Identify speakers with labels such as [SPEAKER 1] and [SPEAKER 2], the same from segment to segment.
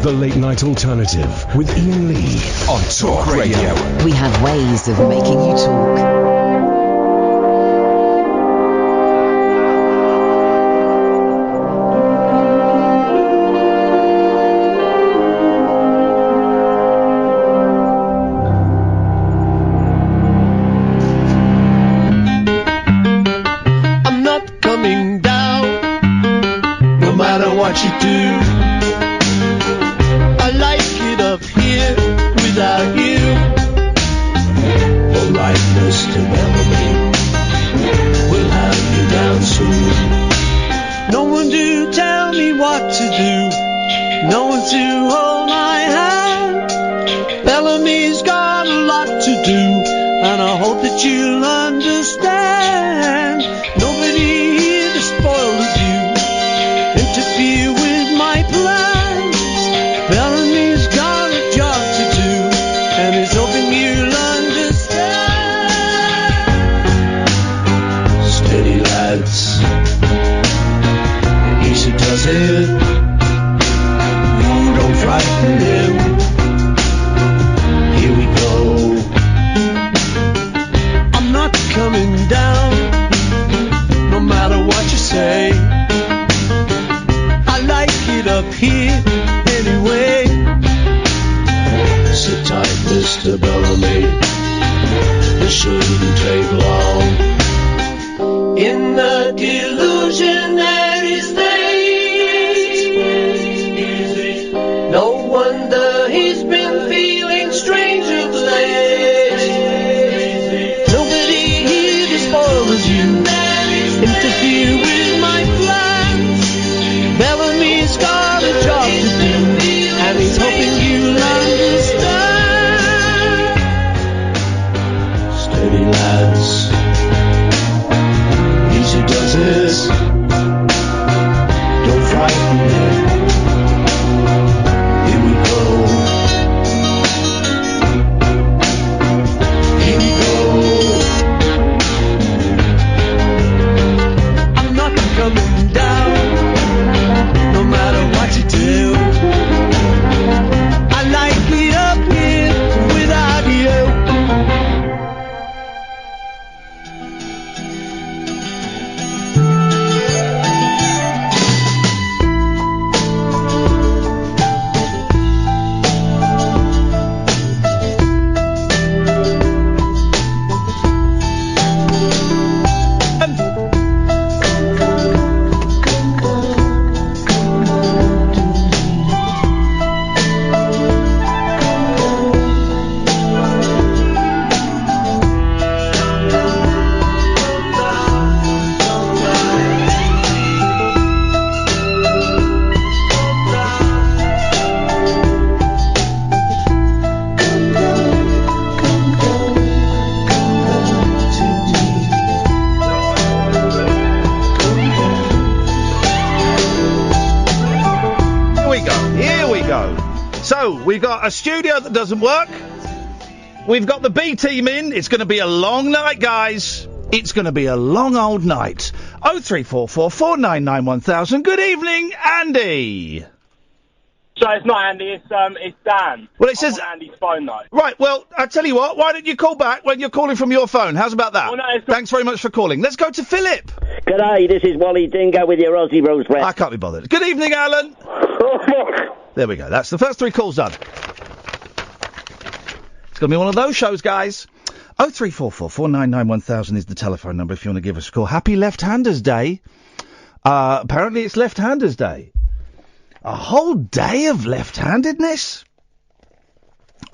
[SPEAKER 1] The Late Night Alternative with Iain Lee on Talk Radio.
[SPEAKER 2] We have ways of making you talk.
[SPEAKER 3] What you do, I like it up here without you. All right, Mr. Bellamy, we'll have you down soon. No one to tell me what to do, no one to hold my hand. Bellamy's got a lot to do, and I hope that you'll understand. Nobody here to spoil the view, interfere with my plans. Bellamy's got a job to do, and he's hoping you'll understand. Steady lads, easy does it. You don't frighten him. Here we go. I'm not coming down, no matter what you say. Up here anyway. Sit tight, Mr. Bellamy, it shouldn't take long. In the delusionary state, no wonder he's been feeling strange of late. Nobody here to spoil you, interfere with my plans. Bellamy's got a job to do, and he's hoping you'll understand. Steady lads, easy does it. Don't frighten him. Here we go. Here we go. I'm not coming down, no matter what you do. I like it up here without you.
[SPEAKER 4] We've got a studio that doesn't work. We've got the B team in. It's going to be a long night, guys. It's going to be a long old night. 0344 499 1000. Good evening, Andy.
[SPEAKER 5] So it's not Andy, it's Dan.
[SPEAKER 4] Well, it says
[SPEAKER 5] I'm on Andy's phone though.
[SPEAKER 4] Right. Well, I tell you what. Why don't you call back when you're calling from your phone? How's about that?
[SPEAKER 5] Well, no,
[SPEAKER 4] Thanks very much for calling. Let's go to Philip.
[SPEAKER 6] G'day, this is Wally Dingo with your Aussie Rose Breath.
[SPEAKER 4] I can't be bothered. Good evening, Alan. There we go. That's the first three calls done. It's going to be one of those shows, guys. 0344 499 1000 is the telephone number if you want to give us a call. Happy Left-Handers Day. Apparently it's Left-Handers Day. A whole day of left-handedness?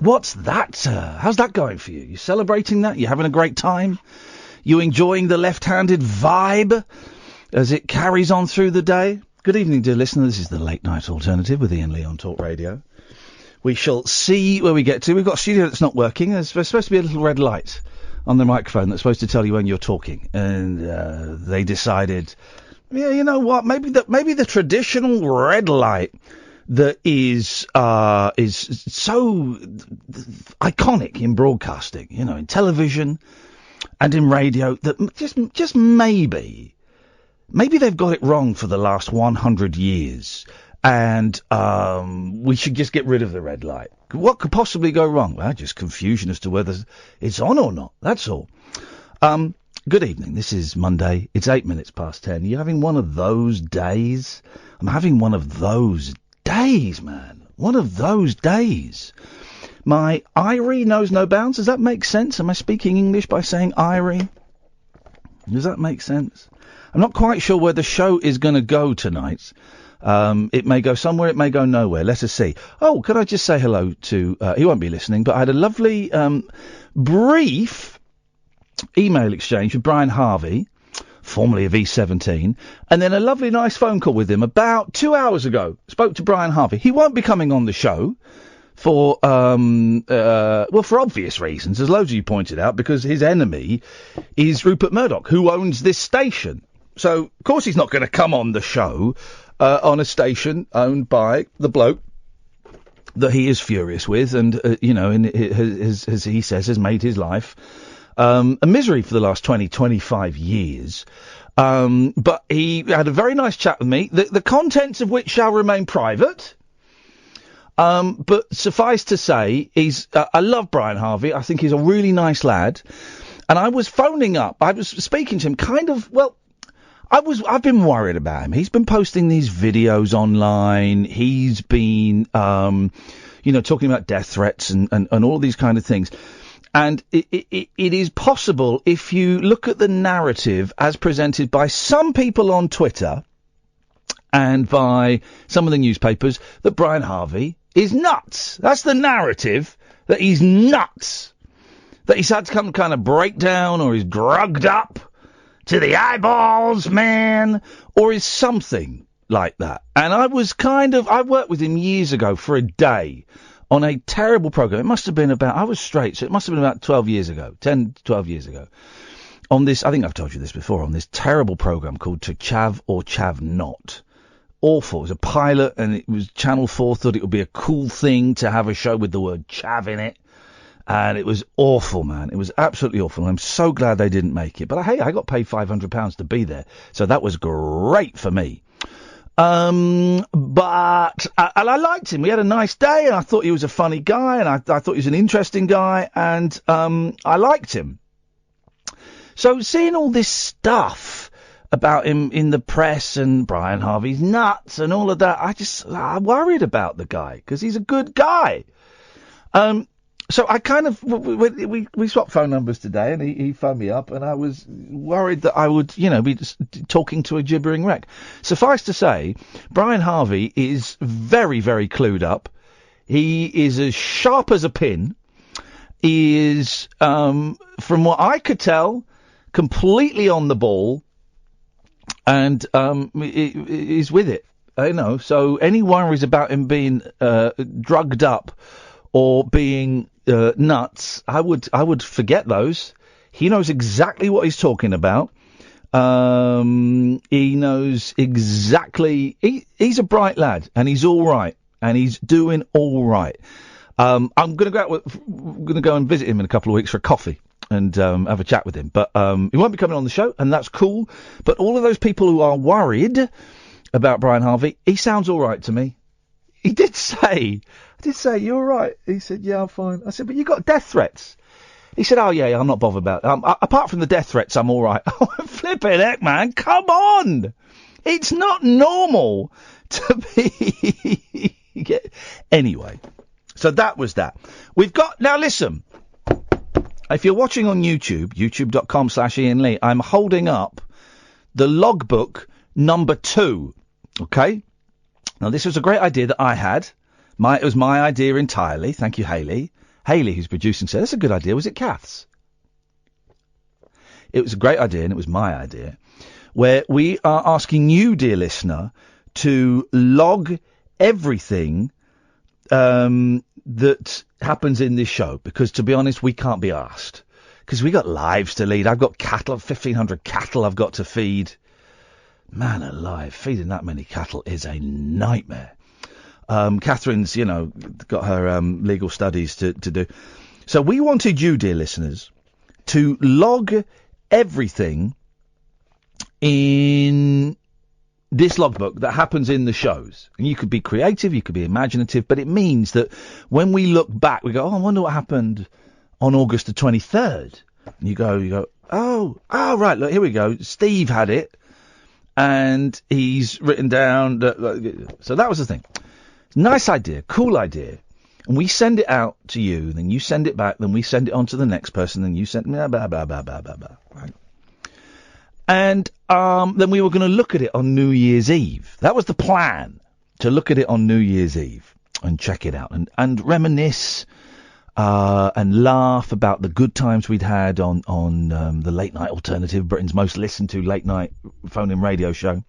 [SPEAKER 4] What's that? How's that going for you? You celebrating that? You having a great time? You enjoying the left-handed vibe as it carries on through the day? Good evening, dear listener. This is the Late Night Alternative with Iain Lee on Talk Radio. We shall see where we get to. We've got a studio that's not working. There's supposed to be a little red light on the microphone that's supposed to tell you when you're talking. And they decided, yeah, you know what? Maybe the traditional red light that is so iconic in broadcasting, you know, in television and in radio, that just maybe they've got it wrong for the last 100 years. And we should just get rid of the red light. What could possibly go wrong? Well, just confusion as to whether it's on or not. That's all. Good evening. This is Monday. It's 8 minutes past 10. You're having one of those days? I'm having one of those days, man. One of those days. My Irie knows no bounds. Does that make sense? Am I speaking English by saying Irie? Does that make sense? I'm not quite sure where the show is going to go tonight. It may go somewhere, it may go nowhere. Let us see. Oh, could I just say hello to, he won't be listening, but I had a lovely, brief email exchange with Brian Harvey, formerly of E17, and then a lovely, nice phone call with him about 2 hours ago. Spoke to Brian Harvey. He won't be coming on the show for, well, for obvious reasons, as loads of you pointed out, because his enemy is Rupert Murdoch, who owns this station. So, of course, he's not going to come on the show on a station owned by the bloke that he is furious with and, you know, as he says, has made his life a misery for the last 25 years. But he had a very nice chat with me, the contents of which shall remain private. But suffice to say, I love Brian Harvey. I think he's a really nice lad. And I was phoning up, I was speaking to him kind of, well, I've been worried about him. He's been posting these videos online. He's been, you know, talking about death threats and all these kind of things. And it is possible, if you look at the narrative as presented by some people on Twitter and by some of the newspapers, that Brian Harvey is nuts. That's the narrative, that he's nuts. That he's had some kind of breakdown, or he's drugged up to the eyeballs, man, or is something like that. And I worked with him years ago for a day on a terrible program. It must have been I was straight, so it must have been about 12 years ago, 10, 12 years ago, on this, I think I've told you this before, on this terrible program called To Chav or Chav Not. Awful. It was a pilot, and it was Channel 4 thought it would be a cool thing to have a show with the word chav in it. And it was awful, man. It was absolutely awful. I'm so glad they didn't make it. But hey, I got paid £500 to be there, so that was great for me. And I liked him. We had a nice day, and I thought he was a funny guy, and I thought he was an interesting guy, and I liked him. So seeing all this stuff about him in the press and Brian Harvey's nuts and all of that, I worried about the guy, because he's a good guy. So I kind of, we swapped phone numbers today, and he phoned me up, and I was worried that I would, you know, be just talking to a gibbering wreck. Suffice to say, Brian Harvey is very, very clued up. He is as sharp as a pin. He is, from what I could tell, completely on the ball, and is with it. You know, so any worries about him being drugged up or being nuts, I would forget those. He knows exactly what he's talking about. He knows exactly. He's a bright lad, and he's all right, and he's doing all right. I'm going to go and visit him in a couple of weeks for a coffee and have a chat with him. But he won't be coming on the show, and that's cool. But all of those people who are worried about Brian Harvey, he sounds all right to me. He did say, "You all right?" He said, "Yeah, I'm fine." I said, "But you got death threats." He said, "Oh, yeah, I'm not bothered about it. Apart from the death threats, I'm all right." Oh, flipping heck, man. Come on. It's not normal to be... Anyway, so that was that. We've got... Now, listen. If you're watching on YouTube, youtube.com/Iain Lee, I'm holding up the logbook number 2. Okay? Now, this was a great idea that I had. It was my idea entirely. Thank you, Hayley. Hayley, who's producing, said, that's a good idea. Was it Kath's? It was a great idea, and it was my idea, where we are asking you, dear listener, to log everything that happens in this show, because, to be honest, we can't be asked. Because we got lives to lead. I've got cattle, 1,500 cattle I've got to feed. Man alive, feeding that many cattle is a nightmare. Catherine's, you know, got her legal studies to do. So we wanted you, dear listeners, to log everything in this logbook that happens in the shows. And you could be creative, you could be imaginative, but it means that when we look back, we go, oh, I wonder what happened on August the 23rd. And you go, oh, right, look, here we go. Steve had it, and he's written down. So that was the thing. Nice idea, cool idea. And we send it out to you, then you send it back, then we send it on to the next person, then you send blah, blah, blah, blah, blah, blah, blah, right? And then we were going to look at it on New Year's Eve. That was the plan, to look at it on New Year's Eve and check it out and reminisce and laugh about the good times we'd had on the Late Night Alternative, Britain's most listened to late night phone-in radio show.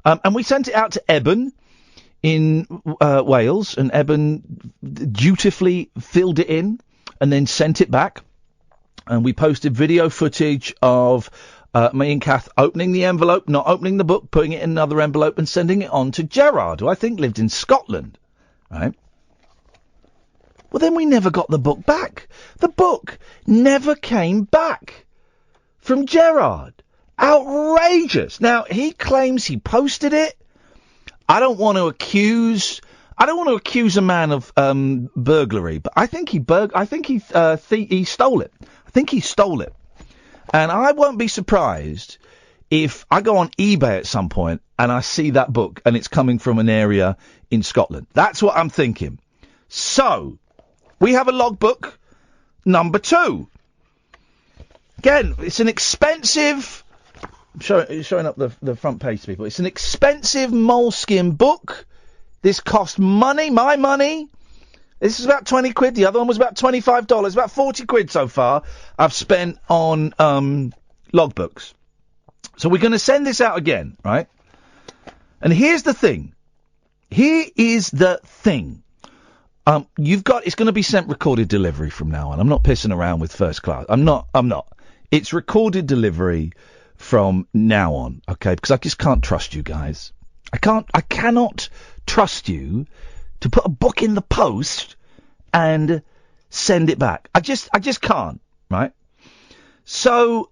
[SPEAKER 4] And we sent it out to Eben in Wales, and Eben dutifully filled it in and then sent it back. And we posted video footage of me and Kath opening the envelope, not opening the book, putting it in another envelope and sending it on to Gerard, who I think lived in Scotland, right? Well, then we never got the book back. The book never came back from Gerard. Outrageous. Now, he claims he posted it. I don't want to accuse a man of burglary, but I think he stole it. I think he stole it. And I won't be surprised if I go on eBay at some point and I see that book and it's coming from an area in Scotland. That's what I'm thinking. So, we have a logbook number 2. Again, it's an expensive... Showing up the front page to people. It's an expensive moleskin book. This cost money, my money. This is about 20 quid. The other one was about $25. About 40 quid so far I've spent on logbooks. So we're going to send this out again, right? And here's the thing. It's going to be sent recorded delivery from now on. I'm not pissing around with first class. I'm not. It's recorded delivery from now on, okay? Because I just can't trust you guys. I cannot trust you to put a book in the post and send it back. I just can't, right? So,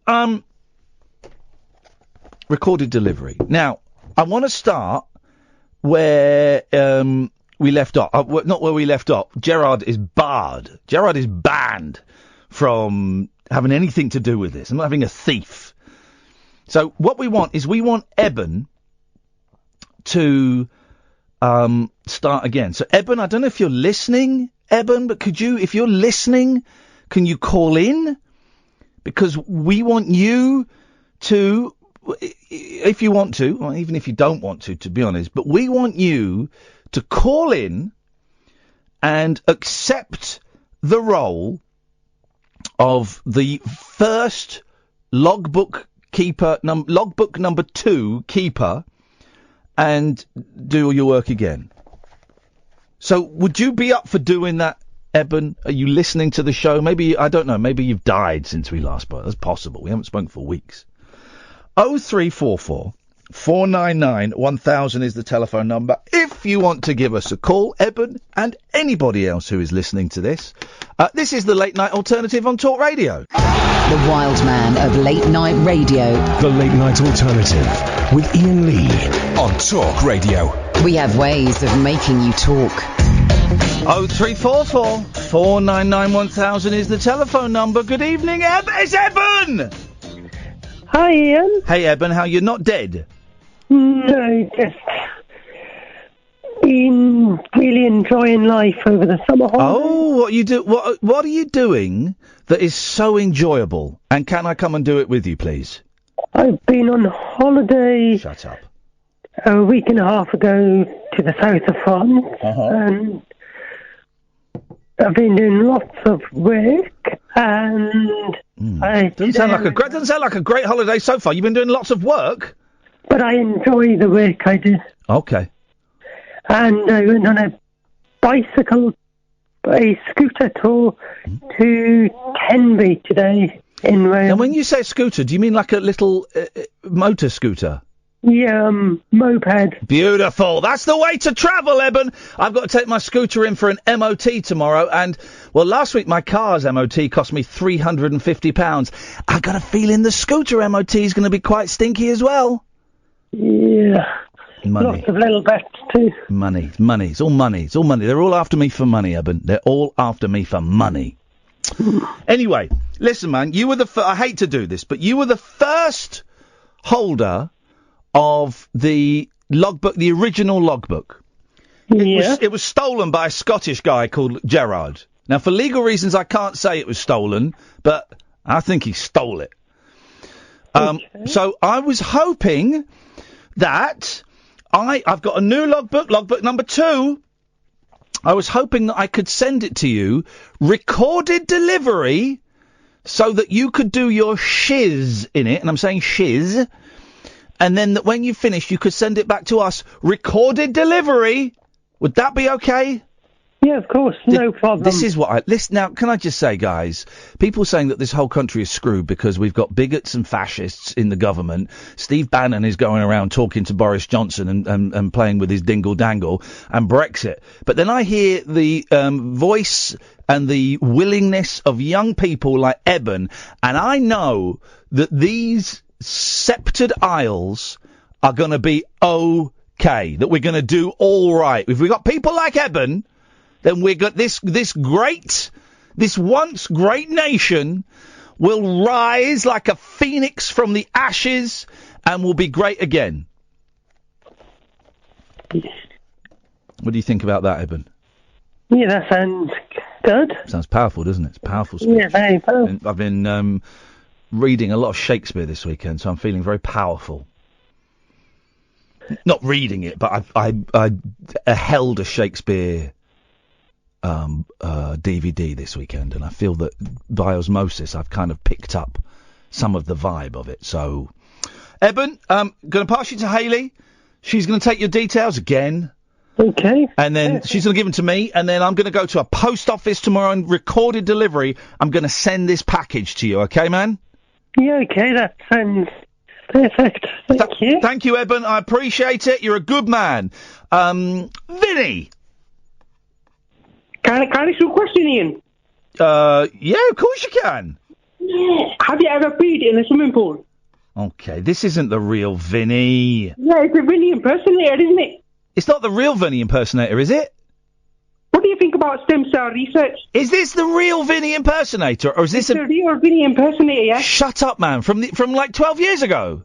[SPEAKER 4] recorded delivery. Now, I want to start where we left off. Not where we left off. Gerard is barred. Gerard is banned from having anything to do with this. I'm not having a thief. So what we want Eben to start again. So Eben, I don't know if you're listening, Eben, but if you're listening, can you call in? Because we want you to, if you want to, or even if you don't want to be honest, but we want you to call in and accept the role of the first logbook number 2 keeper, and do all your work again. So would you be up for doing that, Eben? Are you listening to the show? Maybe, I don't know, maybe you've died since we last spoke. That's possible. We haven't spoken for weeks. 0344 499 1000 is the telephone number. If you want to give us a call, Eben, and anybody else who is listening to this, this is the Late Night Alternative on Talk Radio.
[SPEAKER 2] The wild man of late night radio.
[SPEAKER 1] The Late Night Alternative with Iain Lee on Talk Radio.
[SPEAKER 2] We have ways of making you talk.
[SPEAKER 4] 0344 499 1000 is the telephone number. Good evening, it's Eben!
[SPEAKER 7] Hi, Iain.
[SPEAKER 4] Hey, Eben, how you're not dead?
[SPEAKER 7] No, just been really enjoying life over the summer holidays.
[SPEAKER 4] Oh, what are you doing that is so enjoyable? And can I come and do it with you, please?
[SPEAKER 7] I've been on holiday.
[SPEAKER 4] Shut up.
[SPEAKER 7] A week and a half ago to the south of France, and I've been doing lots of work, and
[SPEAKER 4] doesn't sound like a great holiday so far. You've been doing lots of work,
[SPEAKER 7] but I enjoy the work I do.
[SPEAKER 4] Okay.
[SPEAKER 7] And I went on a scooter tour to Tenby today in Wales.
[SPEAKER 4] And when you say scooter, do you mean like a little motor scooter?
[SPEAKER 7] Yeah, moped.
[SPEAKER 4] Beautiful. That's the way to travel, Eben. I've got to take my scooter in for an MOT tomorrow. And, well, last week my car's MOT cost me £350. I got a feeling the scooter MOT is going to be quite stinky as well.
[SPEAKER 7] Yeah.
[SPEAKER 4] Money.
[SPEAKER 7] Lots of little bets too.
[SPEAKER 4] Money. It's all money. It's all money. They're all after me for money, Eben. They're all after me for money. Anyway, listen, man. You were I hate to do this, but you were the first holder of the logbook, the original logbook. It was stolen by a Scottish guy called Gerard. Now, for legal reasons, I can't say it was stolen, but I think he stole it. So I was hoping that I've got a new logbook number 2. I was hoping that I could send it to you, recorded delivery, so that you could do your shiz in it, and I'm saying shiz, and then that when you finish, you could send it back to us, recorded delivery. Would that be okay?
[SPEAKER 7] Yeah, of course, no problem.
[SPEAKER 4] This is what listen, now, can I just say, guys, people saying that this whole country is screwed because we've got bigots and fascists in the government. Steve Bannon is going around talking to Boris Johnson and playing with his dingle-dangle, and Brexit. But then I hear the voice and the willingness of young people like Eben, and I know that these sceptred isles are going to be okay, that we're going to do all right. If we've got people like Eben, then we've got this once great nation will rise like a phoenix from the ashes and will be great again. What do you think about that, Eben?
[SPEAKER 7] Yeah, that sounds good.
[SPEAKER 4] Sounds powerful, doesn't it? It's powerful speech.
[SPEAKER 7] Yeah, very powerful.
[SPEAKER 4] I've been reading a lot of Shakespeare this weekend, so I'm feeling very powerful. Not reading it, but I held a Shakespeare DVD this weekend, and I feel that by osmosis I've kind of picked up some of the vibe of it. So, Eben, going to pass you to Hayley. She's going to take your details again.
[SPEAKER 7] Okay.
[SPEAKER 4] And then she's going to give them to me, and then I'm going to go to a post office tomorrow and recorded delivery. I'm going to send this package to you, okay, man?
[SPEAKER 7] Yeah, okay, that sounds perfect. Thank you.
[SPEAKER 4] Thank you, Eben. I appreciate it. You're a good man. Vinny.
[SPEAKER 8] Can I ask you a question, Ian?
[SPEAKER 4] Yeah, of course you can.
[SPEAKER 8] Have you ever peed in a swimming pool?
[SPEAKER 4] Okay, this isn't the real Vinny.
[SPEAKER 8] Yeah, it's a Vinny impersonator, isn't it?
[SPEAKER 4] It's not the real Vinny impersonator, is it?
[SPEAKER 8] What do you think about stem cell research?
[SPEAKER 4] Is this the real Vinny impersonator, or is this
[SPEAKER 8] the real Vinny impersonator, yeah?
[SPEAKER 4] Shut up, man. From like 12 years ago?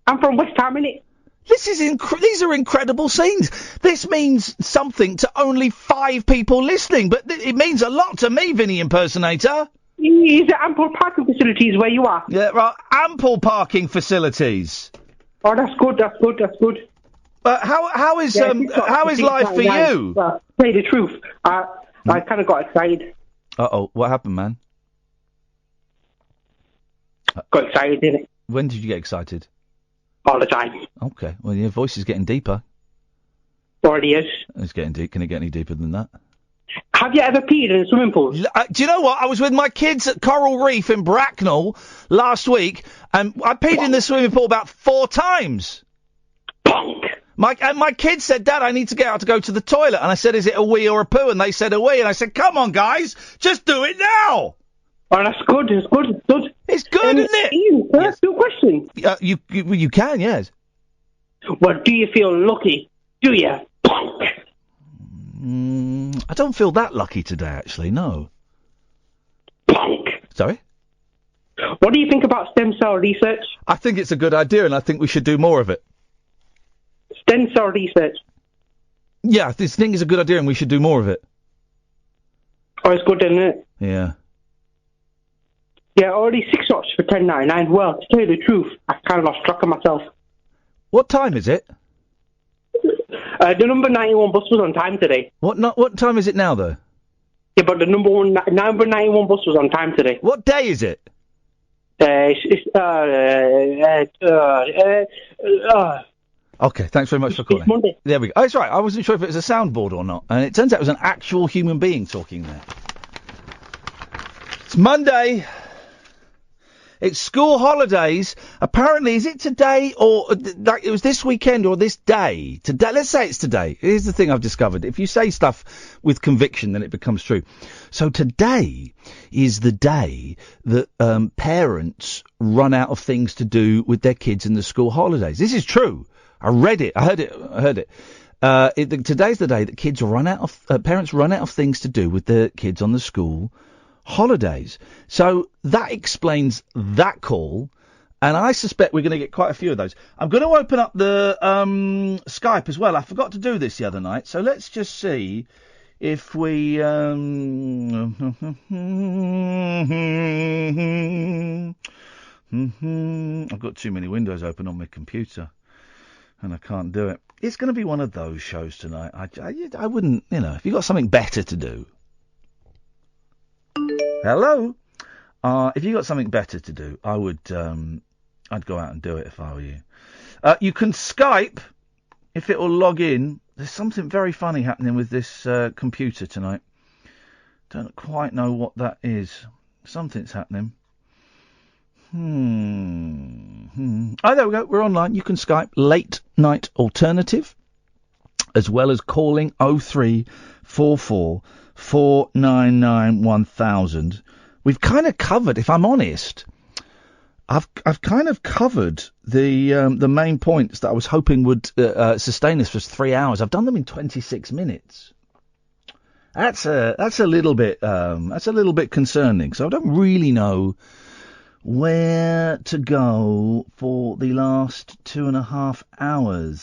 [SPEAKER 8] I'm from West Ham, innit?
[SPEAKER 4] This is these are incredible scenes. This means something to only 5 people listening, but it means a lot to me, Vinny impersonator.
[SPEAKER 8] Is there ample parking facilities where you are?
[SPEAKER 4] Yeah, right. Ample parking facilities.
[SPEAKER 8] Oh, that's good.
[SPEAKER 4] But how is life for you?
[SPEAKER 8] Say the truth. I kind of got excited.
[SPEAKER 4] Uh-oh, what happened, man?
[SPEAKER 8] Got excited, didn't it?
[SPEAKER 4] When did you get excited?
[SPEAKER 8] All the time.
[SPEAKER 4] Okay, well, your voice is getting deeper.
[SPEAKER 8] Already is.
[SPEAKER 4] It's getting deep. Can it get any deeper than that?
[SPEAKER 8] Have you ever peed in a swimming pool?
[SPEAKER 4] Do you know what? I was with my kids at Coral Reef in Bracknell last week, and I peed in the swimming pool about 4 times. My kids said, Dad, I need to get out to go to the toilet. And I said, is it a wee or a poo? And they said a wee. And I said, come on, guys, just do it now.
[SPEAKER 8] Oh, that's good. It's good.
[SPEAKER 4] It's good, isn't it?
[SPEAKER 8] Ian, can I ask you a question?
[SPEAKER 4] You can, yes.
[SPEAKER 8] Well, do you feel lucky? Do you?
[SPEAKER 4] I don't feel that lucky today, actually, no. Sorry?
[SPEAKER 8] What do you think about stem cell research?
[SPEAKER 4] I think it's a good idea, and I think we should do more of it.
[SPEAKER 8] Stem cell research?
[SPEAKER 4] Yeah, this thing is a good idea, and we should do more of it.
[SPEAKER 8] Oh, it's good, isn't it?
[SPEAKER 4] Yeah.
[SPEAKER 8] Yeah, already 6 shots for 10.99. Well, to tell you the truth, I kind of lost track of myself.
[SPEAKER 4] What time is it?
[SPEAKER 8] The number 91 bus was on time today.
[SPEAKER 4] What time is it now, though?
[SPEAKER 8] Yeah, but the number 91 bus was on time today.
[SPEAKER 4] What day is it? Okay, thanks very much for calling.
[SPEAKER 8] It's Monday.
[SPEAKER 4] There we go. Oh, it's right. I wasn't sure if it was a soundboard or not, and it turns out it was an actual human being talking there. It's Monday. It's school holidays. Apparently, is it today or like it was this weekend or this day? Today, let's say it's today. Here's the thing I've discovered: if you say stuff with conviction, then it becomes true. So today is the day that parents run out of things to do with their kids in the school holidays. This is true. I read it. I heard it. Today's the day that parents run out of things to do with their kids on the school holidays. So that explains that call, and I suspect we're going to get quite a few of those. I'm going to open up the Skype as well. I forgot to do this the other night, so let's just see if we... I've got too many windows open on my computer, and I can't do it. It's going to be one of those shows tonight. I wouldn't, if you've got something better to do. Hello? If you got something better to do, I would, I'd go out and do it if I were you. You can Skype if it will log in. There's something very funny happening with this computer tonight. Don't quite know what that is. Something's happening. Oh, there we go. We're online. You can Skype Late Night Alternative, as well as calling 0344 499 1000. We've kind of covered, if I'm honest, I've kind of covered the main points that I was hoping would sustain us for 3 hours. I've done them in 26 minutes. That's a little bit concerning. So I don't really know where to go for the last 2.5 hours.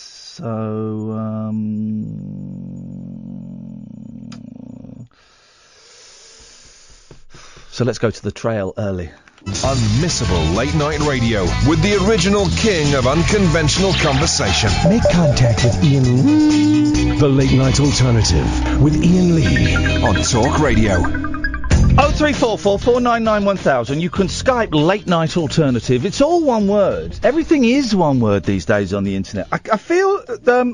[SPEAKER 4] So let's go to the trail early.
[SPEAKER 1] Unmissable late night radio with the original king of unconventional conversation. Make contact with Iain Lee. The Late Night Alternative with Iain Lee on Talk Radio.
[SPEAKER 4] 0344 499 1000. You can Skype Late Night Alternative. It's all one word. Everything is one word these days on the internet. I feel...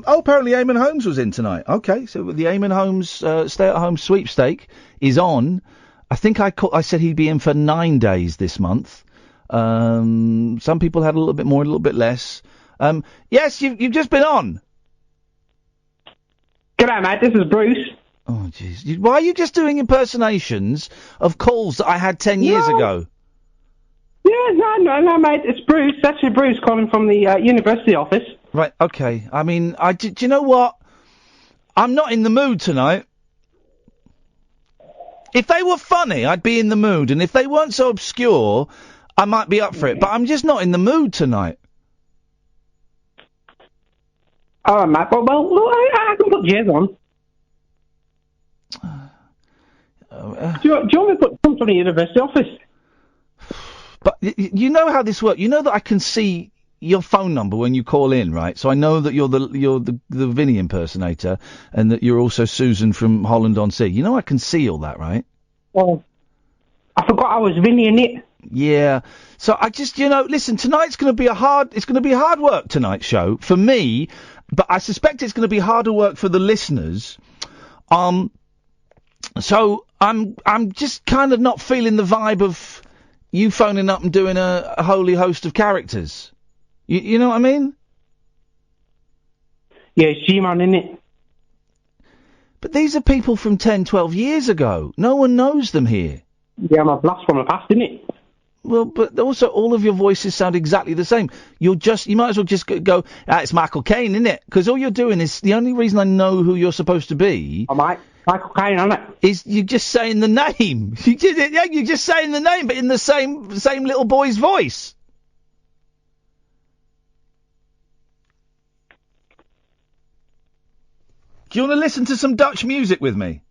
[SPEAKER 4] apparently Eamon Holmes was in tonight. Okay, so the Eamon Holmes stay-at-home sweepstake is on. I think I said he'd be in for 9 days this month. Some people had a little bit more, a little bit less. Yes, you've just been on.
[SPEAKER 8] G'day, mate. This is Bruce.
[SPEAKER 4] Oh, jeez. Why are you just doing impersonations of calls that I had 10 years ago?
[SPEAKER 8] Yeah, no, mate. It's Bruce. It's actually Bruce calling from the university office.
[SPEAKER 4] Right, okay. I mean, do you know what? I'm not in the mood tonight. If they were funny, I'd be in the mood. And if they weren't so obscure, I might be up for it. But I'm just not in the mood tonight.
[SPEAKER 8] All right, mate. Well, I can put Jez on. Do you want me to put Tom from the university office?
[SPEAKER 4] But you know how this works. You know that I can see your phone number when you call in, right? So I know that you're the Vinny impersonator, and that you're also Susan from Holland on Sea. You know I can see all that, right?
[SPEAKER 8] Well, I forgot I was Vinny in it.
[SPEAKER 4] Yeah. So I just, listen. Tonight's going to be it's going to be hard work, tonight's show for me, but I suspect it's going to be harder work for the listeners. So I'm just kind of not feeling the vibe of you phoning up and doing a holy host of characters. You know what I mean?
[SPEAKER 8] Yeah, it's G-Man, innit?
[SPEAKER 4] But these are people from 10, 12 years ago. No one knows them here.
[SPEAKER 8] Yeah, I'm a blast from the past, innit?
[SPEAKER 4] Well, but also all of your voices sound exactly the same. You might as well just go, it's Michael Caine, innit? Because all you're doing is, the only reason I know who you're supposed to be...
[SPEAKER 8] Oh, Michael Caine, innit?
[SPEAKER 4] Is you're just saying the name. You're just saying the name, but in the same little boy's voice. Do you want to listen to some Dutch music with me?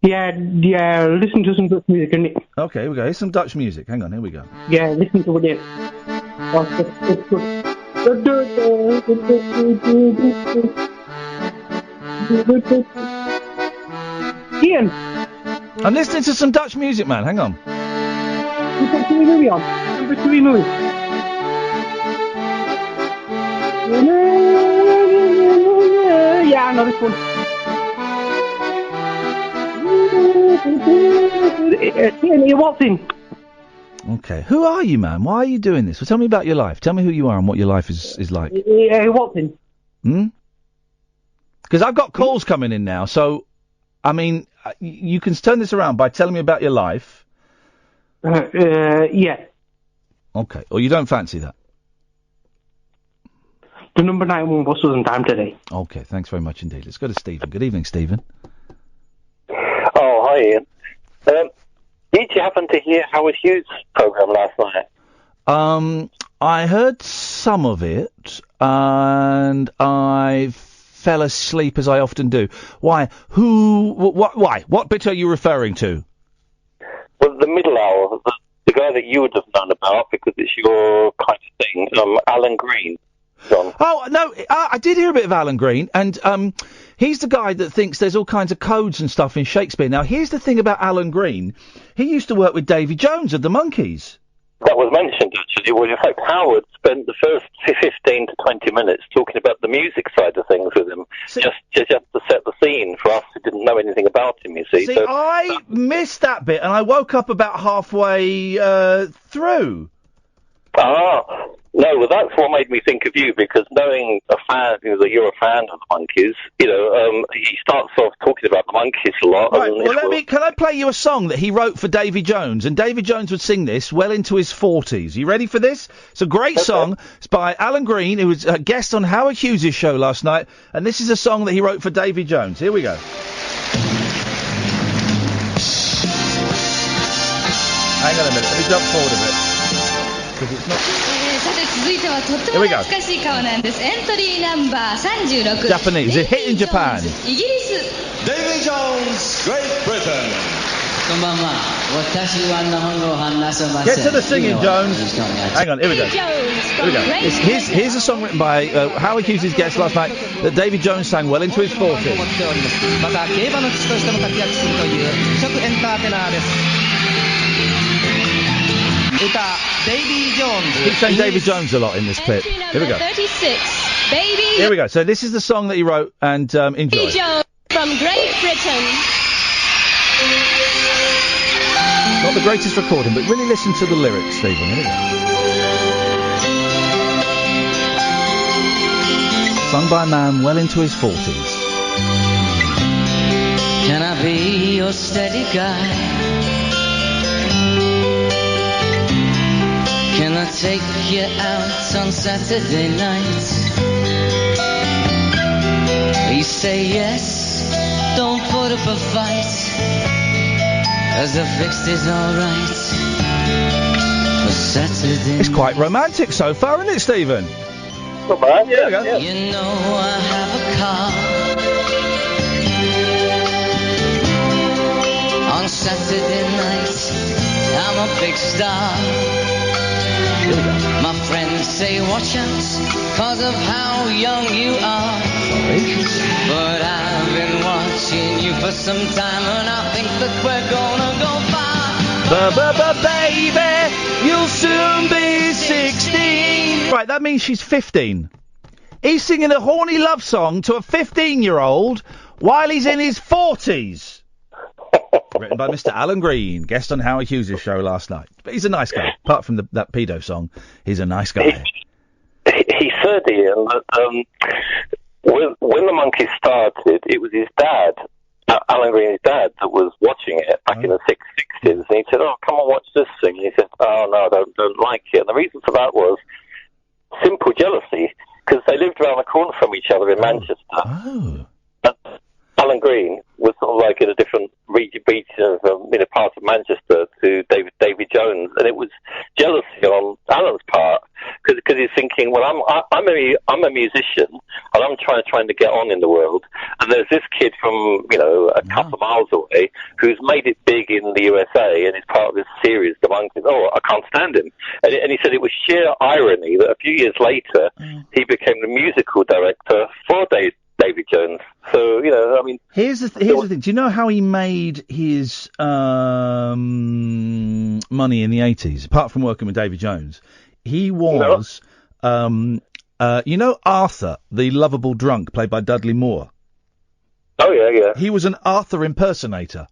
[SPEAKER 8] Yeah, listen to some Dutch music, innit?
[SPEAKER 4] Okay, here we go. Here's some Dutch music. Hang on, here we go.
[SPEAKER 8] Yeah, listen to it. Ian!
[SPEAKER 4] I'm listening to some Dutch music, man. Hang on.
[SPEAKER 8] You put TV movie on. Number 3 movie. Yeah, I know this one. Ian, you're waltzing.
[SPEAKER 4] Okay. Who are you, man? Why are you doing this? Well, tell me about your life. Tell me who you are and what your life is like.
[SPEAKER 8] Yeah, you're waltzing.
[SPEAKER 4] Because I've got calls coming in now, so, I mean, you can turn this around by telling me about your life.
[SPEAKER 8] Yeah.
[SPEAKER 4] Okay. Or you don't fancy that?
[SPEAKER 8] The number 91 bus was on time today.
[SPEAKER 4] Okay, thanks very much indeed. Let's go to Stephen. Good evening, Stephen.
[SPEAKER 9] Oh, hi, Ian. Did you happen to hear Howard Hughes' programme last night?
[SPEAKER 4] I heard some of it, and I fell asleep as I often do. Why? Why? What bit are you referring to?
[SPEAKER 9] Well, the middle hour, the guy that you would have known about because it's your kind of thing, Alan Green. John.
[SPEAKER 4] Oh, no, I did hear a bit of Alan Green, and he's the guy that thinks there's all kinds of codes and stuff in Shakespeare. Now, here's the thing about Alan Green. He used to work with Davy Jones of the Monkees.
[SPEAKER 9] That was mentioned, actually. Well, in fact, Howard spent the first 15 to 20 minutes talking about the music side of things with him, just to set the scene for us who didn't know anything about him, you see.
[SPEAKER 4] See, I missed that bit, and I woke up about halfway through.
[SPEAKER 9] No, well, that's what made me think of you, because knowing a fan, that you're a fan of the Monkees, he starts off talking about the Monkees a lot.
[SPEAKER 4] Right, well, can I play you a song that he wrote for Davy Jones? And Davy Jones would sing this well into his 40s. You ready for this? It's a great song. It's by Alan Green, who was a guest on Howard Hughes' show last night. And this is a song that he wrote for Davy Jones. Here we go. Hang on a minute. Let me jump forward a bit. Because it's not... Here we go. Japanese. A hit in Japan.
[SPEAKER 1] Davy Jones, Great Britain.
[SPEAKER 4] Get to the singing, Jones. Hang on, here we go. Here we go. Here's a song written by Howard Hughes' guest last night that Davy Jones sang well into his 40s. Keep saying Davy Jones a lot in this clip. Here we go.
[SPEAKER 10] 36, baby.
[SPEAKER 4] Here we go. So this is the song that he wrote, and enjoy.
[SPEAKER 10] Davy Jones from Great Britain.
[SPEAKER 4] Not the greatest recording, but really listen to the lyrics, Stephen. Here we go. Sung by a man well into his 40s.
[SPEAKER 11] Can I be your steady guide? Can I take you out on Saturday night? You say yes, don't put up a fight, 'cause the fixed is alright for Saturday.
[SPEAKER 4] It's quite romantic so far, isn't it, Stephen?
[SPEAKER 9] Not bad, yeah.
[SPEAKER 11] Yeah. You know I have a car. On Saturday night, I'm a big star. My friends say watch out 'cause of how young you are. But I've been watching you for some time, and I think that we're gonna go far.
[SPEAKER 4] Baby, you'll soon be 16. Right, that means she's 15. He's singing a horny love song to a 15-year-old while he's in his 40s. Written by Mr. Alan Green, guest on Howard Hughes' show last night. But he's a nice guy. Apart from that pedo song, he's a nice guy.
[SPEAKER 9] He said, Ian, that when the Monkees started, it was his dad, Alan Green's dad, that was watching it back in the 60s. And he said, come on, watch this thing. And he said, oh, no, I don't like it. And the reason for that was simple jealousy, because they lived around the corner from each other in Manchester.
[SPEAKER 4] Oh.
[SPEAKER 9] Alan Green was sort of like in a different region of part of Manchester to Davy Jones, and it was jealousy on Alan's part because he's thinking, well, I'm a musician and I'm trying to get on in the world, and there's this kid from a couple of miles away who's made it big in the USA and is part of this series, The Monkees. Oh, I can't stand him, and he said it was sheer irony that a few years later he became the musical director for Davy Jones. So,
[SPEAKER 4] Here's the thing. Do you know how he made his money in the 80s? Apart from working with Davy Jones, he was, Arthur, the lovable drunk, played by Dudley Moore.
[SPEAKER 9] Oh, yeah.
[SPEAKER 4] He was an Arthur impersonator.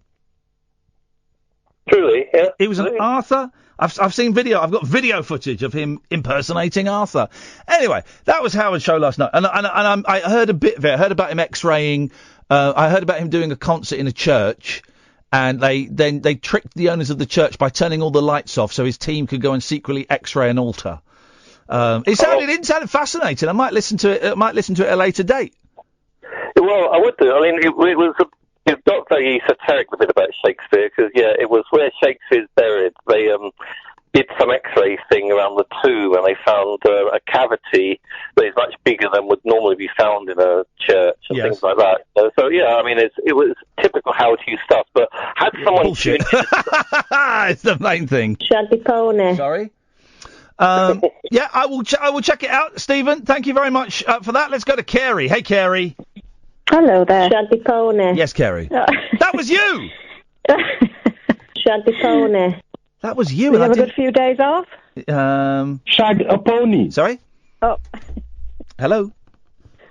[SPEAKER 9] Truly, yeah.
[SPEAKER 4] He was an Arthur. I've seen video. I've got video footage of him impersonating Arthur. Anyway, that was Howard's show last night, and I heard a bit of it. I heard about him X-raying. I heard about him doing a concert in a church, and they tricked the owners of the church by turning all the lights off so his team could go and secretly X-ray an altar. It sounded fascinating. I might listen to it. At a later date.
[SPEAKER 9] Well, I would do. I mean, it was not very esoteric the bit about Shakespeare, because it was where Shakespeare's buried. They did some X-ray thing around the tomb, and they found a cavity that is much bigger than would normally be found in a church and things like that. So I mean, it was typical Howard Hughes stuff. But had someone tuned in,
[SPEAKER 4] it's the main thing.
[SPEAKER 12] Shanty Pony.
[SPEAKER 4] Sorry. Yeah, I will check it out, Stephen. Thank you very much for that. Let's go to Carey. Hey, Carey.
[SPEAKER 12] Hello there. Shanty Pony.
[SPEAKER 4] Yes, Carey. That was you.
[SPEAKER 12] Shanty Pony.
[SPEAKER 4] That was you.
[SPEAKER 12] Did you have a good few days off?
[SPEAKER 13] Shag a pony.
[SPEAKER 4] Sorry.
[SPEAKER 12] Oh.
[SPEAKER 4] Hello.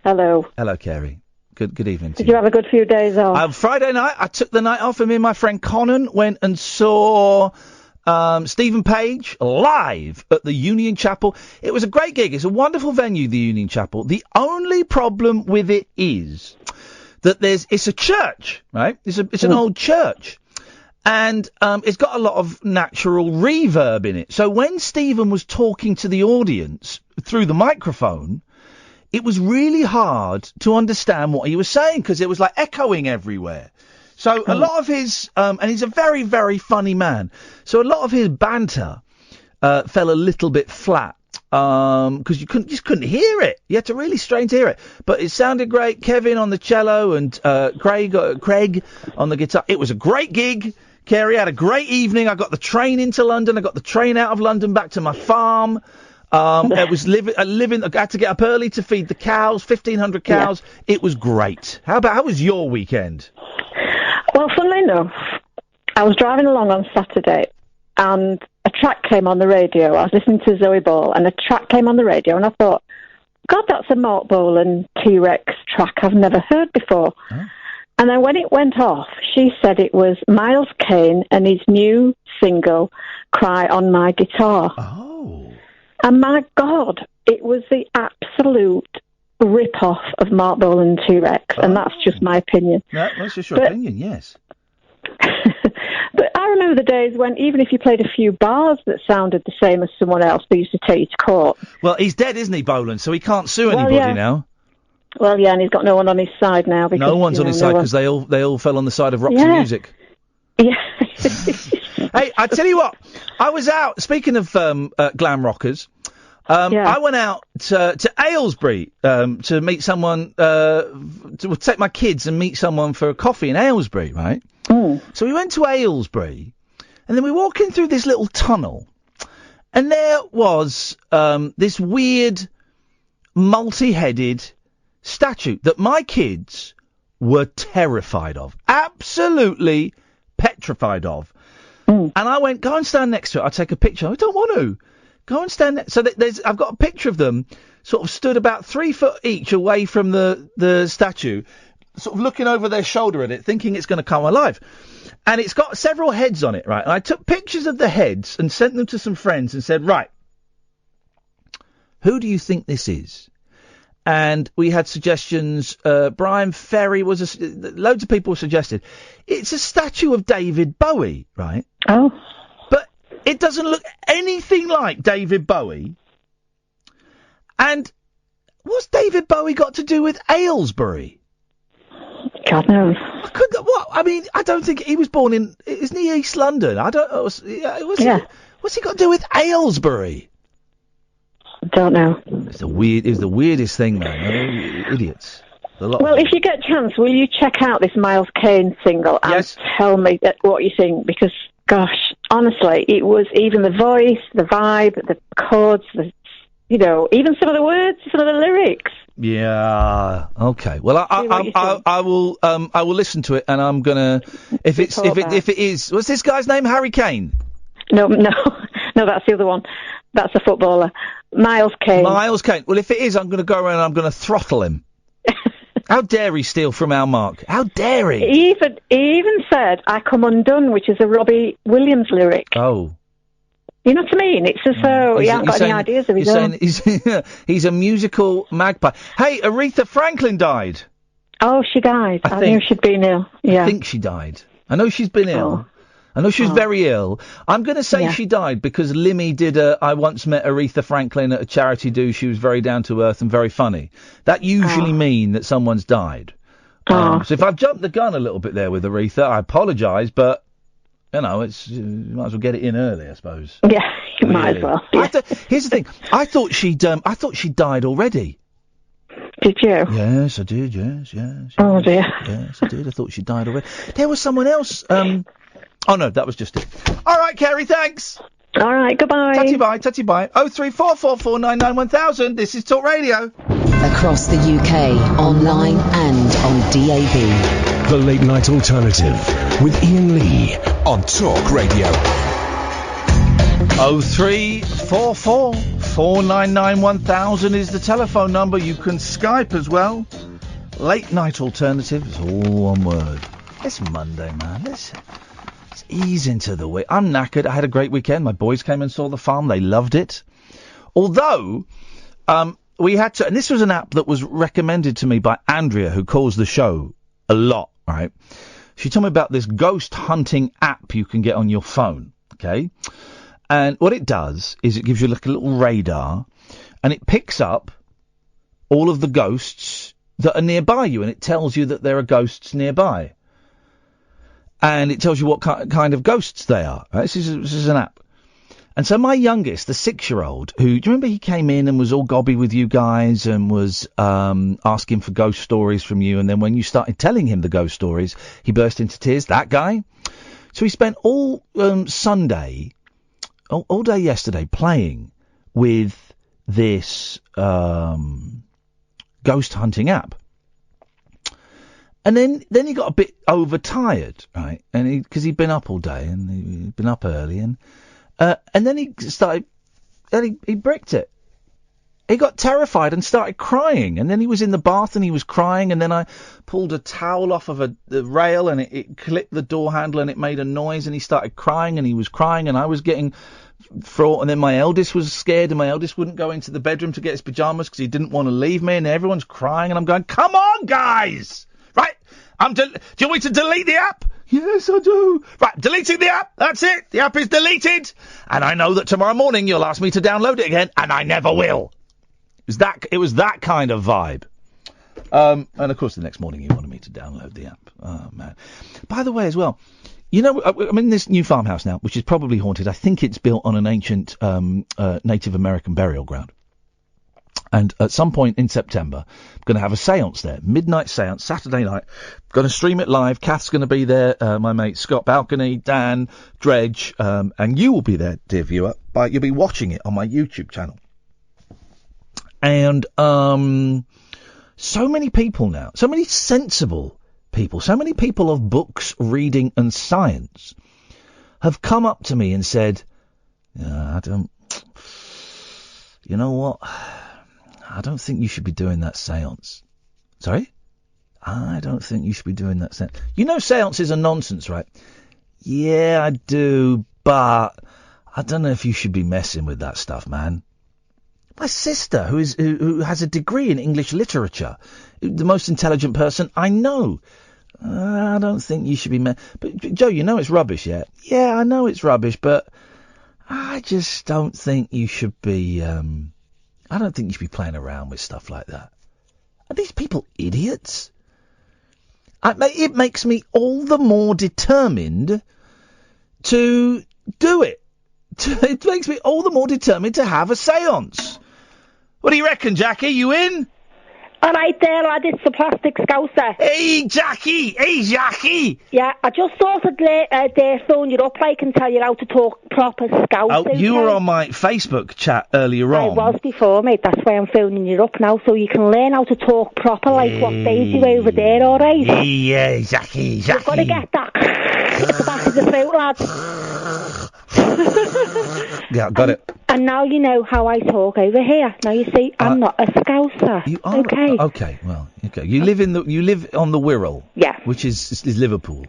[SPEAKER 12] Hello.
[SPEAKER 4] Hello, Carey. Good evening.
[SPEAKER 12] Did you have a good few days off?
[SPEAKER 4] Friday night, I took the night off, and me and my friend Conan went and saw Stephen Page live at the Union Chapel. It was a great gig. It's a wonderful venue, the Union Chapel. The only problem with it is that it's a church, right? It's an old church. And it's got a lot of natural reverb in it. So when Stephen was talking to the audience through the microphone, it was really hard to understand what he was saying, because it was like echoing everywhere. So a lot of his, and he's a very, very funny man. So a lot of his banter fell a little bit flat, because you just couldn't hear it. You had to really strain to hear it. But it sounded great. Kevin on the cello and Craig on the guitar. It was a great gig. Carey, had a great evening. I got the train into London. I got the train out of London back to my farm. I was living. I had to get up early to feed the cows. 1,500 cows. Yeah. It was great. How was your weekend?
[SPEAKER 12] Well, funnily enough, I was driving along on Saturday, and a track came on the radio. I was listening to Zoe Ball, and a track came on the radio, and I thought, God, that's a Mark Bolan T-Rex track I've never heard before. Huh? And then when it went off, she said it was Miles Kane and his new single, Cry on My Guitar.
[SPEAKER 4] Oh.
[SPEAKER 12] And my God, it was the absolute rip-off of Mark Bolan T-Rex, and that's just my opinion.
[SPEAKER 4] That's just your opinion, yes.
[SPEAKER 12] But I remember the days when even if you played a few bars that sounded the same as someone else, they used to take you to court.
[SPEAKER 4] Well, he's dead, isn't he, Bolan? So he can't sue anybody now.
[SPEAKER 12] Well, yeah, and he's got no one on his side now. Because,
[SPEAKER 4] no one's on his side because they all fell on the side of Roxy Music.
[SPEAKER 12] Yeah.
[SPEAKER 4] Hey, I tell you what, I was out, speaking of glam rockers, I went out to Aylesbury to meet someone, to take my kids and meet someone for a coffee in Aylesbury, right?
[SPEAKER 12] Mm.
[SPEAKER 4] So we went to Aylesbury, and then we walked in through this little tunnel, and there was this weird, multi-headed statue that my kids were terrified of, absolutely petrified of. And I went, go and stand next to it. I'll take a picture. I don't want to. Go and stand next. So I've got a picture of them sort of stood about 3 foot each away from the statue, sort of looking over their shoulder at it, thinking it's going to come alive. And it's got several heads on it, right? And I took pictures of the heads and sent them to some friends and said, right, who do you think this is? And we had suggestions. Brian Ferry loads of people suggested. It's a statue of David Bowie, right?
[SPEAKER 12] Oh.
[SPEAKER 4] But it doesn't look anything like David Bowie. And what's David Bowie got to do with Aylesbury?
[SPEAKER 12] God knows.
[SPEAKER 4] I mean, I don't think he was born in. Isn't he East London? I don't. What's he got to do with Aylesbury?
[SPEAKER 12] Don't know.
[SPEAKER 4] It's the weirdest thing, man. Idiots.
[SPEAKER 12] Well, if you get a chance, will you check out this Miles Kane single and tell me what you think? Because, gosh, honestly, it was even the voice, the vibe, the chords, even some of the words, some of the lyrics.
[SPEAKER 4] Yeah. Okay. Well, I will listen to it, and I'm gonna if it is. What's this guy's name? Harry Kane.
[SPEAKER 12] No, that's the other one. That's a footballer. Miles Kane.
[SPEAKER 4] Miles Kane. Well, if it is, I'm going to go around and I'm going to throttle him. How dare he steal from our Mark? How dare he?
[SPEAKER 12] He even said, I come undone, which is a Robbie Williams lyric.
[SPEAKER 4] Oh.
[SPEAKER 12] You know what I mean? It's as though he hasn't got any ideas of his own.
[SPEAKER 4] He's a musical magpie. Hey, Aretha Franklin died.
[SPEAKER 12] Oh, she died. I knew she'd been ill. Yeah.
[SPEAKER 4] I think she died. I know she's been ill. I know she was very ill. I'm going to say she died because Limmy did I once met Aretha Franklin at a charity do. She was very down to earth and very funny. That usually mean that someone's died. So if I've jumped the gun a little bit there with Aretha, I apologise, but, you know, you might as well get it in early, I suppose.
[SPEAKER 12] Yeah, you might as well. Yeah.
[SPEAKER 4] Here's the thing. I thought she died already.
[SPEAKER 12] Did you?
[SPEAKER 4] Yes, I did, yes.
[SPEAKER 12] Oh, dear.
[SPEAKER 4] Yes, I did. I thought she died already. There was someone else. Oh, no, that was just it. All right, Kerry, thanks.
[SPEAKER 12] All right, goodbye.
[SPEAKER 4] Tatty bye. 03444991000. This is Talk Radio.
[SPEAKER 2] Across the UK, online and on DAB.
[SPEAKER 1] The Late Night Alternative with Iain Lee on Talk Radio.
[SPEAKER 4] 03444991000 is the telephone number. You can Skype as well. Late Night Alternative is all one word. It's Monday, man. Let's ease into the week. I'm knackered. I had a great weekend. My boys came and saw the farm. They loved it. Although, we had to, and this was an app that was recommended to me by Andrea, who calls the show a lot, right? She told me about this ghost hunting app you can get on your phone, okay? And what it does is it gives you like a little radar, and it picks up all of the ghosts that are nearby you, and it tells you that there are ghosts nearby. And it tells you what kind of ghosts they are. Right? This is an app. And so my youngest, the 6-year-old, do you remember he came in and was all gobby with you guys and was asking for ghost stories from you, and then when you started telling him the ghost stories, he burst into tears, that guy? So he spent all Sunday, all day yesterday, playing with this ghost hunting app. And then he got a bit overtired, right? And because he'd been up all day and he'd been up early, and then he started, and he bricked it. He got terrified and started crying, and then he was in the bath and he was crying, and then I pulled a towel off of the rail and it clipped the door handle and it made a noise, and he started crying and he was crying, and I was getting fraught, and then my eldest was scared, and my eldest wouldn't go into the bedroom to get his pyjamas because he didn't want to leave me, and everyone's crying, and I'm going, come on, guys! Right, do you want me to delete the app? Yes, I do. Right, deleting the app. That's it. The app is deleted. And I know that tomorrow morning you'll ask me to download it again, and I never will. It was that kind of vibe. And of course the next morning he wanted me to download the app. Oh, man. By the way, as well, you know, I'm in this new farmhouse now, which is probably haunted. I think it's built on an ancient Native American burial ground. And at some point in September, I'm going to have a seance there. Midnight seance, Saturday night. Going to stream it live. Kath's going to be there. My mate Scott Balcony, Dan, Dredge, and you will be there, dear viewer. But you'll be watching it on my YouTube channel. And so many people now, so many sensible people, so many people of books, reading and science have come up to me and said, you know what? I don't think you should be doing that seance. Sorry? I don't think you should be doing that seance. You know seances are nonsense, right? Yeah, I do, but I don't know if you should be messing with that stuff, man. My sister, who has a degree in English literature, the most intelligent person I know. I don't think you should be But, Joe, you know it's rubbish, yeah? Yeah, I know it's rubbish, but I just don't think you should be... I don't think you should be playing around with stuff like that. Are these people idiots? It makes me all the more determined to do it. It makes me all the more determined to have a seance. What do you reckon, Jackie? You in?
[SPEAKER 14] All right there, lad, it's the Plastic Scouser.
[SPEAKER 4] Hey, Jackie! Hey, Jackie!
[SPEAKER 14] Yeah, I just thought I'd phone you up, like, and tell you how to talk proper Scouse.
[SPEAKER 4] Oh, you were on my Facebook chat earlier on.
[SPEAKER 14] I was before, mate. That's why I'm phoning you up now, so you can learn how to talk proper, like what they do over there, all right?
[SPEAKER 4] Yeah, Jackie.
[SPEAKER 14] You've got to get that at the back of the throat, lad.
[SPEAKER 4] Yeah, got it.
[SPEAKER 14] And now you know how I talk over here. Now you see, I'm not a Scouser.
[SPEAKER 4] You are,
[SPEAKER 14] okay?
[SPEAKER 4] Okay, well, okay. You live on the Wirral.
[SPEAKER 14] Yeah.
[SPEAKER 4] Which is Liverpool.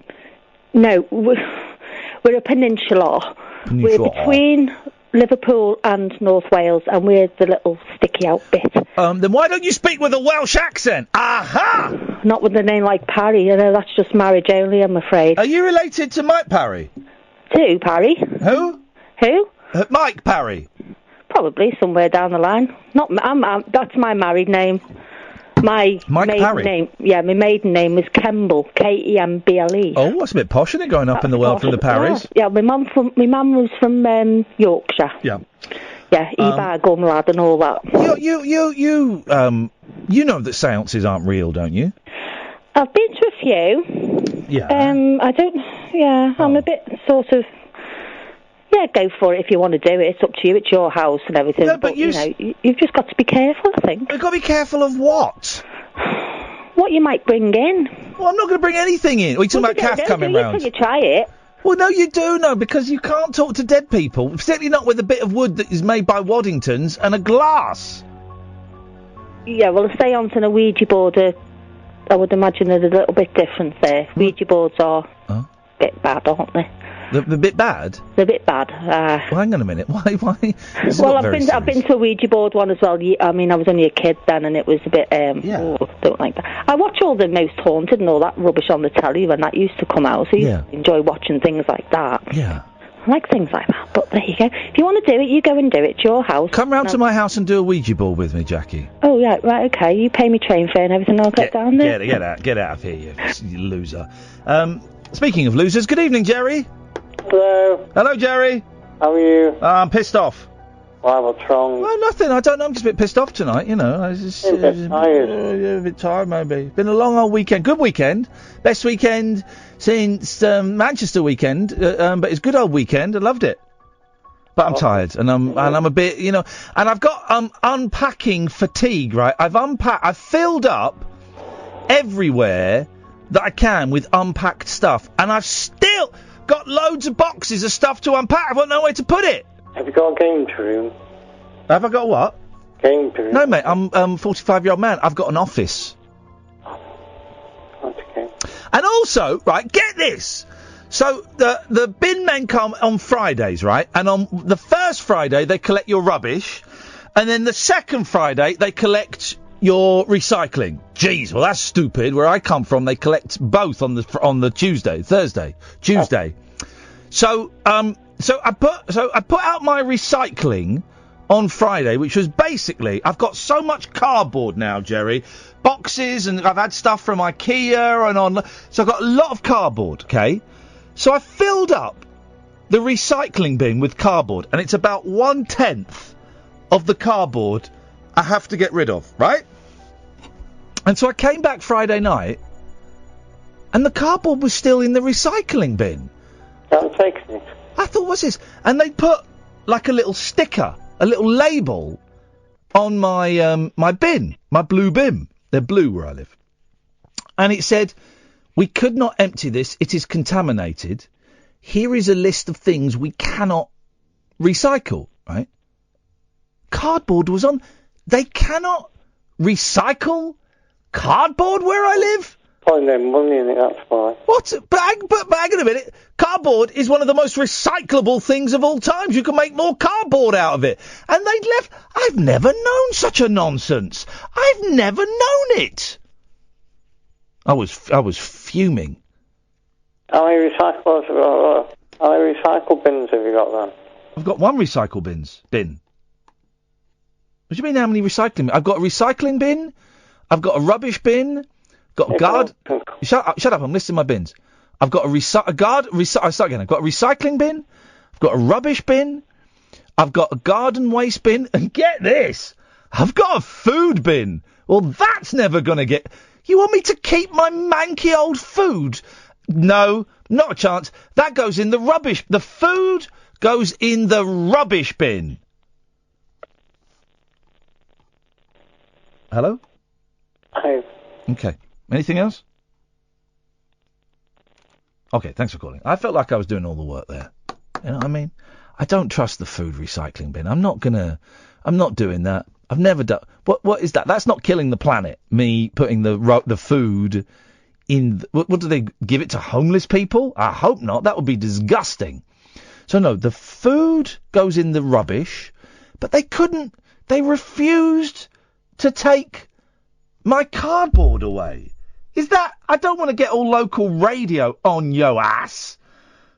[SPEAKER 14] No, we're a peninsula. We're between Liverpool and North Wales, and we're the little sticky out bit.
[SPEAKER 4] Then why don't you speak with a Welsh accent? Aha!
[SPEAKER 14] Not with a name like Parry. You know, that's just marriage only, I'm afraid.
[SPEAKER 4] Are you related to Mike Parry?
[SPEAKER 14] Who, Parry?
[SPEAKER 4] Who?
[SPEAKER 14] Who?
[SPEAKER 4] Mike Parry.
[SPEAKER 14] Probably somewhere down the line. Not. That's my married name. My
[SPEAKER 4] Mike
[SPEAKER 14] maiden
[SPEAKER 4] Parry?
[SPEAKER 14] name. Yeah, my maiden name was Kemble. Kemble.
[SPEAKER 4] Oh, that's a bit posh, isn't it, going up in the world from the Parrys?
[SPEAKER 14] Yeah, my mum was from Yorkshire.
[SPEAKER 4] Yeah.
[SPEAKER 14] Yeah, Ebar, Gumlad and all that.
[SPEAKER 4] You know that seances aren't real, don't you?
[SPEAKER 14] I've been to a few.
[SPEAKER 4] Yeah.
[SPEAKER 14] I don't. Yeah, I'm a bit sort of. Yeah, go for it if you want to do it. It's up to you. It's your house and everything.
[SPEAKER 4] No, but
[SPEAKER 14] you know, you've just got to be careful, I think.
[SPEAKER 4] You've got to be careful of what?
[SPEAKER 14] What you might bring in.
[SPEAKER 4] Well, I'm not going to bring anything in. Are you talking about Kath coming round?
[SPEAKER 14] You try it.
[SPEAKER 4] Well, no, you do, no, because you can't talk to dead people, particularly not with a bit of wood that is made by Waddingtons and a glass.
[SPEAKER 14] Yeah, well, a seance and a Ouija board, I would imagine there's a little bit different there. Ouija boards are a bit bad, aren't they?
[SPEAKER 4] They're a bit bad?
[SPEAKER 14] They're a bit bad.
[SPEAKER 4] Well, hang on a minute. Why?
[SPEAKER 14] Well, I've been to a Ouija board one as well. I mean, I was only a kid then, and it was a bit. Don't like that. I watch all the Most Haunted and all that rubbish on the telly when that used to come out. So you enjoy watching things like that.
[SPEAKER 4] Yeah.
[SPEAKER 14] I like things like that. But there you go. If you want to do it, you go and do it. It's your house.
[SPEAKER 4] Come round to my house and do a Ouija board with me, Jackie.
[SPEAKER 14] Oh yeah, right. Okay. You pay me train fare and everything. I'll get down there.
[SPEAKER 4] Get out of here, you loser. Speaking of losers, good evening, Jerry.
[SPEAKER 15] Hello.
[SPEAKER 4] Hello, Jerry.
[SPEAKER 15] How are you?
[SPEAKER 4] I'm pissed off.
[SPEAKER 15] Why, what's wrong?
[SPEAKER 4] Well, nothing. I don't know. I'm just a bit pissed off tonight, you know. I was just,
[SPEAKER 15] a bit tired.
[SPEAKER 4] A bit tired, maybe. Been a long old weekend. Good weekend. Best weekend since Manchester weekend. But it's a good old weekend. I loved it. But I'm tired, and I'm a bit, you know, and I've got unpacking fatigue, right? I've filled up everywhere that I can with unpacked stuff, and I've still got loads of boxes of stuff to unpack. I've got nowhere to put it.
[SPEAKER 15] Have you got a game room?
[SPEAKER 4] Have I got what?
[SPEAKER 15] Game room.
[SPEAKER 4] No, mate. I'm 45-year-old man. I've got an office.
[SPEAKER 15] Okay.
[SPEAKER 4] And also, right, get this. So the bin men come on Fridays, right? And on the first Friday they collect your rubbish, and then the second Friday they collect your recycling. Jeez, well that's stupid. Where I come from, they collect both on the Thursday. So I put out my recycling on Friday, which was basically, I've got so much cardboard now, Jerry, boxes, and I've had stuff from IKEA so I've got a lot of cardboard, okay? So I filled up the recycling bin with cardboard, and it's about 1/10 of the cardboard I have to get rid of, right? And so I came back Friday night, and the cardboard was still in the recycling bin.
[SPEAKER 15] I'm taking it.
[SPEAKER 4] I thought, what's this? And they put like a little sticker, a little label on my my bin, my blue bin. They're blue where I live. And it said, "We could not empty this. It is contaminated. Here is a list of things we cannot recycle," right? Cardboard was on. They cannot recycle cardboard where I live?
[SPEAKER 15] Putting their money in it, that's why.
[SPEAKER 4] What? But hang on a minute. Cardboard is one of the most recyclable things of all time. You can make more cardboard out of it. And they'd left. I've never known such a nonsense. I've never known it. I was fuming.
[SPEAKER 15] How many recycle bins have you got then?
[SPEAKER 4] I've got one recycle bin. What do you mean how many recycling? I've got a recycling bin. I've got a rubbish bin. Got a guard. Shut up! I'm listing my bins. I've got I start again. I've got a recycling bin. I've got a rubbish bin. I've got a garden waste bin. And get this, I've got a food bin. Well, that's never gonna get. You want me to keep my manky old food? No, not a chance. That goes in the rubbish. The food goes in the rubbish bin. Hello?
[SPEAKER 15] Hi.
[SPEAKER 4] Okay. Anything else? Okay, thanks for calling. I felt like I was doing all the work there. You know what I mean? I don't trust the food recycling bin. I'm not doing that. I've never done. What is that? That's not killing the planet. Me putting the food in. What do they give it to homeless people? I hope not. That would be disgusting. So no, the food goes in the rubbish, but they couldn't. They refused to take my cardboard away. Is that... I don't want to get all local radio on yo ass,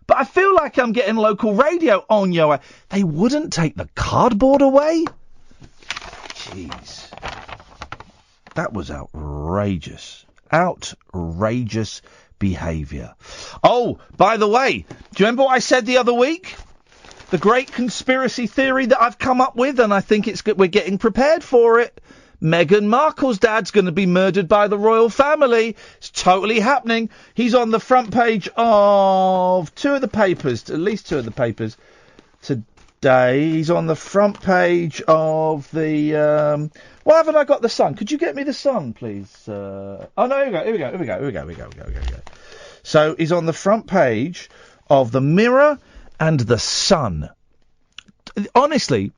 [SPEAKER 4] But I feel like I'm getting local radio on your... They wouldn't take the cardboard away? Jeez. That was outrageous. Outrageous behaviour. Oh, by the way, do you remember what I said the other week? The great conspiracy theory that I've come up with, and I think it's good. We're getting prepared for it. Meghan Markle's dad's going to be murdered by the royal family. It's totally happening. He's on the front page of two of the papers, at least two of the papers today. He's on the front page of the... why haven't I got the Sun? Could you get me the Sun, please? Oh, no, here we go. So he's on the front page of the Mirror and the Sun. Honestly...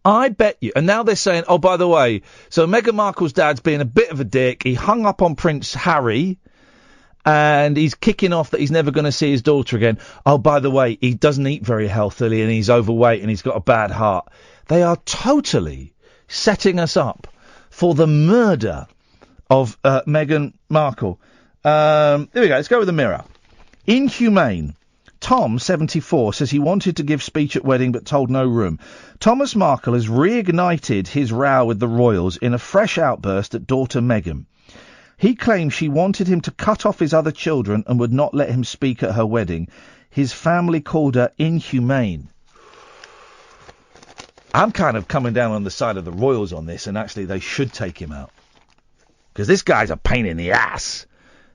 [SPEAKER 4] I bet you, and now they're saying, oh, by the way, so Meghan Markle's dad's being a bit of a dick. He hung up on Prince Harry, and he's kicking off that he's never going to see his daughter again. Oh, by the way, he doesn't eat very healthily, and he's overweight, and he's got a bad heart. They are totally setting us up for the murder of Meghan Markle. Here we go, let's go with the Mirror. Inhumane. Tom, 74, says he wanted to give speech at wedding but told no room. Thomas Markle has reignited his row with the royals in a fresh outburst at daughter Meghan. He claims she wanted him to cut off his other children and would not let him speak at her wedding. His family called her inhumane. I'm kind of coming down on the side of the royals on this, and actually they should take him out. Because this guy's a pain in the ass.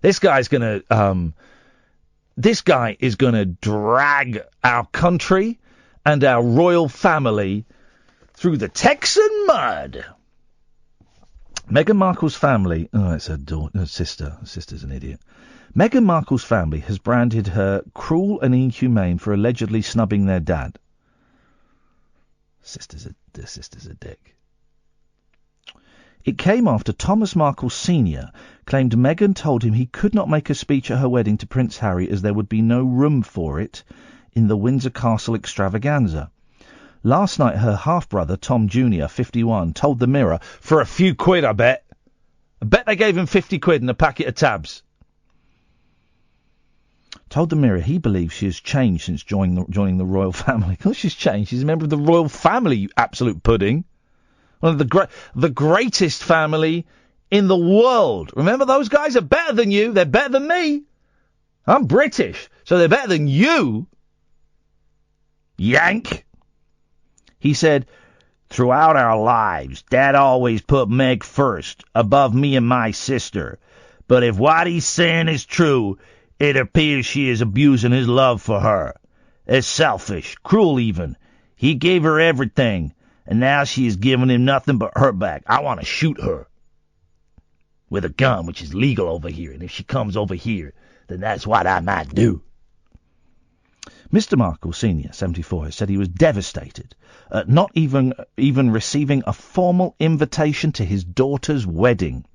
[SPEAKER 4] This guy's going to... This guy is going to drag our country and our royal family through the Texan mud. Meghan Markle's family... Oh, it's her sister. Her sister's an idiot. Meghan Markle's family has branded her cruel and inhumane for allegedly snubbing their dad. The sister's a dick. It came after Thomas Markle Sr. claimed Meghan told him he could not make a speech at her wedding to Prince Harry as there would be no room for it in the Windsor Castle extravaganza. Last night, her half-brother, Tom Jr., 51, told the Mirror, for a few quid, I bet they gave him 50 quid and a packet of tabs. Told the Mirror he believes she has changed since joining the royal family. Of course she's changed. She's a member of the royal family, you absolute pudding. One of the greatest family in the world. Remember, those guys are better than you. They're better than me. I'm British, so they're better than you. Yank. He said, throughout our lives, Dad always put Meg first, above me and my sister. But if what he's saying is true, it appears she is abusing his love for her. It's selfish, cruel even. He gave her everything. And now she is giving him nothing but her back. I want to shoot her. With a gun, which is legal over here. And if she comes over here, then that's what I might do. Mr. Markle, Sr., 74, said he was devastated at not even receiving a formal invitation to his daughter's wedding.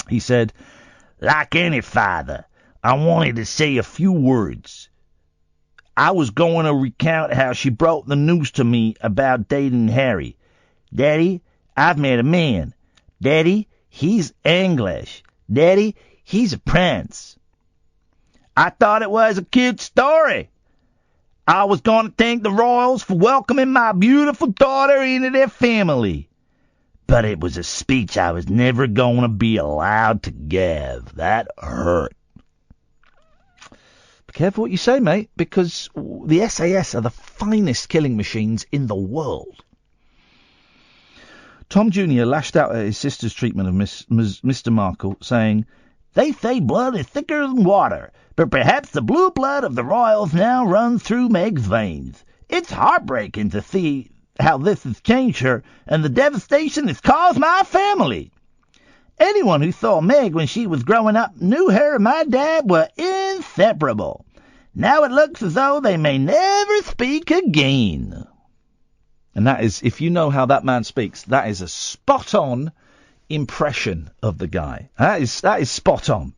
[SPEAKER 4] He said, like any father, I wanted to say a few words. I was going to recount how she brought the news to me about dating Harry. Daddy, I've met a man. Daddy, he's English. Daddy, he's a prince. I thought it was a cute story. I was going to thank the royals for welcoming my beautiful daughter into their family. But it was a speech I was never going to be allowed to give. That hurt. Careful what you say, mate, because the SAS are the finest killing machines in the world. Tom Jr. lashed out at his sister's treatment of Mr. Markle, saying, they say blood is thicker than water, but perhaps the blue blood of the royals now runs through Meg's veins. It's heartbreaking to see how this has changed her, and the devastation it's caused my family. Anyone who saw Meg when she was growing up knew her and my dad were inseparable. Now it looks as though they may never speak again. And that is, if you know how that man speaks, that is a spot-on impression of the guy. That is spot on.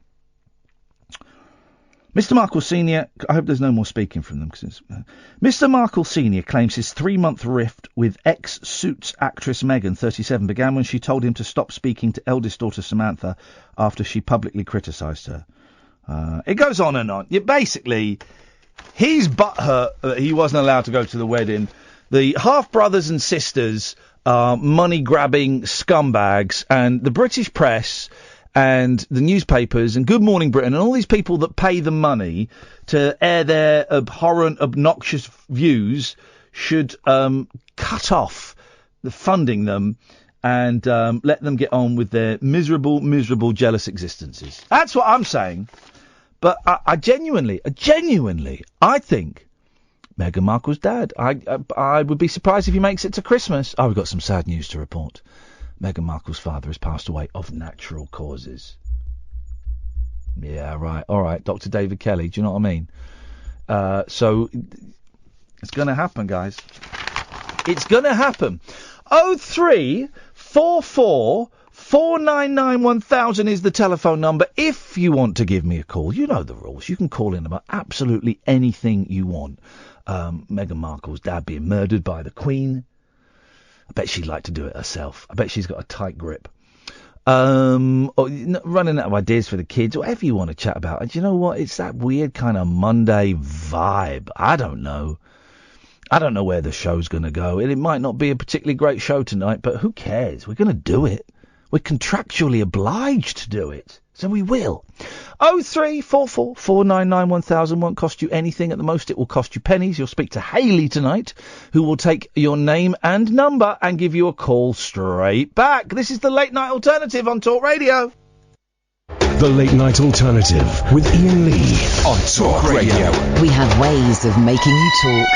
[SPEAKER 4] Mr. Markle Sr., I hope there's no more speaking from them. Mr. Markle Sr. claims his 3-month rift with ex-Suits actress Meghan, 37, began when she told him to stop speaking to eldest daughter Samantha after she publicly criticised her. It goes on and on. Basically, He's butthurt that he wasn't allowed to go to the wedding. The half-brothers and sisters are money-grabbing scumbags, and the British press and the newspapers and Good Morning Britain and all these people that pay the money to air their abhorrent, obnoxious views should cut off the funding them and let them get on with their miserable, miserable, jealous existences. That's what I'm saying. But I genuinely, I think Meghan Markle's dad. I would be surprised if he makes it to Christmas. Oh, we've got some sad news to report. Meghan Markle's father has passed away of natural causes. Yeah, right. All right, Dr. David Kelly. Do you know what I mean? So it's going to happen, guys. It's going to happen. 0344 499 1000 is the telephone number if you want to give me a call. You know the rules. You can call in about absolutely anything you want. Meghan Markle's dad being murdered by the Queen. I bet she'd like to do it herself. I bet she's got a tight grip. Or running out of ideas for the kids, whatever you want to chat about. And you know what? It's that weird kind of Monday vibe. I don't know. I don't know where the show's going to go. It might not be a particularly great show tonight, but who cares? We're going to do it. We're contractually obliged to do it. So we will. 0344 499 1000 won't cost you anything. At the most, it will cost you pennies. You'll speak to Hayley tonight, who will take your name and number and give you a call straight back. This is the Late Night Alternative on Talk Radio.
[SPEAKER 1] The Late Night Alternative with Iain Lee on Talk Radio.
[SPEAKER 2] We have ways of making you talk.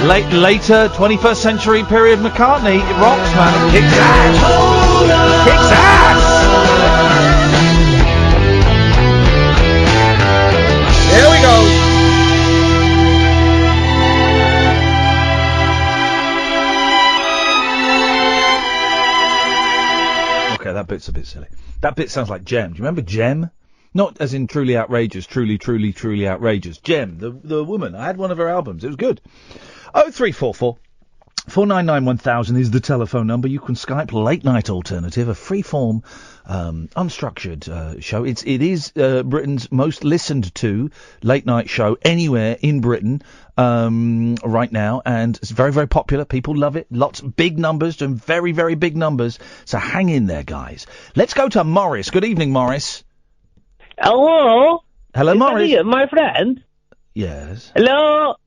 [SPEAKER 4] Later 21st century period McCartney. It rocks, man. It kicks ass. Kicks ass. Here we go. Okay, that bit's a bit silly. That bit sounds like Gem. Do you remember Gem? Not as in truly outrageous, truly outrageous. Gem, the woman. I had one of her albums. It was good. 0344 499 1000 is the telephone number. You can Skype Late Night Alternative, a free-form, unstructured show. It is Britain's most listened to late night show anywhere in Britain right now, and it's very, very popular. People love it. Lots of big numbers, doing very, very big numbers. So hang in there, guys. Let's go to Morris. Good evening, Morris.
[SPEAKER 16] Hello?
[SPEAKER 4] Hello, Morris.
[SPEAKER 16] Ian, my friend?
[SPEAKER 4] Yes.
[SPEAKER 16] Hello?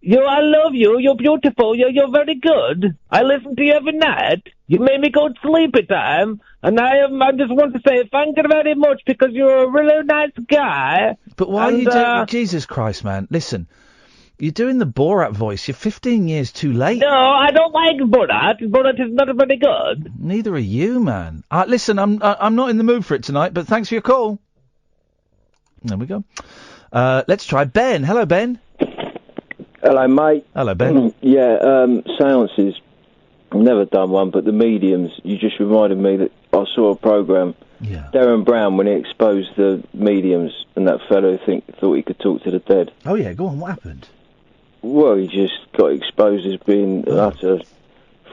[SPEAKER 16] I love you. You're beautiful. You're very good. I listen to you every night. You made me go to sleep at time. And I just want to say thank you very much because you're a really nice guy.
[SPEAKER 4] But why are you doing... Jesus Christ, man. Listen, you're doing the Borat voice. You're 15 years too late.
[SPEAKER 16] No, I don't like Borat. Borat is not very good.
[SPEAKER 4] Neither are you, man. Listen, I'm not in the mood for it tonight, but thanks for your call. There we go. Let's try Ben. Hello, Ben.
[SPEAKER 17] Hello, mate.
[SPEAKER 4] Hello, Ben.
[SPEAKER 17] Seances. I've never done one, but the mediums, you just reminded me that I saw a programme.
[SPEAKER 4] Yeah.
[SPEAKER 17] Darren Brown, when he exposed the mediums, and that fellow thought he could talk to the dead.
[SPEAKER 4] Oh, yeah, go on, what happened?
[SPEAKER 17] Well, he just got exposed as being an utter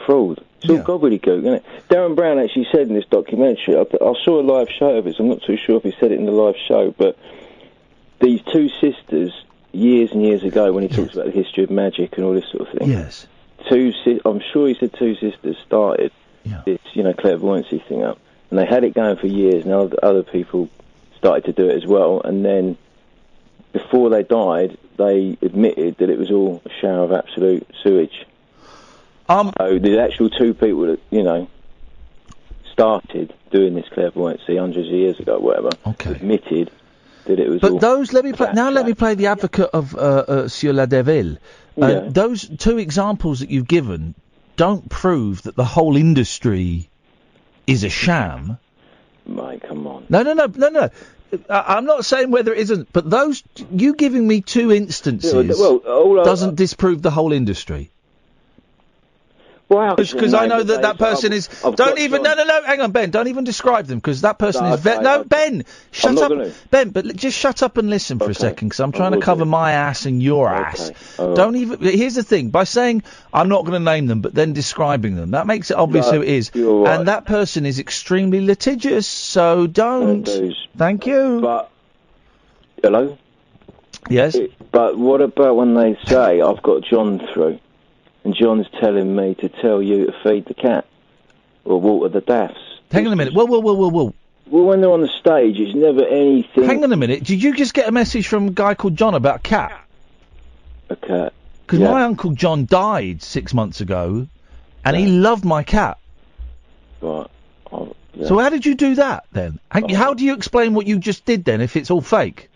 [SPEAKER 17] fraud. It's all gobbledygook, isn't it? Darren Brown actually said in this documentary, I saw a live show of it, so I'm not too sure if he said it in the live show, but these two sisters, years and years ago, when he talks about the history of magic and all this sort of thing.
[SPEAKER 4] Yes.
[SPEAKER 17] I'm sure he said two sisters started this, clairvoyancy thing up, and they had it going for years. Now other people started to do it as well, and then before they died, they admitted that it was all a shower of absolute sewage. So the actual two people that started doing this clairvoyancy hundreds of years ago, whatever, admitted that it was.
[SPEAKER 4] But those, let me play the advocate of Sur la Devil. Those two examples that you've given don't prove that the whole industry is a sham.
[SPEAKER 17] Mate, come on.
[SPEAKER 4] No. I'm not saying whether it isn't, but you giving me two instances doesn't disprove the whole industry.
[SPEAKER 17] Well,
[SPEAKER 4] because I know that person is. Don't even. No. Hang on, Ben. Don't even describe them because that person is. Ben. Shut up, Ben. But just shut up and listen for a second because I'm trying to cover my ass and your ass. Don't even. Here's the thing: by saying I'm not going to name them, but then describing them, that makes it obvious who it is.
[SPEAKER 17] Right.
[SPEAKER 4] And that person is extremely litigious. So don't. Thank you.
[SPEAKER 17] But hello.
[SPEAKER 4] Yes.
[SPEAKER 17] But what about when they say I've got John through? And John's telling me to tell you to feed the cat or water the daffs.
[SPEAKER 4] Hang on a minute. Whoa.
[SPEAKER 17] Well, when they're on the stage, it's never anything.
[SPEAKER 4] Hang on a minute. Did you just get a message from a guy called John about a cat?
[SPEAKER 17] A cat.
[SPEAKER 4] Because my Uncle John died 6 months ago, and he loved my cat.
[SPEAKER 17] Right.
[SPEAKER 4] So how did you do that then? How do you explain what you just did then if it's all fake?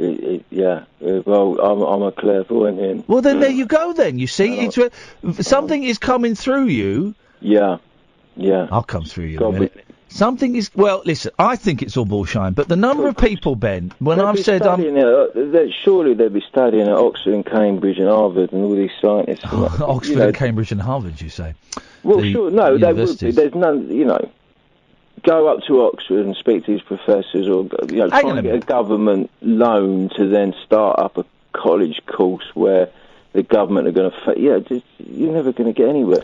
[SPEAKER 17] Well, I'm a clairvoyant.
[SPEAKER 4] Well, then there you go. Then you see, something is coming through you.
[SPEAKER 17] Yeah.
[SPEAKER 4] I'll come through you in a minute. Something is. Well, listen, I think it's all bullshine. But the number of people, Ben, when I've said
[SPEAKER 17] surely they'd be studying at Oxford and Cambridge and Harvard and all these scientists.
[SPEAKER 4] Oxford and Cambridge and Harvard, you say?
[SPEAKER 17] Well, sure. No, they would be. There's none. Go up to Oxford and speak to these professors, or try and get a government loan to then start up a college course where the government are going to. You're never going to get anywhere.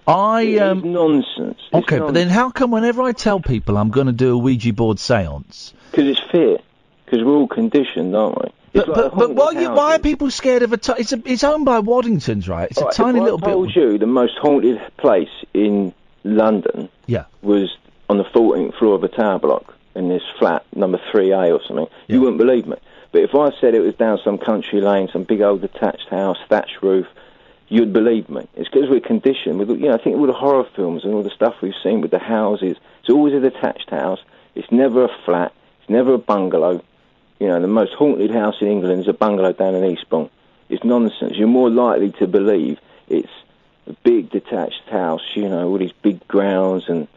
[SPEAKER 17] It's nonsense.
[SPEAKER 4] Okay, but then how come whenever I tell people I'm going to do a Ouija board séance?
[SPEAKER 17] Because it's fear. Because we're all conditioned, aren't we?
[SPEAKER 4] But why are people scared of it's owned by Waddingtons, right? It's a tiny little bit.
[SPEAKER 17] I told you the most haunted place in London. Was on the 14th floor of a tower block in this flat, number 3A or something, you wouldn't believe me. But if I said it was down some country lane, some big old detached house, thatched roof, you'd believe me. It's because we're conditioned with, I think all the horror films and all the stuff we've seen with the houses, it's always a detached house, it's never a flat, it's never a bungalow. The most haunted house in England is a bungalow down in Eastbourne. It's just nonsense. You're more likely to believe it's a big detached house, all these big grounds, and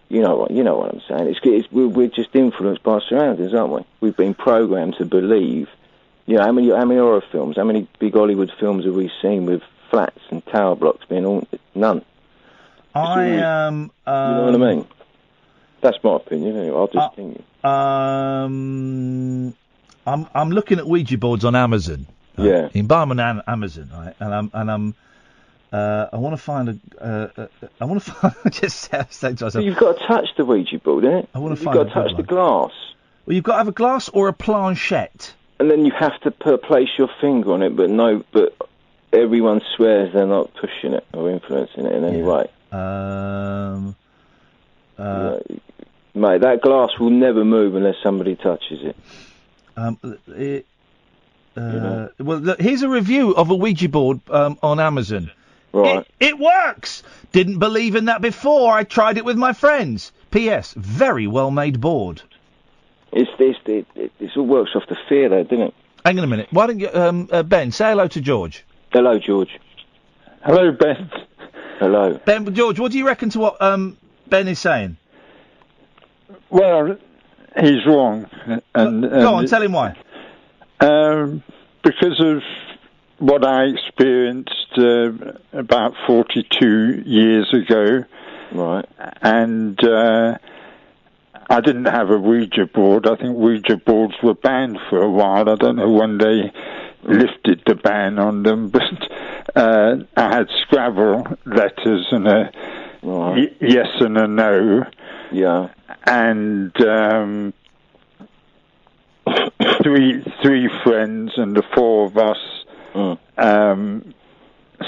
[SPEAKER 17] you know what I'm saying. We're just influenced by our surroundings, aren't we? We've been programmed to believe. How many horror films, how many big Hollywood films have we seen with flats and tower blocks being haunted? None.
[SPEAKER 4] You
[SPEAKER 17] know what I mean? That's my opinion. Anyway, I'll just continue.
[SPEAKER 4] I'm looking at Ouija boards on Amazon.
[SPEAKER 17] Yeah.
[SPEAKER 4] You can buy them on Amazon, right? And I want to find I want to find. Just saying to myself.
[SPEAKER 17] But you've got to touch the Ouija board, innit?
[SPEAKER 4] I want to find.
[SPEAKER 17] You've got to touch the glass.
[SPEAKER 4] Well, you've got to have a glass or a planchette.
[SPEAKER 17] And then you have to place your finger on it, but everyone swears they're not pushing it or influencing it in any way. Mate, that glass will never move unless somebody touches it.
[SPEAKER 4] Well, look, here's a review of a Ouija board on Amazon.
[SPEAKER 17] Right.
[SPEAKER 4] It works! Didn't believe in that before. I tried it with my friends. P.S. Very well-made board.
[SPEAKER 17] It all works off the fear, though, doesn't it?
[SPEAKER 4] Hang on a minute. Why don't you, Ben, say hello to George.
[SPEAKER 17] Hello, George.
[SPEAKER 13] Hello, Ben.
[SPEAKER 17] Hello.
[SPEAKER 4] Ben, George, what do you reckon to what Ben is saying?
[SPEAKER 13] Well, he's wrong.
[SPEAKER 4] Go on, tell him why.
[SPEAKER 13] Because of what I experienced about 42 years ago.
[SPEAKER 17] Right.
[SPEAKER 13] And I didn't have a Ouija board. I think Ouija boards were banned for a while. I don't know when they lifted the ban on them, but I had Scrabble letters and a yes and a no.
[SPEAKER 17] Yeah.
[SPEAKER 13] And three friends and the four of us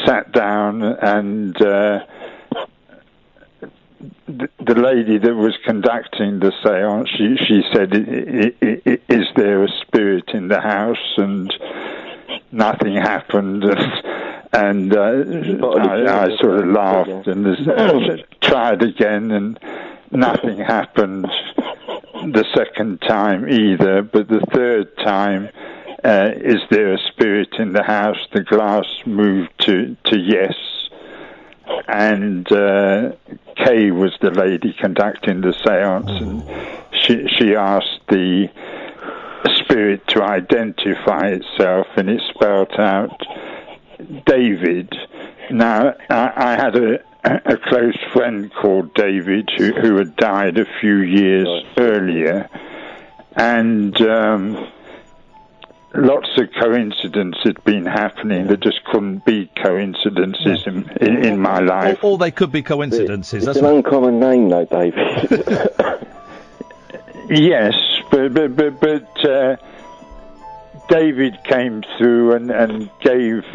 [SPEAKER 13] sat down, and the lady that was conducting the seance, she said, is there a spirit in the house? And nothing happened. And I sort of laughed and tried again, and nothing happened the second time either. But the third time, is there a spirit in the house? The glass moved to yes. And Kay was the lady conducting the seance, and she asked the spirit to identify itself, and it spelled out David. Now, I had a close friend called David who had died a few years earlier, and lots of coincidences had been happening that just couldn't be coincidences in my life.
[SPEAKER 4] Or they could be coincidences.
[SPEAKER 17] It's an uncommon name, though, David.
[SPEAKER 13] Yes, but David came through and gave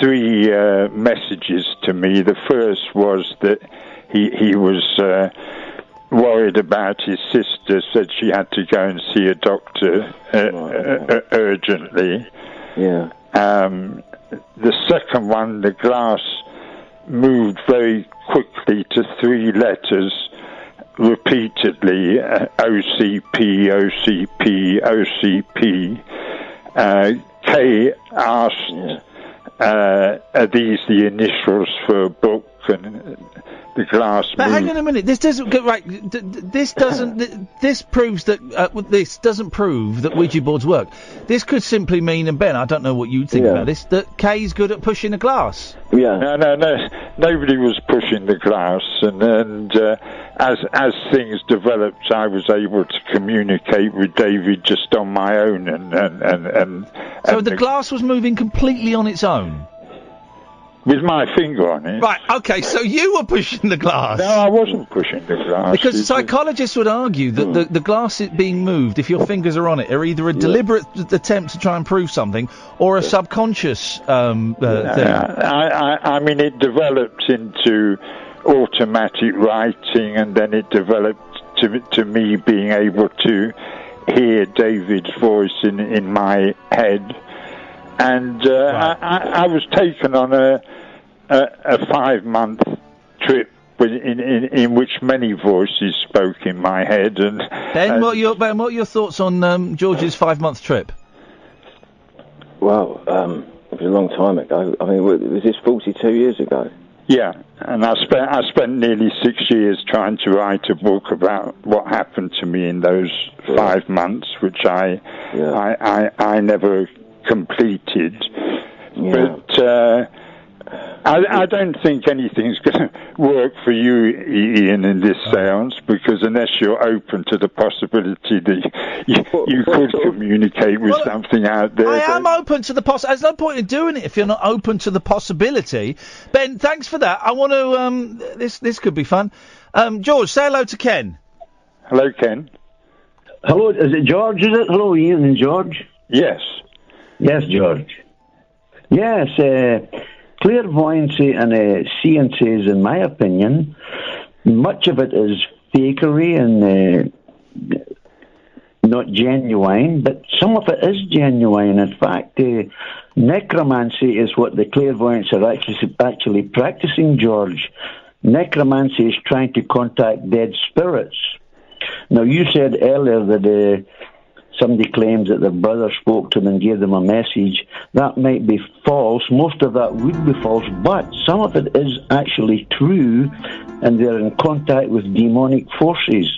[SPEAKER 13] three messages to me. The first was that he was worried about his sister, said she had to go and see a doctor urgently.
[SPEAKER 17] Yeah.
[SPEAKER 13] The second one, the glass moved very quickly to three letters repeatedly, OCP, OCP, OCP. Kay asked, are these the initials for a book? And the glass moved.
[SPEAKER 4] But hang on a minute. This doesn't get right. This doesn't. This proves that. This doesn't prove that Ouija boards work. This could simply mean, and Ben, I don't know what you think about this, that Kay's good at pushing a glass.
[SPEAKER 17] Yeah.
[SPEAKER 13] No. Nobody was pushing the glass, and as things developed, I was able to communicate with David just on my own, and
[SPEAKER 4] so the glass was moving completely on its own.
[SPEAKER 13] With my finger on it.
[SPEAKER 4] Right, okay, so you were pushing the glass.
[SPEAKER 13] No, I wasn't pushing the glass.
[SPEAKER 4] Because psychologists would argue that the glass is being moved, if your fingers are on it, are either a deliberate attempt to try and prove something, or a subconscious thing.
[SPEAKER 13] I mean, it developed into automatic writing, and then it developed to me being able to hear David's voice in my head. And I was taken on a 5-month trip in which many voices spoke in my head. And
[SPEAKER 4] Ben, what are your thoughts on George's 5-month trip?
[SPEAKER 17] Well, it was a long time ago. I mean, was this 42 years ago?
[SPEAKER 13] Yeah, and I spent nearly 6 years trying to write a book about what happened to me in those 5 months, which I never completed.
[SPEAKER 17] Yeah.
[SPEAKER 13] But I don't think anything's going to work for you, Ian, in this séance, because unless you're open to the possibility that you could communicate with something out there.
[SPEAKER 4] I am open to the possibility. There's no point in doing it if you're not open to the possibility. Ben, thanks for that. I want to. This could be fun. George, say hello to Ken.
[SPEAKER 13] Hello, Ken.
[SPEAKER 18] Hello, is it George? Is it? Hello, Ian and George.
[SPEAKER 13] Yes.
[SPEAKER 18] Yes, George. Yes. Clairvoyancy and seances, in my opinion, much of it is fakery and not genuine, but some of it is genuine. In fact, necromancy is what the clairvoyants are actually practicing, George. Necromancy is trying to contact dead spirits. Now, you said earlier that somebody claims that their brother spoke to them and gave them a message. That might be false. Most of that would be false, but some of it is actually true, and they're in contact with demonic forces.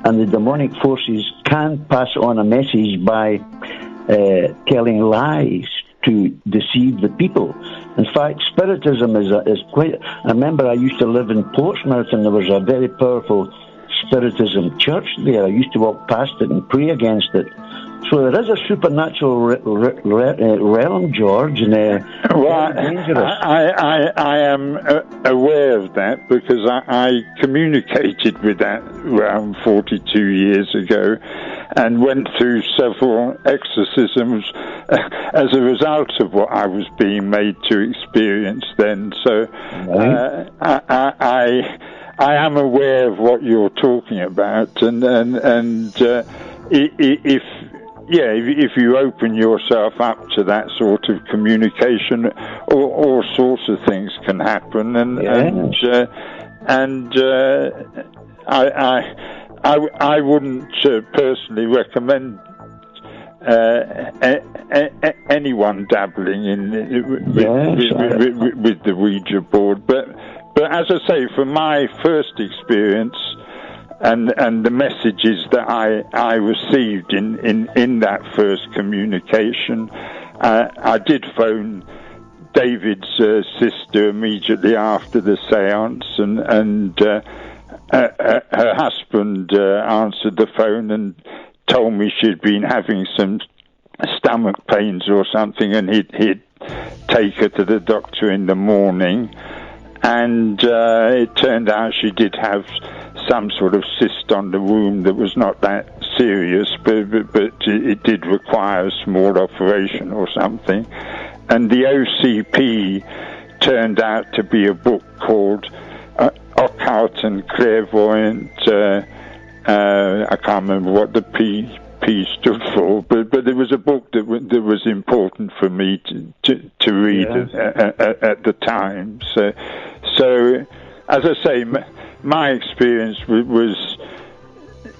[SPEAKER 18] And the demonic forces can pass on a message by telling lies to deceive the people. In fact, Spiritism is quite... I remember I used to live in Portsmouth, and there was a very powerful Spiritism church there. I used to walk past it and pray against it. So there is a supernatural realm, George, and dangerous.
[SPEAKER 13] I am aware of that because I communicated with that realm 42 years ago and went through several exorcisms as a result of what I was being made to experience then. So I am aware of what you're talking about, and if you open yourself up to that sort of communication, all sorts of things can happen, I wouldn't personally recommend anyone dabbling in with the Ouija board, but as I say, from my first experience and the messages that I received in that first communication, I did phone David's sister immediately after the séance, and her husband answered the phone and told me she'd been having some stomach pains or something, and he'd take her to the doctor in the morning. And it turned out she did have some sort of cyst on the womb that was not that serious, but it did require a small operation or something. And the OCP turned out to be a book called Occult and Clairvoyant. I can't remember what the P stood for, but there was a book that was important for me to read at the time. So, as I say, my experience was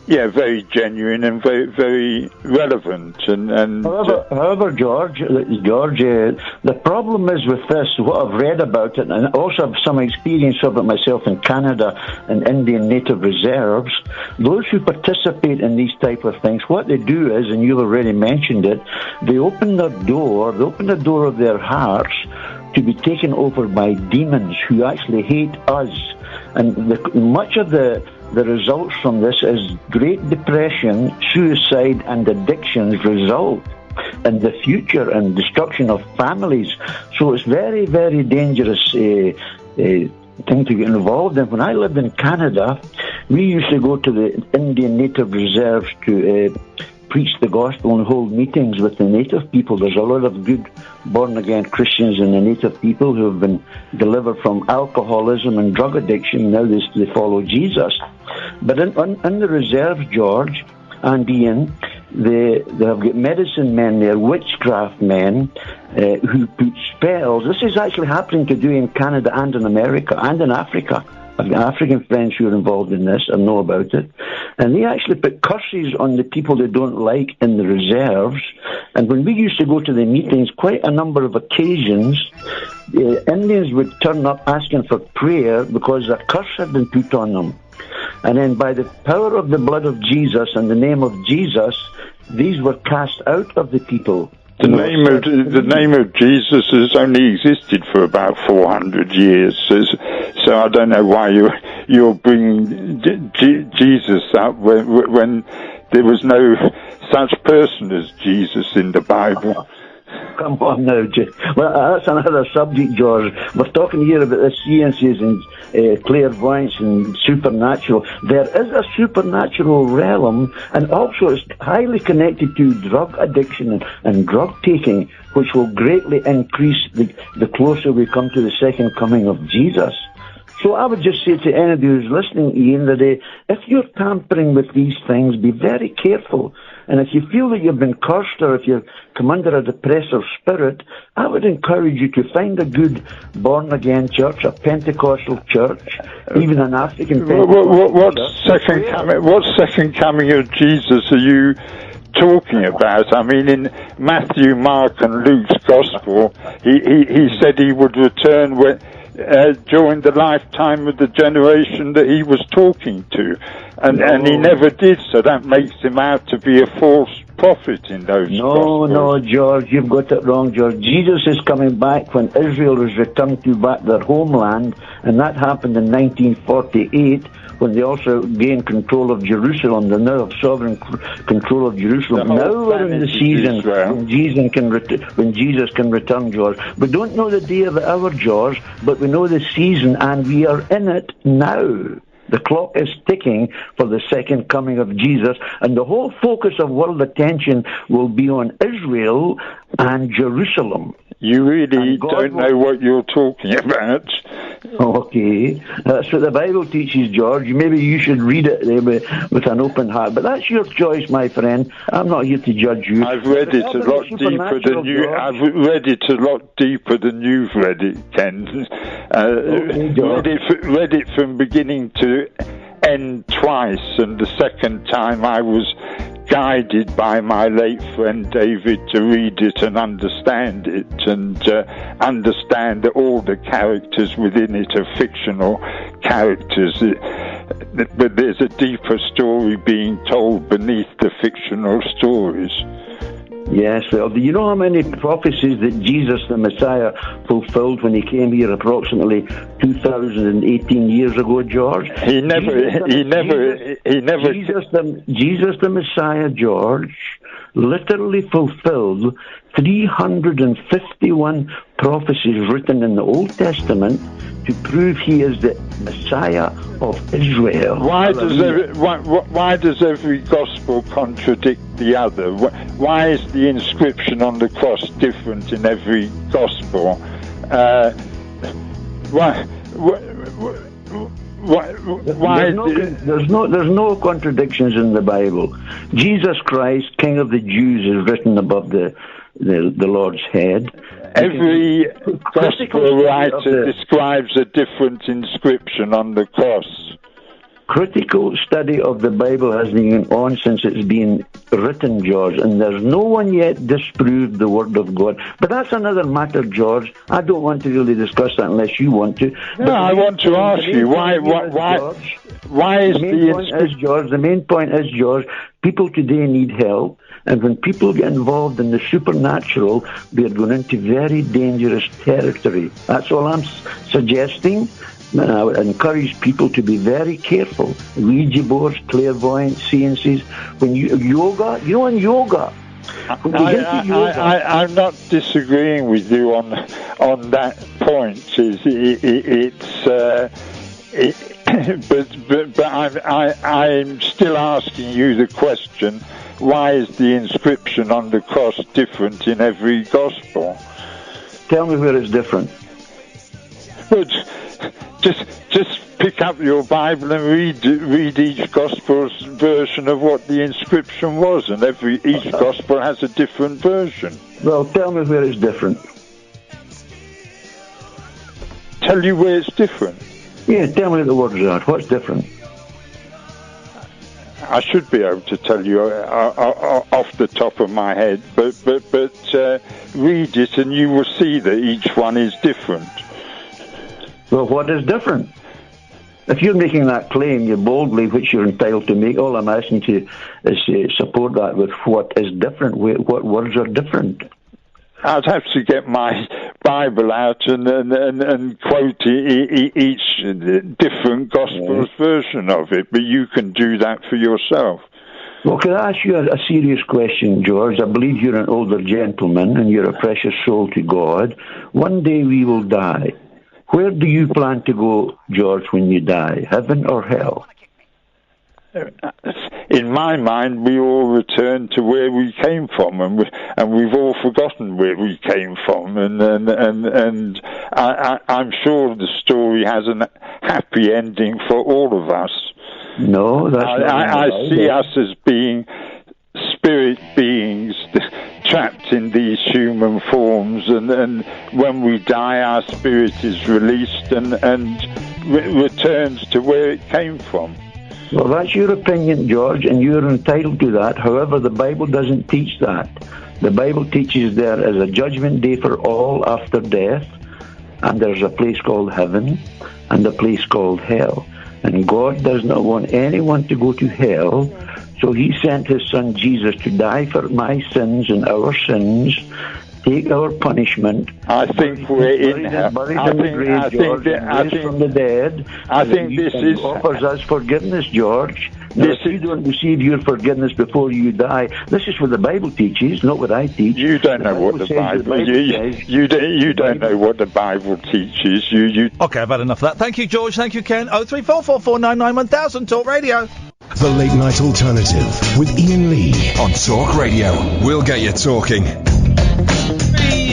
[SPEAKER 13] very genuine and very, very relevant. And
[SPEAKER 18] however, George, the problem is with this, what I've read about it, and also have some experience of it myself in Canada and Indian native reserves, those who participate in these type of things, what they do is, and you've already mentioned it, they open the door of their hearts to be taken over by demons who actually hate us. And much of the results from this is Great Depression, suicide and addictions result in the future and destruction of families. So it's very, very dangerous thing to get involved in. When I lived in Canada, we used to go to the Indian native reserves to preach the gospel and hold meetings with the native people. There's a lot of good born-again Christians in the native people who have been delivered from alcoholism and drug addiction. Now they follow Jesus. But in the reserves, George and Ian, they have got medicine men there, witchcraft men, who put spells. This is actually happening today in Canada and in America and in Africa. I've got African friends who are involved in this and know about it. And they actually put curses on the people they don't like in the reserves. And when we used to go to the meetings, quite a number of occasions, Indians would turn up asking for prayer because a curse had been put on them. And then by the power of the blood of Jesus and the name of Jesus, these were cast out of the people.
[SPEAKER 13] The name of Jesus has only existed for about 400 years, so I don't know why you're bringing Jesus up when there was no such person as Jesus in the Bible.
[SPEAKER 18] Come on now, well, that's another subject, George. We're talking here about the seances and clairvoyance and supernatural. There is a supernatural realm, and also it's highly connected to drug addiction and drug taking, which will greatly increase the closer we come to the second coming of Jesus. So I would just say to anybody who's listening, Ian, that if you're tampering with these things, be very careful. And if you feel that you've been cursed or if you've come under a depressive spirit, I would encourage you to find a good born-again church, a Pentecostal church, even an African Pentecostal church.
[SPEAKER 13] What second coming of Jesus are you talking about? I mean, in Matthew, Mark and Luke's Gospel, he said he would return during the lifetime of the generation that he was talking to. And he never did, so that makes him out to be a false prophet in those Gospels.
[SPEAKER 18] No, George, you've got it wrong, George. Jesus is coming back when Israel is returned to back their homeland, and that happened in 1948, when they also gained control of Jerusalem. They now have sovereign control of Jerusalem. Now we're in the season when Jesus can return, George. We don't know the day of the hour, George, but we know the season, and we are in it now. The clock is ticking for the second coming of Jesus, and the whole focus of world attention will be on Israel and Jerusalem.
[SPEAKER 13] You really don't know what you're talking about.
[SPEAKER 18] Okay, that's what the Bible teaches, George. Maybe you should read it with an open heart. But that's your choice, my friend. I'm not here to judge you.
[SPEAKER 13] I've read it a lot deeper than you. I've read it a lot deeper than you've read it, Ken. Read it from beginning to end twice, and the second time I was guided by my late friend David to read it and understand it, and understand that all the characters within it are fictional characters, but there's a deeper story being told beneath the fictional stories.
[SPEAKER 18] Yes, well, do you know how many prophecies that Jesus the Messiah fulfilled when he came here approximately 2018 years ago, George?
[SPEAKER 13] Jesus
[SPEAKER 18] the Messiah, George, literally fulfilled 351 prophecies written in the Old Testament to prove he is the Messiah of Israel.
[SPEAKER 13] Why does every gospel contradict the other? Why is the inscription on the cross different in every gospel?
[SPEAKER 18] There's no contradictions in the Bible. Jesus Christ, King of the Jews, is written above the Lord's head.
[SPEAKER 13] Every gospel writer describes a different inscription on the cross.
[SPEAKER 18] Critical study of the Bible has been on since it's been written, George, and there's no one yet disproved the Word of God. But that's another matter, George. I don't want to really discuss that unless you want to.
[SPEAKER 13] No, I want to ask you, why is
[SPEAKER 18] the main point is, George, people today need help, and when people get involved in the supernatural, they're going into very dangerous territory. That's all I'm suggesting. And I would encourage people to be very careful. Ouija boards, clairvoyance, seances. When yoga, in yoga.
[SPEAKER 13] I'm not disagreeing with you on that point. But I'm still asking you the question: why is the inscription on the cross different in every gospel?
[SPEAKER 18] Tell me where it's different.
[SPEAKER 13] But just pick up your Bible and read each gospel's version of what the inscription was, and each gospel has a different version.
[SPEAKER 18] Well, tell me where it's different.
[SPEAKER 13] Tell you where it's different.
[SPEAKER 18] Yeah, tell me what the words are. What's different?
[SPEAKER 13] I should be able to tell you off the top of my head, but read it and you will see that each one is different.
[SPEAKER 18] Well, what is different? If you're making that claim, you boldly, which you're entitled to make, all I'm asking you is support that with what is different. What words are different?
[SPEAKER 13] I'd have to get my Bible out and quote each different Gospel's version of it, but you can do that for yourself.
[SPEAKER 18] Well, can I ask you a serious question, George? I believe you're an older gentleman and you're a precious soul to God. One day we will die. Where do you plan to go, George, when you die? Heaven or hell?
[SPEAKER 13] In my mind, we all return to where we came from, and we've all forgotten where we came from. And I'm sure the story has a happy ending for all of us.
[SPEAKER 18] No, that's
[SPEAKER 13] I see us as being spirit beings trapped in these human forms, and when we die, our spirit is released and returns to where it came from.
[SPEAKER 18] Well, that's your opinion, George, and you're entitled to that. However, the Bible doesn't teach that. The Bible teaches there is a judgment day for all after death, and there's a place called heaven and a place called hell. And God does not want anyone to go to hell, so he sent his son Jesus to die for my sins and our sins, take our punishment.
[SPEAKER 13] I think we're in hell.
[SPEAKER 18] I think from the dead.
[SPEAKER 13] I think this is
[SPEAKER 18] offers us forgiveness, George. Now, if you don't receive your forgiveness before you die, this is what the Bible teaches, not what I teach.
[SPEAKER 13] You don't know what the Bible. You don't know what the Bible teaches. You.
[SPEAKER 4] Okay, I've had enough of that. Thank you, George. Thank you, Ken. 03444991000 Talk Radio.
[SPEAKER 1] The Late Night Alternative with Iain Lee on Talk Radio. We'll get you talking.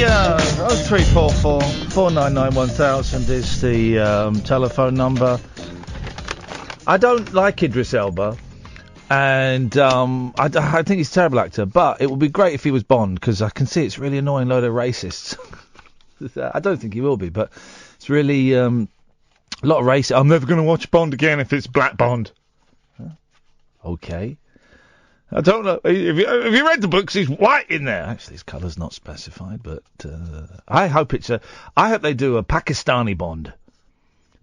[SPEAKER 4] 0344 499 1000 is the telephone number. I don't like Idris Elba, and I think he's a terrible actor, but it would be great if he was Bond, because I can see it's really annoying load of racists. I don't think he will be, but it's really a lot of racists. I'm never going to watch Bond again if it's Black Bond. Okay. I don't know. Have you read the books? He's white in there. Actually, his colour's not specified, but I hope they do a Pakistani Bond.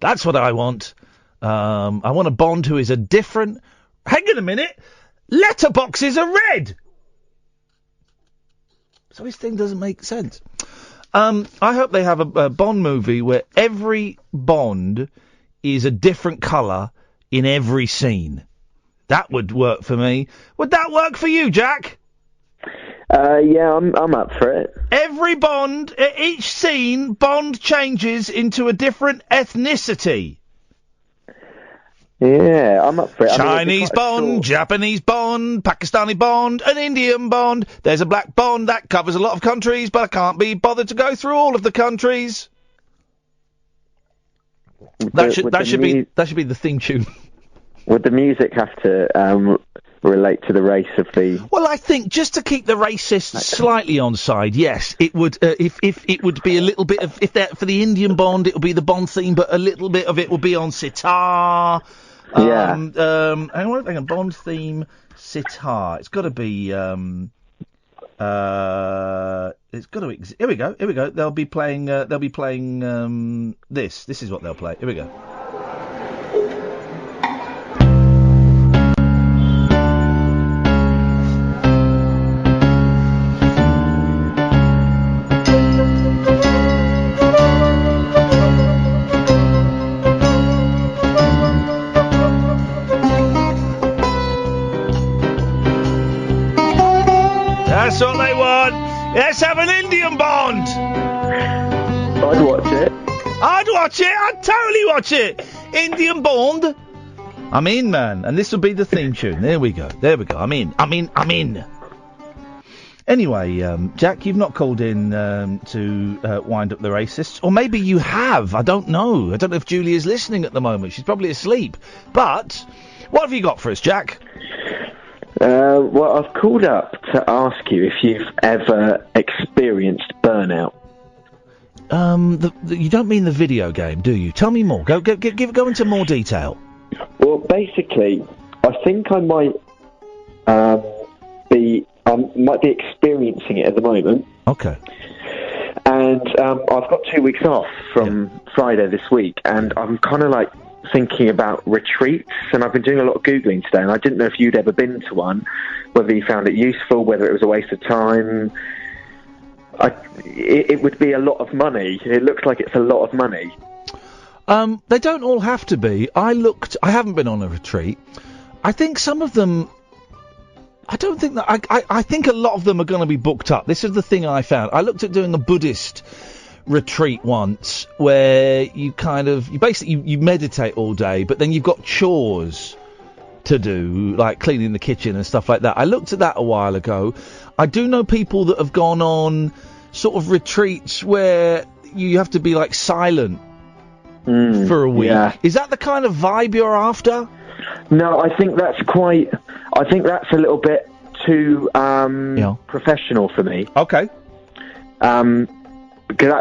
[SPEAKER 4] That's what I want. I want a Bond who is a different... Hang on a minute! Letterboxes are red! So his thing doesn't make sense. I hope they have a Bond movie where every Bond is a different colour in every scene. That would work for me. Would that work for you, Jack?
[SPEAKER 19] Yeah, I'm up for it.
[SPEAKER 4] Every Bond, each scene, Bond changes into a different ethnicity.
[SPEAKER 19] Yeah, I'm up for it.
[SPEAKER 4] Chinese Bond, Japanese Bond, Pakistani Bond, an Indian Bond. There's a black Bond that covers a lot of countries, but I can't be bothered to go through all of the countries. That should be the theme tune.
[SPEAKER 19] Would the music have to relate to the race of the...
[SPEAKER 4] Well, I think just to keep the racists slightly on side, yes, it would. If it would be a little bit of... For the Indian Bond, it would be the Bond theme, but a little bit of it would be on sitar.
[SPEAKER 19] Yeah.
[SPEAKER 4] Hang on, Bond theme, sitar. It's got to be... it's got to... Here we go. They'll be playing... this. This is what they'll play. Here we go. That's what they want. Let's have an Indian Bond.
[SPEAKER 19] I'd watch it.
[SPEAKER 4] I'd totally watch it. Indian Bond. I'm in, man. And this will be the theme tune. There we go. I'm in. Anyway, Jack, you've not called in to wind up the racists. Or maybe you have. I don't know. I don't know if Julia's listening at the moment. She's probably asleep. But what have you got for us, Jack?
[SPEAKER 19] Well, I've called up to ask you if you've ever experienced burnout.
[SPEAKER 4] You don't mean the video game, do you? Tell me more. Go into more detail.
[SPEAKER 19] Well, basically, I think I might be experiencing it at the moment.
[SPEAKER 4] Okay.
[SPEAKER 19] And I've got 2 weeks off from Friday this week, and I'm kind of like thinking about retreats, and I've been doing a lot of Googling today, and I didn't know if you'd ever been to one, whether you found it useful, whether it was a waste of time. It would be a lot of money. It looks like it's a lot of money.
[SPEAKER 4] They don't all have to be. I haven't been on a retreat. I think some of them... I don't think that... I think a lot of them are going to be booked up. This is the thing I found. I looked at doing a Buddhist retreat once where you basically meditate all day, but then you've got chores to do, like cleaning the kitchen and stuff like that. I looked at that a while ago. I do know people that have gone on sort of retreats where you have to be like silent for a week.
[SPEAKER 19] Yeah.
[SPEAKER 4] Is that the kind of vibe you're after?
[SPEAKER 19] No, I think that's a little bit too professional for me.
[SPEAKER 4] Okay.
[SPEAKER 19] Because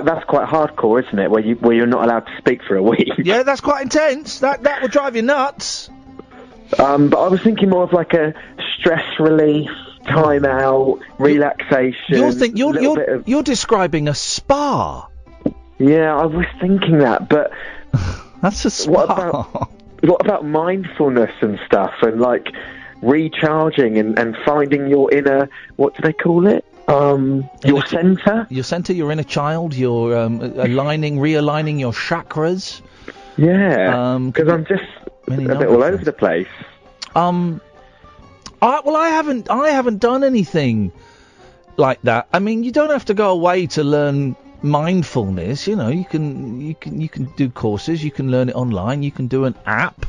[SPEAKER 19] that's quite hardcore, isn't it? Where you're not allowed to speak for a week.
[SPEAKER 4] Yeah, that's quite intense. That would drive you nuts.
[SPEAKER 19] But I was thinking more of like a stress relief, time out, relaxation.
[SPEAKER 4] You're describing a spa.
[SPEAKER 19] Yeah, I was thinking that, but
[SPEAKER 4] that's a spa.
[SPEAKER 19] What about mindfulness and stuff, and like recharging and finding your inner, what do they call it? Your centre?
[SPEAKER 4] Your centre, your inner child, you're realigning your chakras.
[SPEAKER 19] Yeah, because I'm just a bit all over the place.
[SPEAKER 4] I haven't done anything like that. I mean, you don't have to go away to learn mindfulness. You know, you can do courses. You can learn it online. You can do an app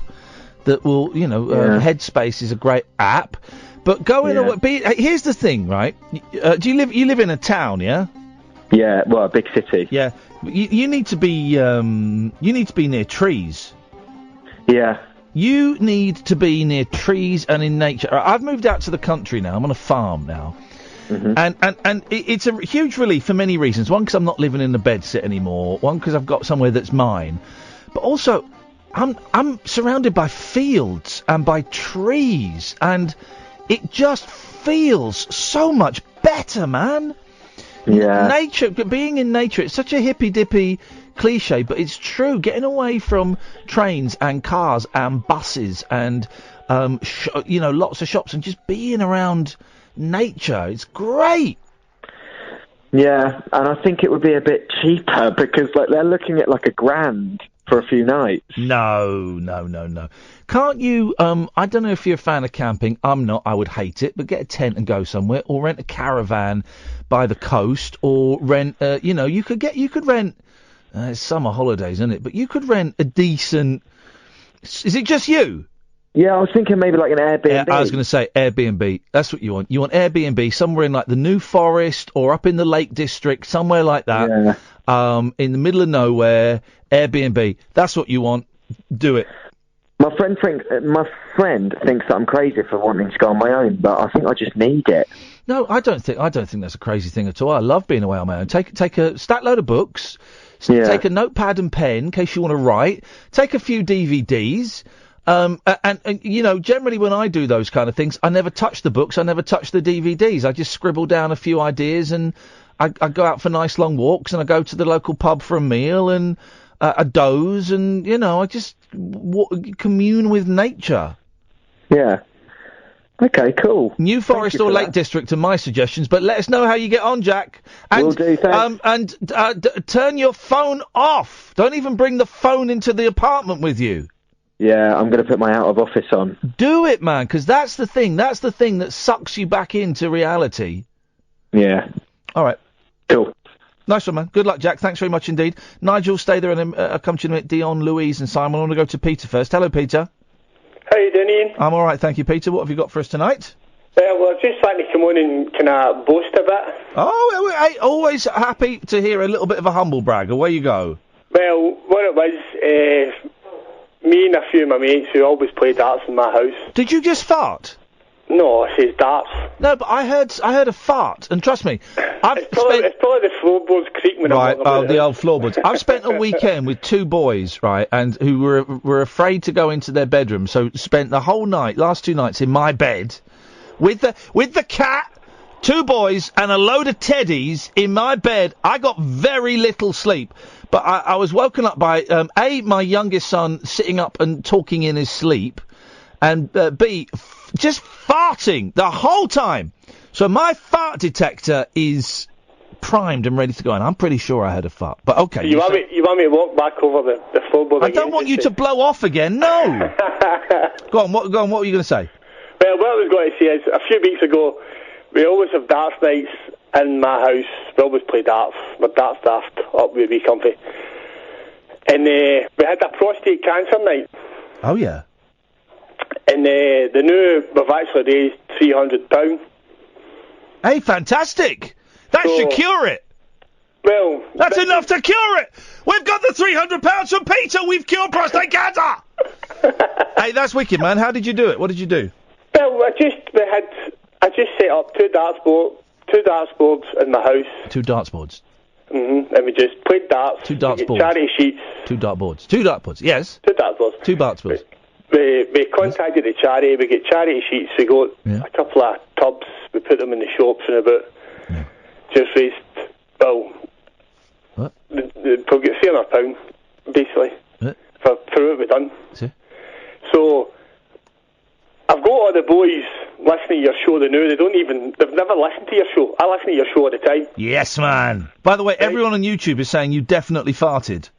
[SPEAKER 4] that will, Headspace is a great app. But going away. Here's the thing, right? You live in a town, yeah?
[SPEAKER 19] Yeah, well, a big city.
[SPEAKER 4] Yeah, you need to be near trees.
[SPEAKER 19] Yeah.
[SPEAKER 4] You need to be near trees and in nature. I've moved out to the country now. I'm on a farm now. Mm-hmm. And it's a huge relief for many reasons. One, because I'm not living in the bedsit anymore. One, because I've got somewhere that's mine. But also, I'm surrounded by fields and by trees, and it just feels so much better, man.
[SPEAKER 19] Yeah.
[SPEAKER 4] Nature, being in nature, it's such a hippy-dippy cliche, but it's true. Getting away from trains and cars and buses and, lots of shops, and just being around nature, it's great.
[SPEAKER 19] Yeah, and I think it would be a bit cheaper because they're looking at like $1,000 for a few nights.
[SPEAKER 4] No. Can't you, I don't know if you're a fan of camping. I'm not. I would hate it. But get a tent and go somewhere, or rent a caravan by the coast, or rent, you could rent, it's summer holidays, isn't it? But you could rent a decent, is it just you?
[SPEAKER 19] Yeah, I was thinking maybe like an Airbnb.
[SPEAKER 4] I was going to say Airbnb. That's what you want. You want Airbnb somewhere in like the New Forest or up in the Lake District, somewhere like that. Yeah. In the middle of nowhere, Airbnb. That's what you want. Do it.
[SPEAKER 19] My friend thinks that I'm crazy for wanting to go on my own, but I think I just need it.
[SPEAKER 4] No, I don't think that's a crazy thing at all. I love being away on my own. Take a stack load of books. Take a notepad and pen in case you want to write. Take a few DVDs. And generally when I do those kind of things, I never touch the books, I never touch the DVDs. I just scribble down a few ideas, and I go out for nice long walks, and I go to the local pub for a meal, and a doze, and, I just commune with nature.
[SPEAKER 19] Yeah. Okay, cool.
[SPEAKER 4] New Forest or Lake District are my suggestions, but let us know how you get on, Jack. And,
[SPEAKER 19] will do, thanks.
[SPEAKER 4] Turn your phone off. Don't even bring the phone into the apartment with you.
[SPEAKER 19] Yeah, I'm going to put my out of office on.
[SPEAKER 4] Do it, man, because that's the thing. That's the thing that sucks you back into reality.
[SPEAKER 19] Yeah.
[SPEAKER 4] All right.
[SPEAKER 19] Cool.
[SPEAKER 4] Nice one, man. Good luck, Jack. Thanks very much indeed. Nigel, stay there, and I'll come to you in a minute. Dion, Louise and Simon. I want to go to Peter first. Hello, Peter.
[SPEAKER 20] How you doing, Ian?
[SPEAKER 4] I'm all right, thank you, Peter. What have you got for us tonight?
[SPEAKER 20] Well, I'd just like to come on and kind of boast a bit.
[SPEAKER 4] Oh, always happy to hear a little bit of a humble brag. Away you go.
[SPEAKER 20] Well, what it was, me and a few of my mates who always played darts in my house.
[SPEAKER 4] Did you just fart?
[SPEAKER 20] No, it says darts.
[SPEAKER 4] No, but I heard a fart, and trust me,
[SPEAKER 20] It's probably the floorboards creaking when
[SPEAKER 4] Right,
[SPEAKER 20] I'm walking about
[SPEAKER 4] the old floorboards. I've spent a weekend with two boys, right, and who were afraid to go into their bedroom, so spent the whole night, last 2 nights, in my bed, with the cat, 2 boys, and a load of teddies in my bed. I got very little sleep, but I was woken up by my youngest son sitting up and talking in his sleep, and B, just farting the whole time. So my fart detector is primed and ready to go, and I'm pretty sure I had a fart. But okay.
[SPEAKER 20] You want me to walk back over the floorboard
[SPEAKER 4] I
[SPEAKER 20] again?
[SPEAKER 4] don't want you to blow off again. No. Go on. What were you going to say?
[SPEAKER 20] Well, what I was going to say is, a few weeks ago, we always have darts nights in my house. We always play darts. We're darts daft up with Wee Comfy. And we had a prostate cancer night.
[SPEAKER 4] Oh, yeah.
[SPEAKER 20] And the new, we've actually raised £300.
[SPEAKER 4] Hey, fantastic! That should cure it.
[SPEAKER 20] Well,
[SPEAKER 4] that's enough to cure it. We've got the £300 from Peter. We've cured prostate cancer. Hey, that's wicked, man. How did you do it? What did you do?
[SPEAKER 20] Well, I just set up two darts boards in my house.
[SPEAKER 4] 2 darts boards.
[SPEAKER 20] And we just played darts.
[SPEAKER 4] 2 darts boards.
[SPEAKER 20] Charity sheets.
[SPEAKER 4] 2 dart boards. 2 dart boards. Yes.
[SPEAKER 20] 2 darts boards.
[SPEAKER 4] 2 darts boards.
[SPEAKER 20] We contacted the charity. We get charity sheets. We got a couple of tubs. We put them in the shops and about.
[SPEAKER 4] Yeah.
[SPEAKER 20] Just raised. Well,
[SPEAKER 4] what?
[SPEAKER 20] We'll get £300 basically for what we've done.
[SPEAKER 4] See?
[SPEAKER 20] So I've got all the boys listening to your show. They've never listened to your show. I listen to your show all the time.
[SPEAKER 4] Yes, man. By the way, everyone on YouTube is saying you definitely farted.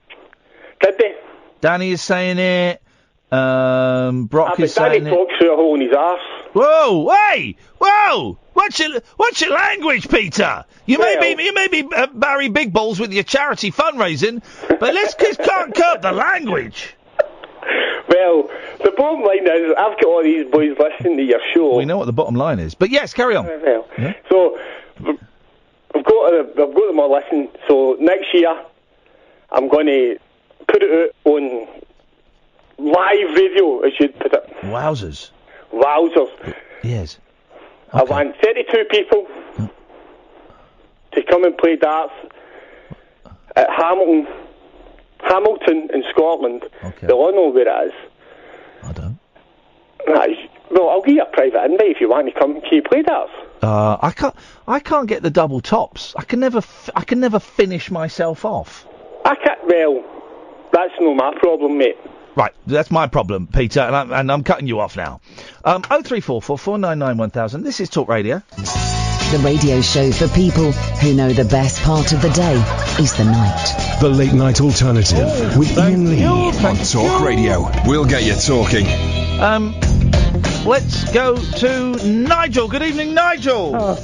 [SPEAKER 20] Did they?
[SPEAKER 4] Danny is saying it. Brock is saying
[SPEAKER 20] Danny
[SPEAKER 4] it.
[SPEAKER 20] talks through a hole in his arse.
[SPEAKER 4] Whoa! Hey! Whoa! What's your language, Peter? You may be Barry Big Balls with your charity fundraising, but let's can't curb the language.
[SPEAKER 20] Well, the bottom line is, I've got all these boys listening to your show.
[SPEAKER 4] We know what the bottom line is, but yes, carry on.
[SPEAKER 20] Well, so I've got them all listening. So next year, I'm going to put it out on live radio, as you'd put it.
[SPEAKER 4] Wowzers.
[SPEAKER 20] Okay.
[SPEAKER 4] Yes.
[SPEAKER 20] I want 32 people to come and play darts at Hamilton in Scotland.
[SPEAKER 4] Okay.
[SPEAKER 20] They'll all know where it is.
[SPEAKER 4] I don't.
[SPEAKER 20] Well, I'll give you a private invite if you want to come. Can you play darts?
[SPEAKER 4] I can't get the double tops. I can never finish myself off.
[SPEAKER 20] I can't. Well, that's not my problem, mate.
[SPEAKER 4] Right, that's my problem, Peter, and I'm cutting you off now. 0344 499 1000. This is Talk Radio.
[SPEAKER 2] The radio show for people who know the best part of the day is the night.
[SPEAKER 1] The Late Night Alternative with Iain Lee on Talk Radio. We'll get you talking.
[SPEAKER 4] Let's go to Nigel. Good evening, Nigel.
[SPEAKER 21] Oh.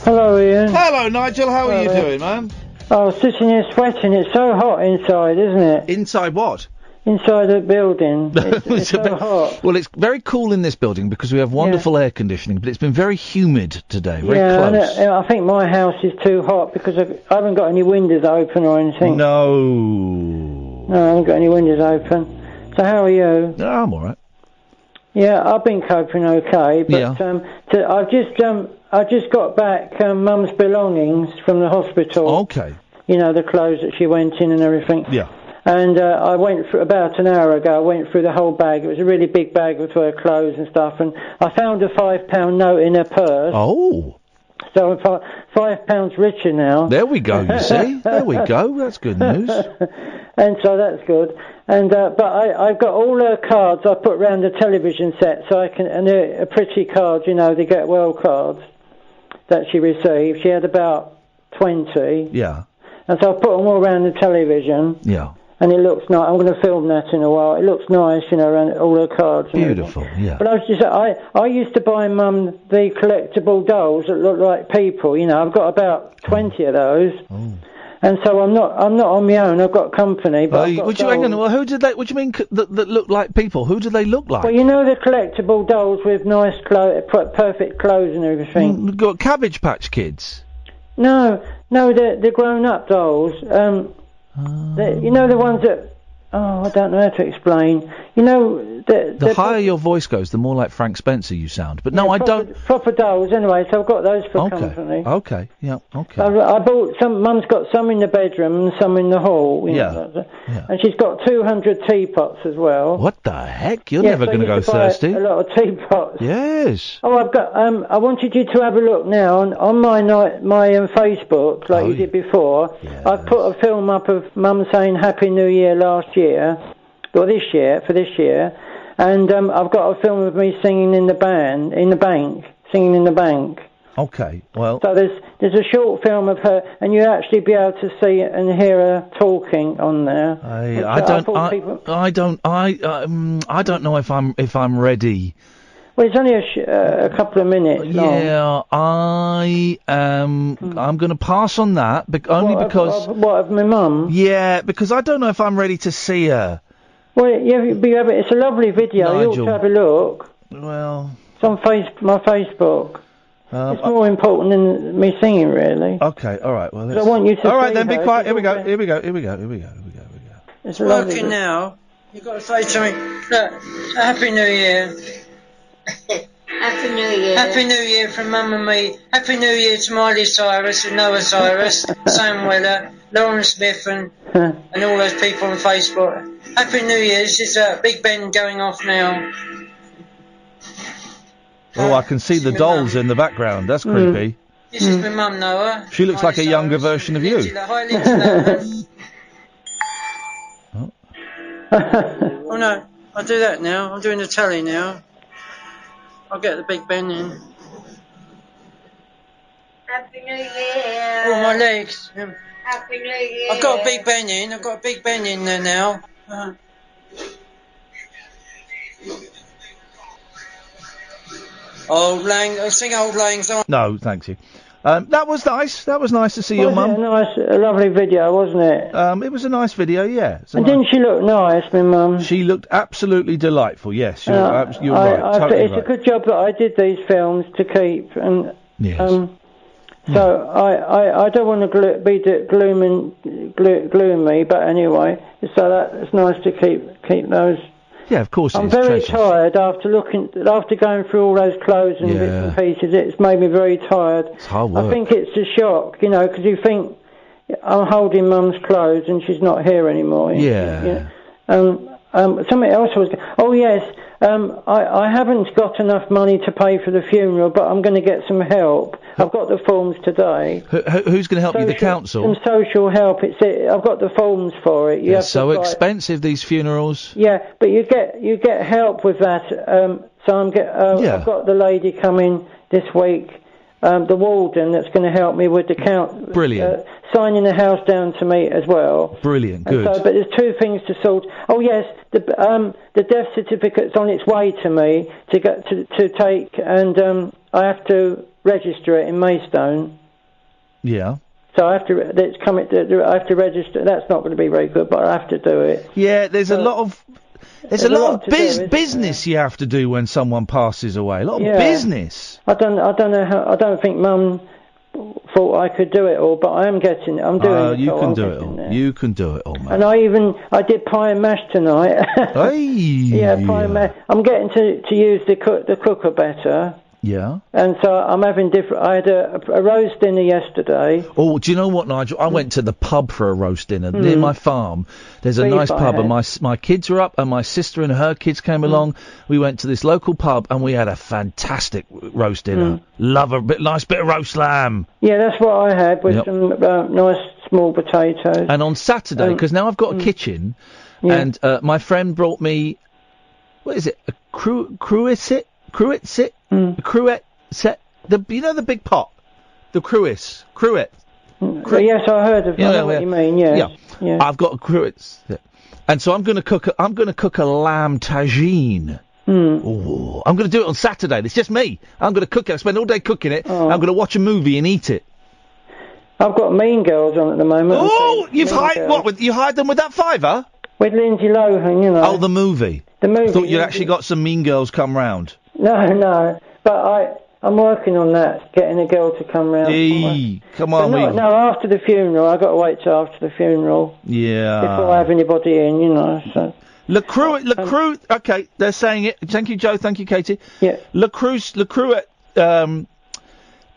[SPEAKER 21] Hello, Iain.
[SPEAKER 4] Hello, Nigel. How are you doing, man?
[SPEAKER 21] Oh, sitting here sweating. It's so hot inside, isn't it?
[SPEAKER 4] Inside what?
[SPEAKER 21] Inside the building. It's so hot.
[SPEAKER 4] Well, it's very cool in this building because we have wonderful air conditioning, but it's been very humid today, very close.
[SPEAKER 21] I think my house is too hot because I haven't got any windows open or anything.
[SPEAKER 4] No,
[SPEAKER 21] I haven't got any windows open. So how are you?
[SPEAKER 4] No, I'm all right.
[SPEAKER 21] Yeah, I've been coping okay, but I just got back Mum's belongings from the hospital.
[SPEAKER 4] Okay.
[SPEAKER 21] You know, the clothes that she went in and everything.
[SPEAKER 4] Yeah.
[SPEAKER 21] And I went through, about an hour ago, I went through the whole bag. It was a really big bag with her clothes and stuff. And I found a £5 note in her purse.
[SPEAKER 4] Oh.
[SPEAKER 21] So I'm £5 richer now.
[SPEAKER 4] There we go, you see. There we go. That's good news.
[SPEAKER 21] And so that's good. And but I've got all her cards I put round the television set, so I can, and a pretty card, you know, the Get Well cards that she received. She had about 20.
[SPEAKER 4] Yeah.
[SPEAKER 21] And so I put them all around the television.
[SPEAKER 4] Yeah.
[SPEAKER 21] And it looks nice. I'm going to film that in a while. It looks nice, you know, around all her cards. And
[SPEAKER 4] beautiful,
[SPEAKER 21] everything.
[SPEAKER 4] Yeah.
[SPEAKER 21] But I used to buy Mum the collectible dolls that look like people. You know, I've got about 20 of those.
[SPEAKER 4] Oh.
[SPEAKER 21] And so I'm not on my own. I've got company. But
[SPEAKER 4] hang on? Well, who did they? What do you mean that look like people? Who do they look like?
[SPEAKER 21] Well, you know the collectible dolls with nice perfect clothes and everything.
[SPEAKER 4] Got Cabbage Patch Kids.
[SPEAKER 21] No, the grown-up dolls. You know the ones that... Oh, I don't know how to explain. You know
[SPEAKER 4] The higher your voice goes, the more like Frank Spencer you sound. But no, I don't.
[SPEAKER 21] Proper dolls, anyway. So I've got those for company.
[SPEAKER 4] Okay. Yeah. Okay.
[SPEAKER 21] I bought some. Mum's got some in the bedroom and some in the hall. You know, and she's got 200 teapots as well.
[SPEAKER 4] What the heck? You're never going to go thirsty.
[SPEAKER 21] A lot of teapots.
[SPEAKER 4] Yes.
[SPEAKER 21] Oh, I've got. I wanted you to have a look now on my Facebook, like you did before.
[SPEAKER 4] Yes.
[SPEAKER 21] I've put a film up of Mum saying Happy New Year last year, or this year, and I've got a film of me singing in the bank.
[SPEAKER 4] Okay, well.
[SPEAKER 21] So there's a short film of her, and you actually be able to see and hear her talking on there.
[SPEAKER 4] I don't know if I'm ready.
[SPEAKER 21] Well, it's only a couple of minutes long.
[SPEAKER 4] Yeah, I'm going to pass on that, only because.
[SPEAKER 21] What of my mum?
[SPEAKER 4] Yeah, because I don't know if I'm ready to see her.
[SPEAKER 21] Well, it's a lovely video.
[SPEAKER 4] Nigel.
[SPEAKER 21] You ought to have a look.
[SPEAKER 4] Well,
[SPEAKER 21] it's on my Facebook. It's more important than me singing, really.
[SPEAKER 4] Okay, all right. Well,
[SPEAKER 21] I want you to.
[SPEAKER 4] All right, then, be quiet. Here we go.
[SPEAKER 21] It's
[SPEAKER 3] working now. You've got to say to me, look, Happy New Year.
[SPEAKER 10] Happy New Year.
[SPEAKER 3] Happy New Year from Mum and me. Happy New Year to Miley Cyrus and Noah Cyrus, Sam Weller, Lauren Smith and all those people on Facebook. Happy New Year. This is Big Ben going off now.
[SPEAKER 4] Oh, I can see the dolls in the background. That's creepy.
[SPEAKER 3] This is my mum, Noah.
[SPEAKER 4] She looks like a younger version of you.
[SPEAKER 3] Hi, Lindsay. Oh no, I'll do that now. I'm doing the telly now. I'll get the Big Ben in.
[SPEAKER 10] Happy New Year.
[SPEAKER 3] Oh, my legs.
[SPEAKER 10] Happy New Year.
[SPEAKER 3] I've got a Big Ben in. I've got a Big Ben in there now. Old Lang, sing Old Lang Syne.
[SPEAKER 4] No, thank you. That was nice. That was nice to see your mum.
[SPEAKER 21] A lovely video, wasn't it?
[SPEAKER 4] It was a nice video, yeah.
[SPEAKER 21] Didn't she look nice, my mum?
[SPEAKER 4] She looked absolutely delightful. Yes, you're right.
[SPEAKER 21] It's a good job that I did these films to keep, and
[SPEAKER 4] yes.
[SPEAKER 21] So I don't want to be gloomy, but anyway, so that's nice to keep those.
[SPEAKER 4] Yeah, of course.
[SPEAKER 21] I'm very tired after going through all those clothes and bits and pieces. It's made me very tired.
[SPEAKER 4] It's hard work.
[SPEAKER 21] I think it's a shock, because you think I'm holding Mum's clothes and she's not here anymore.
[SPEAKER 4] Yeah.
[SPEAKER 21] Something else was. Oh yes. I haven't got enough money to pay for the funeral, but I'm going to get some help. I've got the forms today.
[SPEAKER 4] Who's going to help you? The council?
[SPEAKER 21] Some social help. I've got the forms for it.
[SPEAKER 4] They're so expensive, these funerals.
[SPEAKER 21] Yeah, but you get help with that. I've got the lady coming this week, the warden that's going to help me with the count.
[SPEAKER 4] Brilliant.
[SPEAKER 21] Signing the house down to me as well.
[SPEAKER 4] Brilliant, good.
[SPEAKER 21] But there's two things to sort. Oh yes, the death certificate's on its way to me to take, and I have to register it in Maidstone.
[SPEAKER 4] Yeah.
[SPEAKER 21] So I have to. It's coming. I have to register. That's not going to be very good, but I have to do it.
[SPEAKER 4] Yeah, there's a lot of business you have to do when someone passes away. A lot of business.
[SPEAKER 21] I don't know how. I don't think Mum thought I could do it all, but I'm doing it.
[SPEAKER 4] You can do it all. You can do it all, man.
[SPEAKER 21] And I did pie and mash tonight.
[SPEAKER 4] Hey.
[SPEAKER 21] Yeah, pie and mash. I'm getting to use the cooker better.
[SPEAKER 4] Yeah.
[SPEAKER 21] And so I'm having different. I had a roast dinner yesterday.
[SPEAKER 4] Oh, do you know what, Nigel? I went to the pub for a roast dinner near my farm. There's a nice pub, and my kids were up, and my sister and her kids came along. We went to this local pub, and we had a fantastic roast dinner. Love nice bit of roast lamb.
[SPEAKER 21] Yeah, that's what I had with some nice small potatoes.
[SPEAKER 4] And on Saturday, because now I've got a kitchen, and my friend brought me, what is it? A cruet set. The big pot, the cruet.
[SPEAKER 21] Yes, I heard of. I know what you mean. Yeah.
[SPEAKER 4] I've got a cruet, and so I'm going to cook a lamb tagine. Ooh, I'm going to do it on Saturday. It's just me. I'm going to cook it. I spend all day cooking it. I'm going to watch a movie and eat it.
[SPEAKER 21] I've got Mean Girls on at the moment.
[SPEAKER 4] Oh, you hired them with that $5?
[SPEAKER 21] With Lindsay Lohan,
[SPEAKER 4] Oh, the movie.
[SPEAKER 21] The movie.
[SPEAKER 4] I thought you'd actually got some Mean Girls come round.
[SPEAKER 21] No, but I'm working on that, getting a girl to come round.
[SPEAKER 4] Come on,
[SPEAKER 21] no, after the funeral. I've got to wait till after the funeral.
[SPEAKER 4] Yeah.
[SPEAKER 21] Before I have anybody in, So.
[SPEAKER 4] LaCroix. Okay, they're saying it. Thank you, Joe. Thank you, Katie.
[SPEAKER 21] Yeah.
[SPEAKER 4] LaCroix.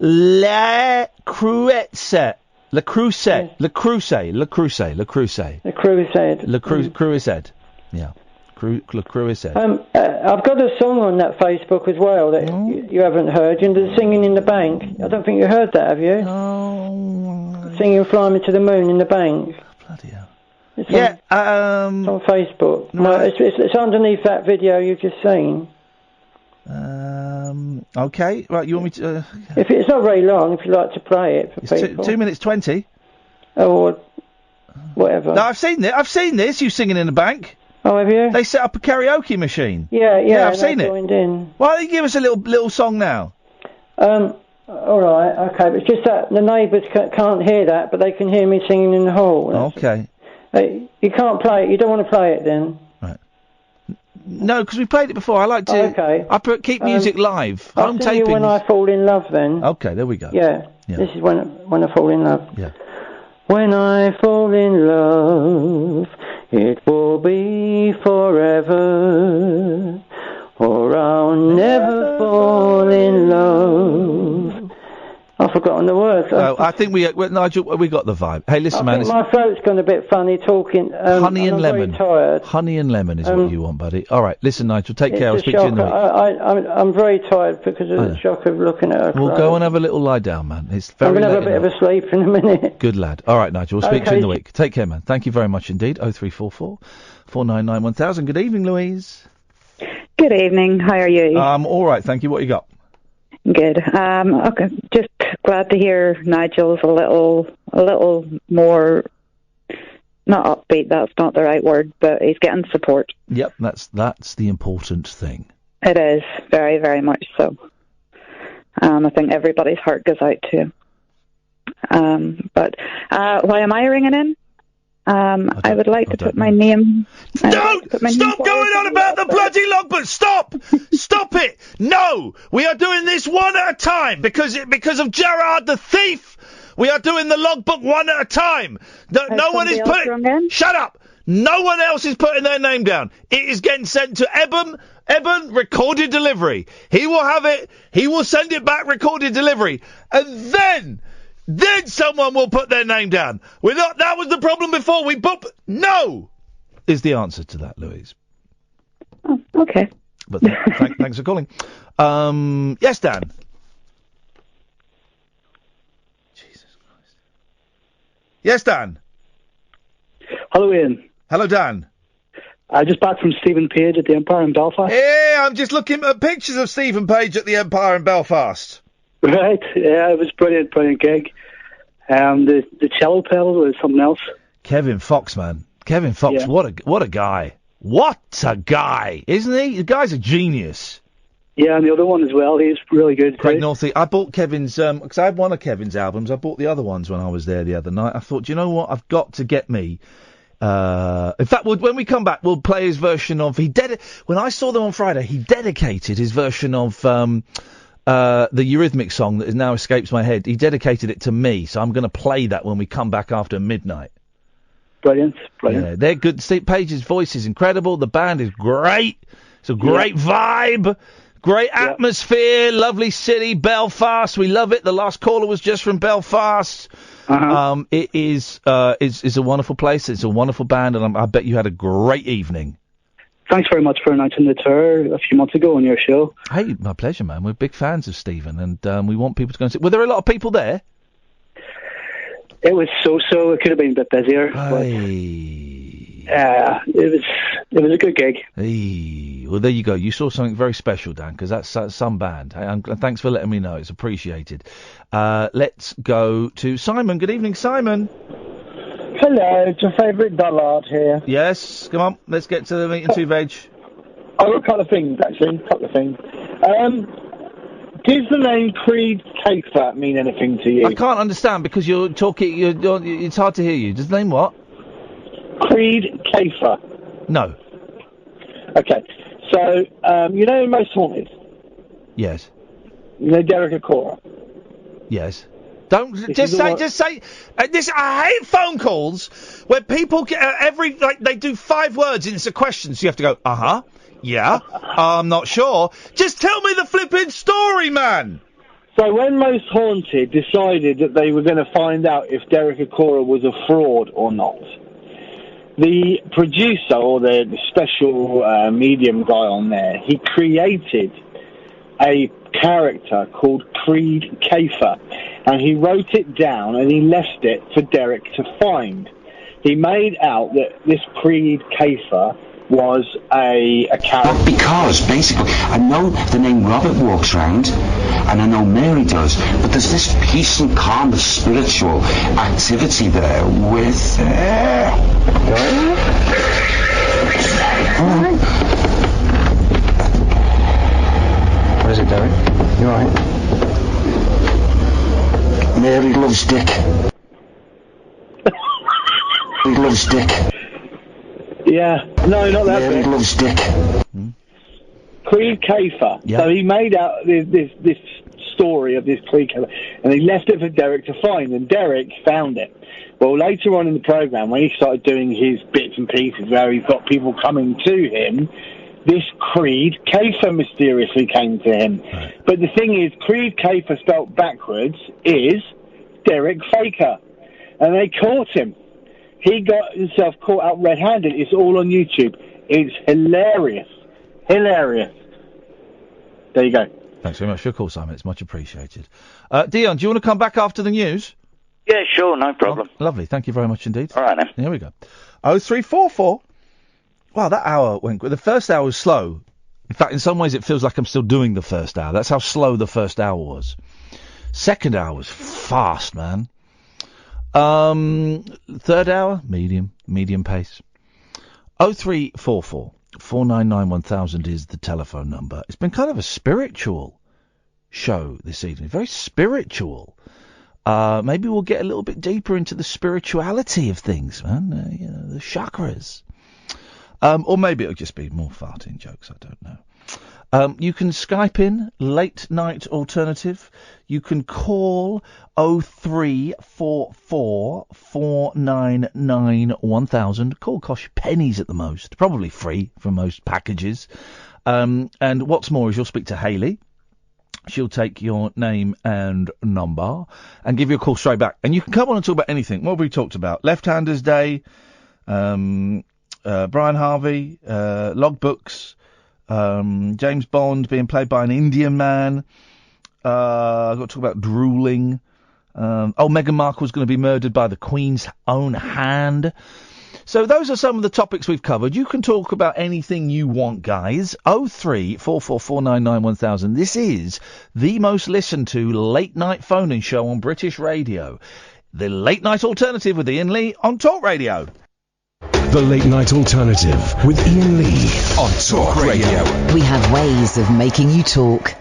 [SPEAKER 4] La Cruisette. Le Crusade. Yeah. Le Crusade.
[SPEAKER 21] I've got a song on that Facebook as well that you haven't heard. You know, the Singing in the Bank. I don't think you heard that, have you?
[SPEAKER 4] No.
[SPEAKER 21] Singing Fly Me to the Moon in the Bank.
[SPEAKER 4] Bloody hell.
[SPEAKER 21] It's on Facebook. No, it's underneath that video you've just seen.
[SPEAKER 4] Okay. Right, you want me to...
[SPEAKER 21] If it's not very long, if you like to play it for people.
[SPEAKER 4] 2 minutes 20.
[SPEAKER 21] Or whatever.
[SPEAKER 4] No, I've seen this, you singing in the bank.
[SPEAKER 21] Oh, have you?
[SPEAKER 4] They set up a karaoke machine.
[SPEAKER 21] Yeah,
[SPEAKER 4] I've seen it.
[SPEAKER 21] In.
[SPEAKER 4] Why don't you give us a little song now?
[SPEAKER 21] All right, okay, but it's just that the neighbours can't hear that, but they can hear me singing in the hall.
[SPEAKER 4] Okay.
[SPEAKER 21] You can't play it. You don't want to play it then?
[SPEAKER 4] Right. No, because we played it before. I like to...
[SPEAKER 21] okay.
[SPEAKER 4] Keep music live.
[SPEAKER 21] I'll sing you When I Fall in Love then.
[SPEAKER 4] Okay, there we go.
[SPEAKER 21] Yeah. This is when I fall in love.
[SPEAKER 4] Yeah.
[SPEAKER 21] When I fall in love, it will be forever, or I'll never fall in love. I've forgotten the words.
[SPEAKER 4] I think Nigel, we got the vibe. Hey, listen, man.
[SPEAKER 21] My throat's gone a bit funny talking.
[SPEAKER 4] Honey and lemon.
[SPEAKER 21] I'm very tired.
[SPEAKER 4] Honey and lemon is what you want, buddy. All right, listen, Nigel, take care. I'll speak to you in the week.
[SPEAKER 21] I'm very tired because of the shock of looking at her.
[SPEAKER 4] We'll go and have a little lie down, man. It's very
[SPEAKER 21] I'm going to have a bit of a sleep in a minute.
[SPEAKER 4] Good lad. All right, Nigel, we'll speak to you in the week. Take care, man. Thank you very much indeed. 0344 499 1000. Good evening, Louise.
[SPEAKER 5] Good evening. How are you?
[SPEAKER 4] All right, thank you. What you got?
[SPEAKER 5] Good. Okay. Just glad to hear Nigel's a little more, not upbeat. That's not the right word, but he's getting support.
[SPEAKER 4] Yep, that's the important thing.
[SPEAKER 5] It is very, very much so. I think everybody's heart goes out to him. But why am I ringing in? I would like to put my name...
[SPEAKER 4] Don't! Stop going on about the bloody logbook! Stop! Stop it! No! We are doing this one at a time because of Gerard the thief! We are doing the logbook one at a time! No one is putting... Shut up! No one else is putting their name down. It is getting sent to Eben, recorded delivery. He will have it, he will send it back, recorded delivery. And then someone will put their name down. That was the problem before. No! Is the answer to that, Louise.
[SPEAKER 5] Oh, okay.
[SPEAKER 4] But thanks for calling. Yes, Dan. Jesus Christ. Yes, Dan.
[SPEAKER 22] Hello, Ian.
[SPEAKER 4] Hello, Dan.
[SPEAKER 22] Just back from Stephen Page at the Empire in Belfast.
[SPEAKER 4] Yeah, I'm just looking at pictures of Stephen Page at the Empire in Belfast.
[SPEAKER 22] Right, yeah, it was brilliant gig. The cello pedal was something else.
[SPEAKER 4] Kevin Fox, man. Kevin Fox, what a guy. What a guy, isn't he? The guy's a genius.
[SPEAKER 22] Yeah, and the other one as well, he's really good.
[SPEAKER 4] Craig Northey. I bought Kevin's, because I had one of Kevin's albums. I bought the other ones when I was there the other night. I thought, do you know what? I've got to get me... in fact, when we come back, we'll play his version of... When I saw them on Friday, he dedicated his version of... the Eurythmics song that now escapes my head. He dedicated it to me, so I'm going to play that when we come back after midnight.
[SPEAKER 22] Brilliant.
[SPEAKER 4] Yeah, they're good. Steve Page's voice is incredible. The band is great. It's a great vibe, great atmosphere, lovely city, Belfast. We love it. The last caller was just from Belfast. It is it's a wonderful place. It's a wonderful band, and I bet you had a great evening.
[SPEAKER 22] Thanks very much for announcing the tour a few months ago on your show.
[SPEAKER 4] Hey, my pleasure, man. We're big fans of Stephen, and we want people to go and see. Were there a lot of people there?
[SPEAKER 22] It was so-so. It could have been a bit busier. It was a good gig.
[SPEAKER 4] Hey. Well, there you go. You saw something very special, Dan, because that's some band. Hey, thanks for letting me know. It's appreciated. Let's go to Simon. Good evening, Simon.
[SPEAKER 23] Hello, it's your favourite dullard here.
[SPEAKER 4] Yes, come on, let's get to the meat and two veg.
[SPEAKER 23] I've got a couple of things, actually, Does the name Creed Kafer mean anything to you?
[SPEAKER 4] I can't understand because you're talking, it's hard to hear you. Does the name what?
[SPEAKER 23] Creed Kafer.
[SPEAKER 4] No.
[SPEAKER 23] Okay, so, you know Most Haunted?
[SPEAKER 4] Yes.
[SPEAKER 23] You know Derek Acora?
[SPEAKER 4] Yes. Don't just say. This. I hate phone calls where people get they do 5 words and it's a question, so you have to go. Yeah. I'm not sure. Just tell me the flipping story, man.
[SPEAKER 23] So when Most Haunted decided that they were going to find out if Derek Acora was a fraud or not, the producer or the special medium guy on there, he created a character called Creed Kafer, and he wrote it down and he left it for Derek to find. He made out that this Creed Kafer was a character.
[SPEAKER 6] Well, because basically, I know the name Robert walks round, and I know Mary does, but there's this peace and calm, the spiritual activity there with. What is it, Derek? You alright? Mary loves Dick. He loves Dick.
[SPEAKER 23] Yeah, no, not that.
[SPEAKER 6] Mary loves Dick.
[SPEAKER 23] Creed Kafer. Yeah. So he made out this story of this Creed Kafer, and he left it for Derek to find, and Derek found it. Well, later on in the programme, when he started doing his bits and pieces where he's got people coming to him, this Creed Kafer mysteriously came to him. Right. But the thing is, Creed Kafer spelt backwards is Derek Faker. And they caught him. He got himself caught out red-handed. It's all on YouTube. It's hilarious. Hilarious. There you go.
[SPEAKER 4] Thanks very much for your call, Simon. It's much appreciated. Dion, do you want to come back after the news?
[SPEAKER 7] Yeah, sure, no problem.
[SPEAKER 4] Oh, lovely. Thank you very much indeed.
[SPEAKER 7] All right, then.
[SPEAKER 4] Here we go. 0344. Wow, that hour went... The first hour was slow. In fact, in some ways, it feels like I'm still doing the first hour. That's how slow the first hour was. Second hour was fast, man. Third hour, medium pace. 0344 499 1000 is the telephone number. It's been kind of a spiritual show this evening. Very spiritual. Maybe we'll get a little bit deeper into the spirituality of things, man. The chakras. Or maybe it'll just be more farting jokes, I don't know. You can Skype in, Late Night Alternative. You can call 0344 499 1000. Call costs pennies at the most, probably free for most packages. And what's more is you'll speak to Hayley. She'll take your name and number and give you a call straight back. And you can come on and talk about anything. What have we talked about? Left-Handers Day, Brian Harvey, logbooks, James Bond being played by an Indian man. I've got to talk about drooling. Meghan Markle's going to be murdered by the Queen's own hand. So those are some of the topics we've covered. You can talk about anything you want, guys. 03444991000. This is the most listened to late night phone-in show on British radio. The Late Night Alternative with Iain Lee on Talk Radio.
[SPEAKER 1] The Late Night Alternative with Iain Lee on Talk Radio.
[SPEAKER 2] We have ways of making you talk.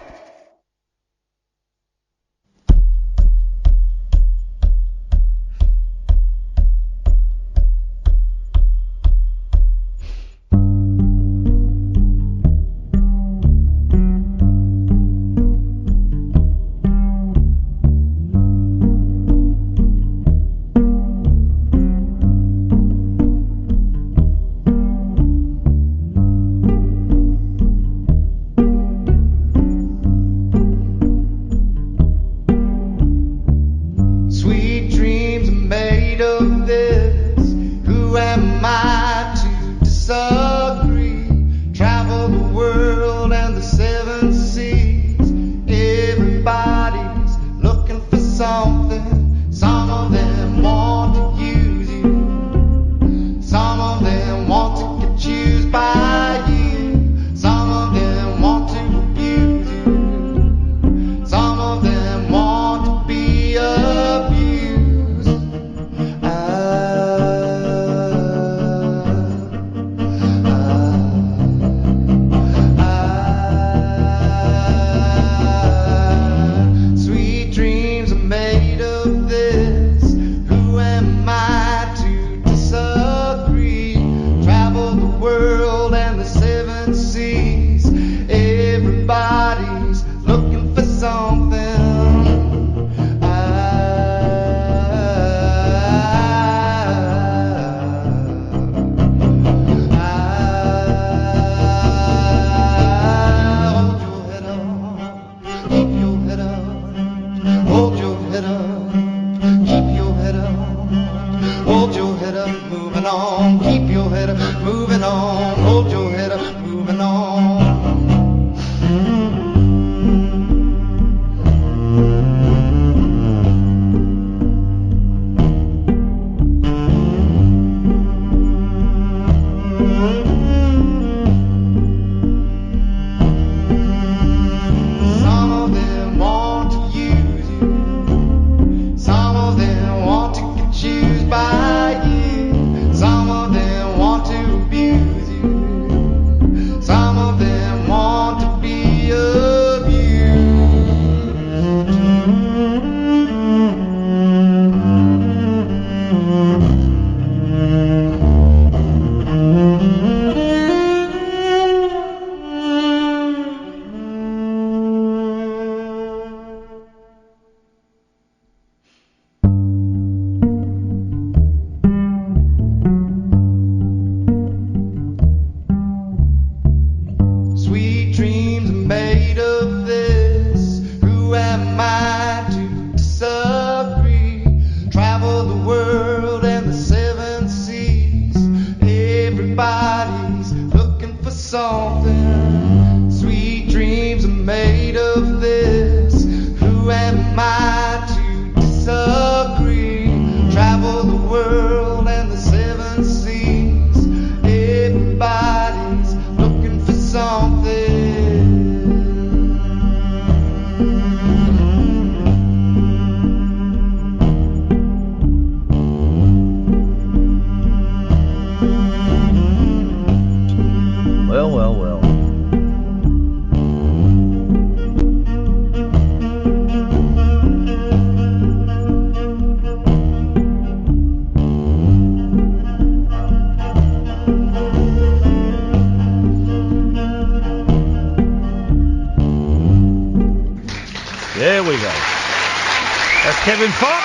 [SPEAKER 4] Kevin Fox,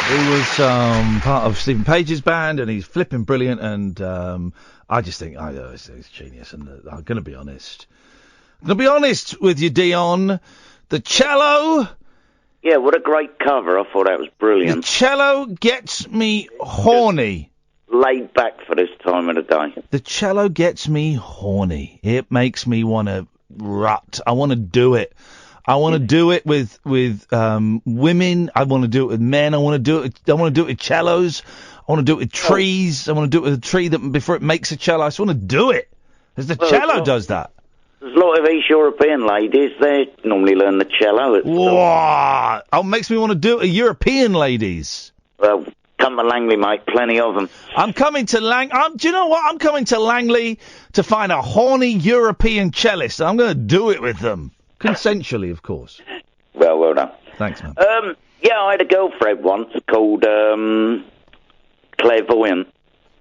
[SPEAKER 4] who was part of Stephen Page's band, and he's flipping brilliant, and I just think it's genius, and I'm going to be honest. I'm going to be honest with you, Dion. The cello...
[SPEAKER 7] Yeah, what a great cover. I thought that was brilliant.
[SPEAKER 4] The cello gets me horny.
[SPEAKER 7] Laid back for this time of the day.
[SPEAKER 4] The cello gets me horny. It makes me want to rut. I want to do it. I want to do it with women. I want to do it with men. I want to do it with cellos. I want to do it with trees. I want to do it with a tree that before it makes a cello. I just want to do it. Because the cello does that.
[SPEAKER 7] There's a lot of East European ladies. They normally learn the cello.
[SPEAKER 4] Wow! Oh, makes me want to do it. European ladies.
[SPEAKER 7] Well, come to Langley, mate. Plenty of them.
[SPEAKER 4] I'm coming to do you know what? I'm coming to Langley to find a horny European cellist. I'm going to do it with them. Consensually, of course.
[SPEAKER 7] Well done.
[SPEAKER 4] Thanks, man.
[SPEAKER 7] Yeah, I had a girlfriend once called Clairvoyant.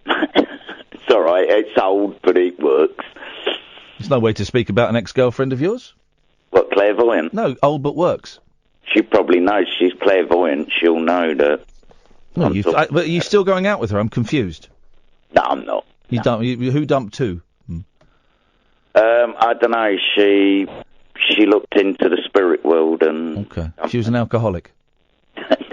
[SPEAKER 7] It's all right. It's old, but it works.
[SPEAKER 4] There's no way to speak about an ex-girlfriend of yours?
[SPEAKER 7] What, clairvoyant?
[SPEAKER 4] No, old but works.
[SPEAKER 7] She probably knows she's clairvoyant. She'll know that.
[SPEAKER 4] No, but are you still going out with her? I'm confused.
[SPEAKER 7] No, I'm not.
[SPEAKER 4] Who dumped who?
[SPEAKER 7] I don't know. She looked into the spirit world and...
[SPEAKER 4] Okay. She was an alcoholic?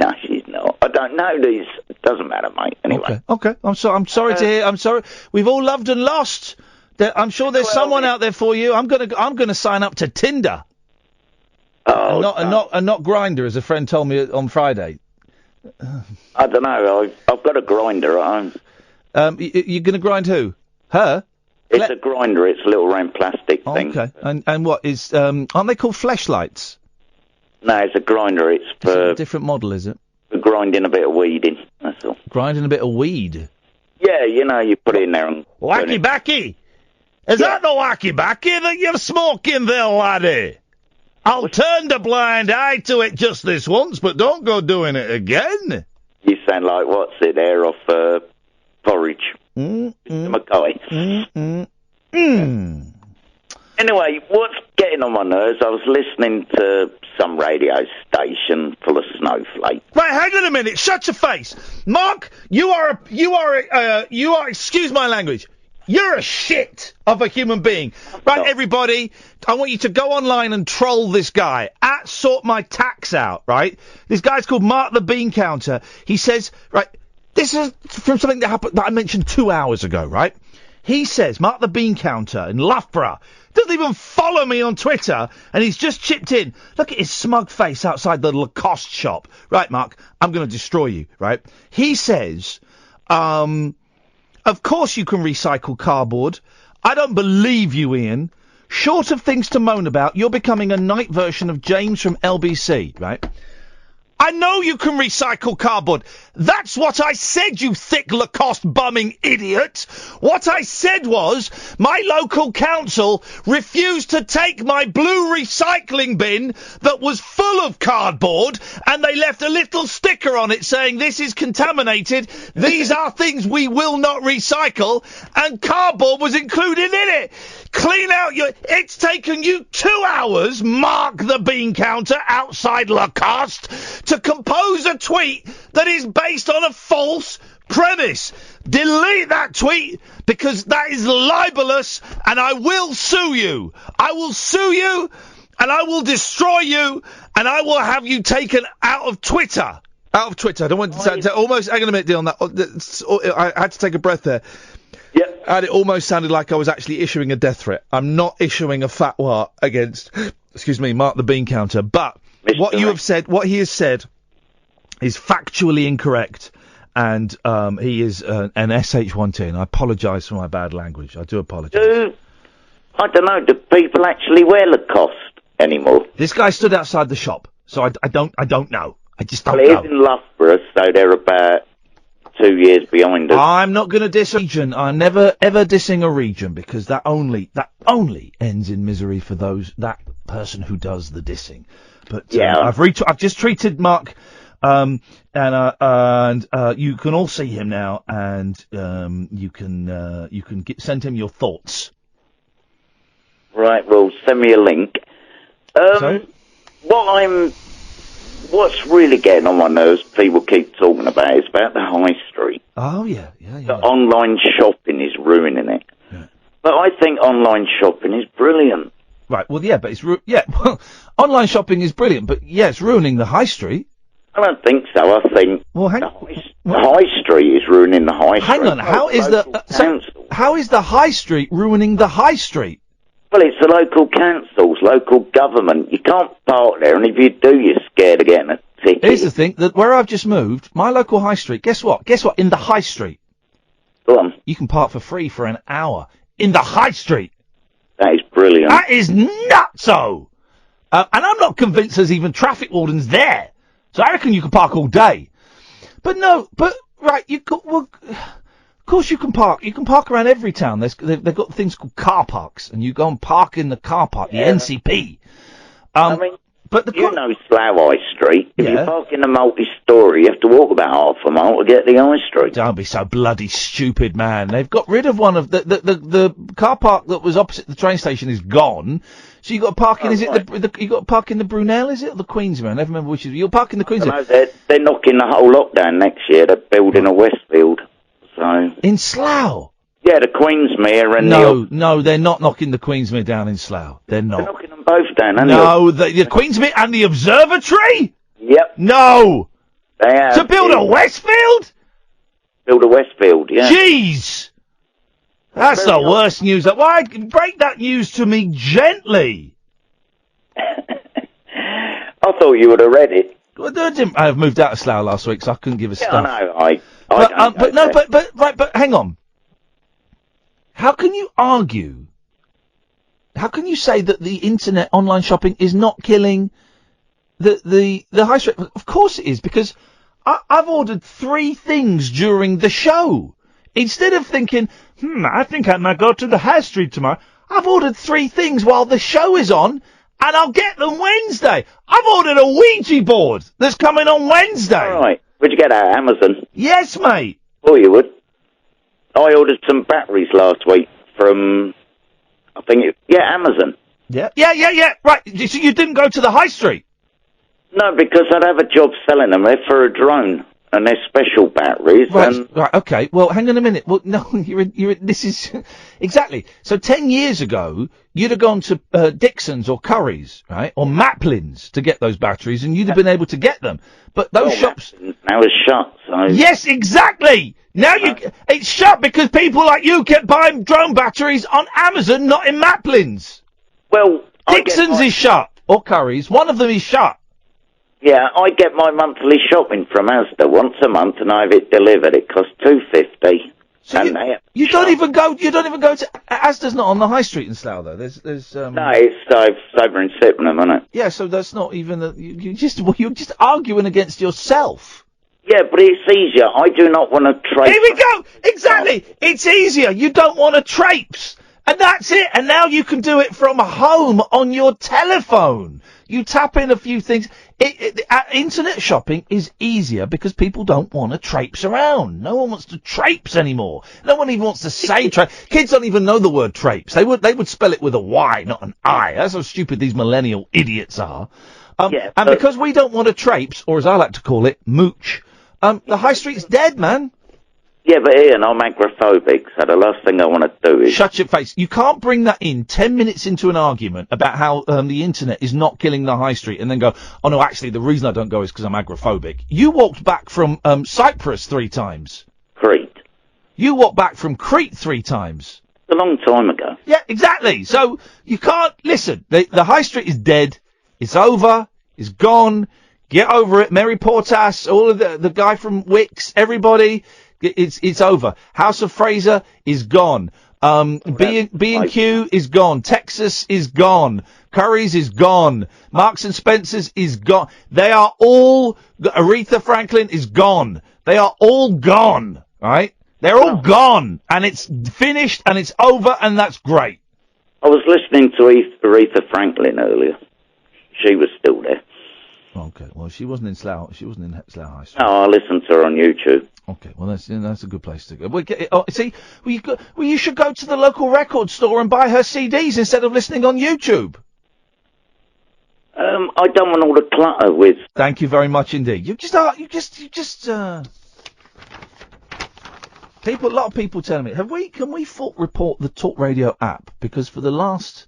[SPEAKER 7] No, she's not. I don't know these. It doesn't matter, mate. Anyway.
[SPEAKER 4] Okay. I'm sorry to hear. I'm sorry. We've all loved and lost. I'm sure there's someone out there for you. I'm gonna sign up to Tinder.
[SPEAKER 7] Oh,
[SPEAKER 4] and not Grindr, as a friend told me on Friday.
[SPEAKER 7] I don't know. I've got a grinder at home.
[SPEAKER 4] You're gonna grind who? Her?
[SPEAKER 7] It's a grinder. It's a little round plastic thing.
[SPEAKER 4] Okay. And what is? Aren't they called fleshlights?
[SPEAKER 7] No, it's a grinder. It's for
[SPEAKER 4] a different model, is it?
[SPEAKER 7] For grinding a bit of weed in. That's all.
[SPEAKER 4] Grinding a bit of weed.
[SPEAKER 7] Yeah, you put it in there and.
[SPEAKER 4] Wacky backy. Is that the wacky backy that you're smoking there, laddie? I'll turn the blind eye to it just this once, but don't go doing it again.
[SPEAKER 7] You sound like what's it there off Porridge. Mackay. Anyway, what's getting on my nerves? I was listening to some radio station full of snowflakes.
[SPEAKER 4] Right, hang on a minute. Shut your face, Mark. You are. Excuse my language. You're a shit of a human being. Right, everybody, I want you to go online and troll this guy. Sort my tax out, right? This guy's called Mark the Bean Counter. He says, right, this is from something that happened that I mentioned 2 hours ago, right? He says, Mark the Bean Counter in Loughborough, doesn't even follow me on Twitter, and he's just chipped in. Look at his smug face outside the Lacoste shop. Right, Mark, I'm going to destroy you, right? He says, of course you can recycle cardboard. I don't believe you, Ian. Short of things to moan about, you're becoming a night version of James from LBC, right? I know you can recycle cardboard. That's what I said, you thick Lacoste bumming idiot. What I said was, my local council refused to take my blue recycling bin that was full of cardboard, and they left a little sticker on it saying, this is contaminated, these are things we will not recycle, and cardboard was included in it. Clean out it's taken you 2 hours, Mark the Bean Counter outside Lacoste, to compose a tweet that is based on a false premise. Delete that tweet, because that is libelous, and I will sue you. I will sue you, and I will destroy you, and I will have you taken out of Twitter. Out of Twitter. I don't want to almost... Hang on a minute, Dion. I had to take a breath there.
[SPEAKER 7] Yep.
[SPEAKER 4] And it almost sounded like I was actually issuing a death threat. I'm not issuing a fatwa against, Mark the Bean Counter. But what you have said, what he has said, is factually incorrect. And he is an SH1T. And I apologise for my bad language. I do apologise.
[SPEAKER 7] I don't know. Do people actually wear Lacoste anymore?
[SPEAKER 4] This guy stood outside the shop, so I don't know. I just don't know.
[SPEAKER 7] Well, it is in Loughborough, so they're about 2 years behind us.
[SPEAKER 4] I'm not going to diss a region. I'm never ever dissing a region, because that only ends in misery for that person who does the dissing. But
[SPEAKER 7] yeah,
[SPEAKER 4] I've just treated Mark, and you can all see him now, and you can send him your thoughts.
[SPEAKER 7] Right. Well, send me a link.
[SPEAKER 4] Sorry?
[SPEAKER 7] What's really getting on my nerves, people keep talking about, is about the high street.
[SPEAKER 4] Oh, yeah.
[SPEAKER 7] The online shopping is ruining it.
[SPEAKER 4] Yeah.
[SPEAKER 7] But I think online shopping is brilliant.
[SPEAKER 4] Right, well, yeah, but it's... well, online shopping is brilliant, but, yeah, it's ruining the high street.
[SPEAKER 7] I don't think so. I think the high street is ruining the high street.
[SPEAKER 4] Hang on, how is the high street ruining the high street?
[SPEAKER 7] Well, it's the local councils, local government. You can't park there, and if you do, you're scared of getting a ticket.
[SPEAKER 4] Here's the thing, that where I've just moved, my local high street, guess what? In the high street.
[SPEAKER 7] Go on.
[SPEAKER 4] You can park for free for an hour. In the high street.
[SPEAKER 7] That is brilliant.
[SPEAKER 4] That is nutso! And I'm not convinced there's even traffic wardens there. So I reckon you can park all day. But no, right, of course you can park. You can park around every town. They've got things called car parks, and you go and park in the car park, the NCP. But
[SPEAKER 7] you know Slough High Street. If you park in a multi-storey, you have to walk about half a mile to get the High Street.
[SPEAKER 4] Don't be so bloody stupid, man. They've got rid of one of the car park that was opposite the train station is gone. So you got to park in. You got to park in the Brunel? Is it or the Queensmere? I never remember which is. You're parking the Queensmere.
[SPEAKER 7] No, they're knocking the whole lot down next year. They're building a Westfield. So
[SPEAKER 4] in Slough.
[SPEAKER 7] Yeah, the Queensmere and
[SPEAKER 4] No, they're not knocking the Queensmere down in Slough. They're not.
[SPEAKER 7] They're knocking them both down, aren't
[SPEAKER 4] they? The Queensmere and the Observatory?
[SPEAKER 7] Yep.
[SPEAKER 4] No!
[SPEAKER 7] They have.
[SPEAKER 4] To build a Westfield?
[SPEAKER 7] Build a Westfield, yeah.
[SPEAKER 4] Jeez! That's the worst news. Why? Break that news to me gently.
[SPEAKER 7] I thought you would have read it.
[SPEAKER 4] Well, I've moved out of Slough last week, so I couldn't give a stuff.
[SPEAKER 7] I
[SPEAKER 4] know. But hang on. How can you argue? How can you say that the internet online shopping is not killing the high street? Of course it is, because I've ordered 3 things during the show. Instead of thinking, I think I might go to the high street tomorrow, I've ordered 3 things while the show is on, and I'll get them Wednesday. I've ordered a Ouija board that's coming on Wednesday.
[SPEAKER 7] All right. Would you get that at Amazon?
[SPEAKER 4] Yes, mate.
[SPEAKER 7] Oh, you would. I ordered some batteries last week from, Amazon.
[SPEAKER 4] Yeah. Right. So you didn't go to the high street?
[SPEAKER 7] No, because I'd have a job selling them. They're for a drone, and they're special batteries.
[SPEAKER 4] Right. Okay. Well, hang on a minute. Well, no, this is exactly. So 10 years ago, you'd have gone to Dixon's or Curry's, right, or Maplin's to get those batteries, and you'd have been able to get them. But those shops
[SPEAKER 7] now it's shut. So
[SPEAKER 4] yes, exactly. Now it's shut because people like you kept buying drone batteries on Amazon, not in Maplin's.
[SPEAKER 7] Well,
[SPEAKER 4] Dixon's is shut, or Curry's. One of them is shut.
[SPEAKER 7] Yeah, I get my monthly shopping from Asda once a month, and I have it delivered. It costs $2.50.
[SPEAKER 4] So you don't even go to Asda's not on the high street in Slough though. There's
[SPEAKER 7] no, it's over in Sydenham, isn't it?
[SPEAKER 4] Yeah, so that's not even you're just arguing against yourself.
[SPEAKER 7] Yeah, but it's easier. I do not want to traipse.
[SPEAKER 4] Here we go. Exactly. It's easier. You don't want to traipse. And that's it. And now you can do it from home on your telephone. You tap in a few things. Internet shopping is easier because people don't want to traipse around. No one wants to traipse anymore. No one even wants to say traipse. Kids don't even know the word traipse. They would spell it with a Y, not an I. That's how stupid these millennial idiots are. And because we don't want to traipse, or as I like to call it, mooch, the high street's dead, man.
[SPEAKER 7] Yeah, but Ian, I'm agoraphobic, so the last thing I want to do is...
[SPEAKER 4] Shut your face. You can't bring that in 10 minutes into an argument about how the internet is not killing the high street and then go, oh no, actually, the reason I don't go is because I'm agoraphobic. You walked back from Cyprus 3 times.
[SPEAKER 7] Crete.
[SPEAKER 4] You walked back from Crete 3 times.
[SPEAKER 7] A long time ago.
[SPEAKER 4] Yeah, exactly. So you can't... Listen, the high street is dead. It's over. It's gone. Get over it. Mary Portas, all of the guy from Wix, everybody... It's over. House of Fraser is gone. B&Q is gone. Texas is gone. Curry's is gone. Marks and Spencer's is gone. They are all... Aretha Franklin is gone. They are all gone. Right? They're all gone. And it's finished and it's over and that's great.
[SPEAKER 7] I was listening to Aretha Franklin earlier. She was still there.
[SPEAKER 4] Okay, well, she wasn't in Slough. She wasn't in Slough High Street.
[SPEAKER 7] No, I listened to her on YouTube.
[SPEAKER 4] Okay, well, that's a good place to go. You should go to the local record store and buy her CDs instead of listening on YouTube.
[SPEAKER 7] I don't want all the clutter with.
[SPEAKER 4] Thank you very much indeed. A lot of people telling me, can we fault report the Talk Radio app? Because for the last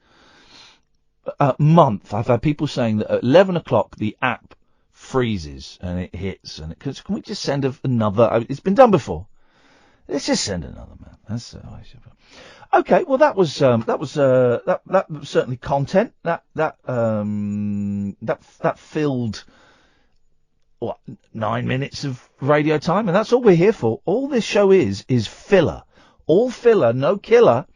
[SPEAKER 4] month, I've had people saying that at 11 o'clock the app freezes and it hits, and can we just send another? It's been done before. Let's just send another, man. That's okay. Well, that was certainly content. That filled 9 minutes of radio time, and that's all we're here for. All this show is filler. All filler, no killer.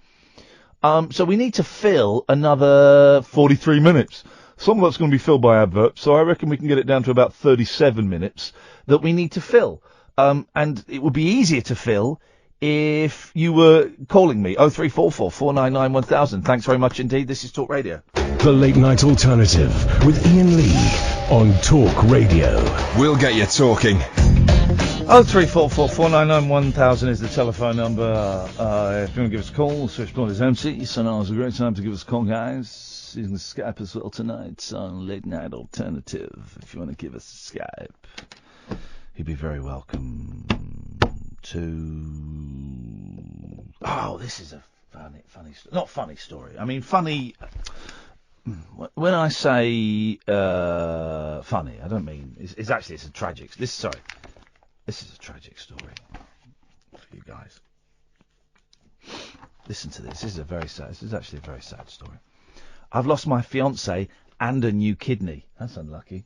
[SPEAKER 4] So we need to fill another 43 minutes. Some of that's going to be filled by adverts, so I reckon we can get it down to about 37 minutes that we need to fill. And it would be easier to fill if you were calling me. 0344 499 1000. Thanks very much indeed. This is Talk Radio.
[SPEAKER 1] The Late Night Alternative with Iain Lee on Talk Radio. We'll get you talking.
[SPEAKER 4] 0344 499 1000 is the telephone number. If you want to give us a call, switchboard is empty, so now is a great time to give us a call, guys. You can Skype as well tonight on Late Night Alternative. If you want to give us a Skype, you'd be very welcome to... Oh, this is a funny not funny story. I mean, funny... When I say funny, I don't mean... It's actually a tragic... This is a tragic story for you guys. Listen to this. This is actually a very sad story. I've lost my fiancé and a new kidney. That's unlucky.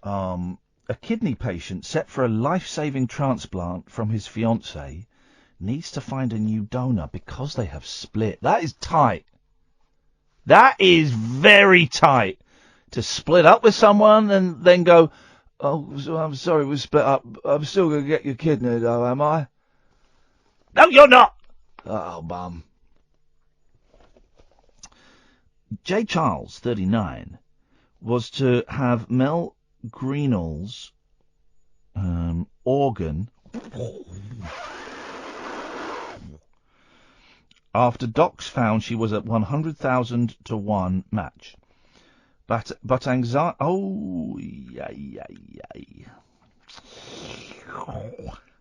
[SPEAKER 4] A kidney patient set for a life-saving transplant from his fiancé needs to find a new donor because they have split. That is tight. That is very tight. To split up with someone and then go, oh, I'm sorry, we split up. I'm still going to get your kidney, though, am I? No, you're not! Oh, bum. J. Charles, 39, was to have Mel Greenall's organ after docs found she was at 100,000 to 1 match. But anxiety... Oh,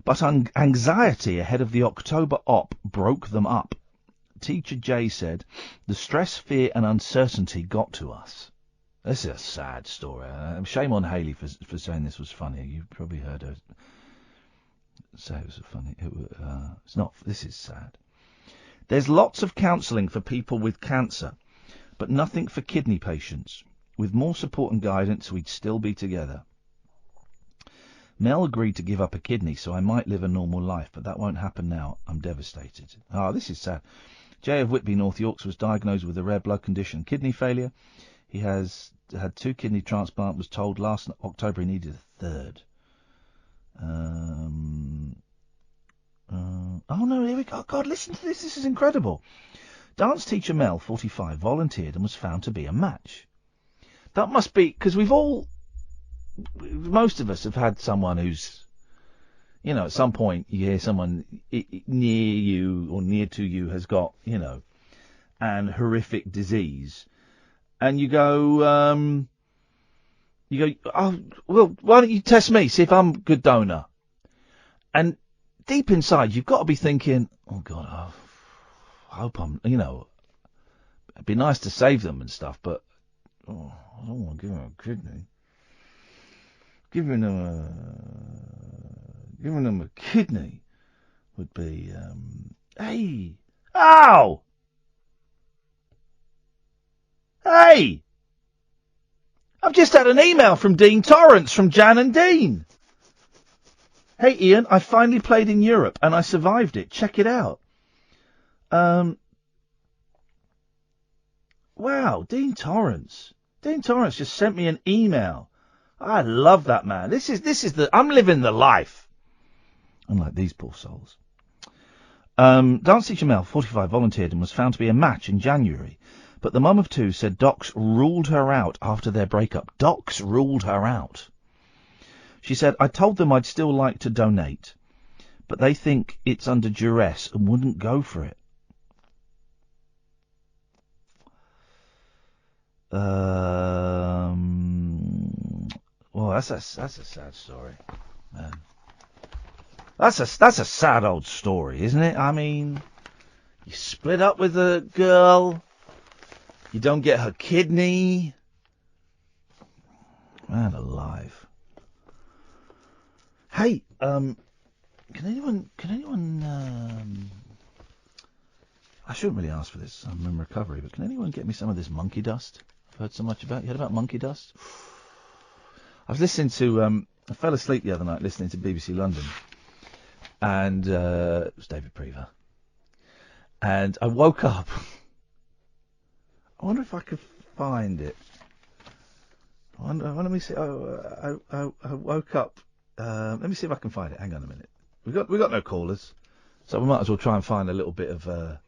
[SPEAKER 4] But anxiety ahead of the October op broke them up. Teacher Jay said, the stress, fear and uncertainty got to us. This is a sad story. Shame on Hayley for saying this was funny. You've probably heard her say it was funny. It's not. This is sad. There's lots of counselling for people with cancer, but nothing for kidney patients. With more support and guidance, we'd still be together. Mel agreed to give up a kidney, so I might live a normal life, but that won't happen now. I'm devastated. This is sad. Jay of Whitby, North Yorks, was diagnosed with a rare blood condition, kidney failure. He has had 2 kidney transplants, was told last October he needed a third. Oh no, here we go. God, listen to this. This is incredible. Dance teacher Mel, 45, volunteered and was found to be a match. That must be, because most of us have had someone who's, at some point you hear someone near you or near to you has got, an horrific disease. And you go, oh, well, why don't you test me, see if I'm a good donor? And deep inside, you've got to be thinking, oh, God, I hope I'm, it'd be nice to save them and stuff, but I don't want to give them a kidney. Giving them a kidney would be, hey! Ow! Hey! I've just had an email from Dean Torrance from Jan and Dean. Hey Ian, I finally played in Europe and I survived it. Check it out. Wow, Dean Torrance. Dean Torrance just sent me an email. I love that man. I'm living the life. Unlike these poor souls. Dance teacher Mel, 45, volunteered and was found to be a match in January. But the mum of 2 said docs ruled her out after their breakup. Docs ruled her out. She said, I told them I'd still like to donate, but they think it's under duress and wouldn't go for it. Well, that's a sad story, man. That's a sad old story, isn't it? I mean, you split up with a girl, you don't get her kidney. Man alive. Hey, can anyone, I shouldn't really ask for this, I'm in recovery, but can anyone get me some of this monkey dust? I've heard so much about, you heard about monkey dust? I was listening to, I fell asleep the other night listening to BBC London, and it was David Prever, and I woke up. I wonder if I could find it. Let me see. I woke up. Let me see if I can find it. Hang on a minute. We got no callers, so we might as well try and find a little bit of.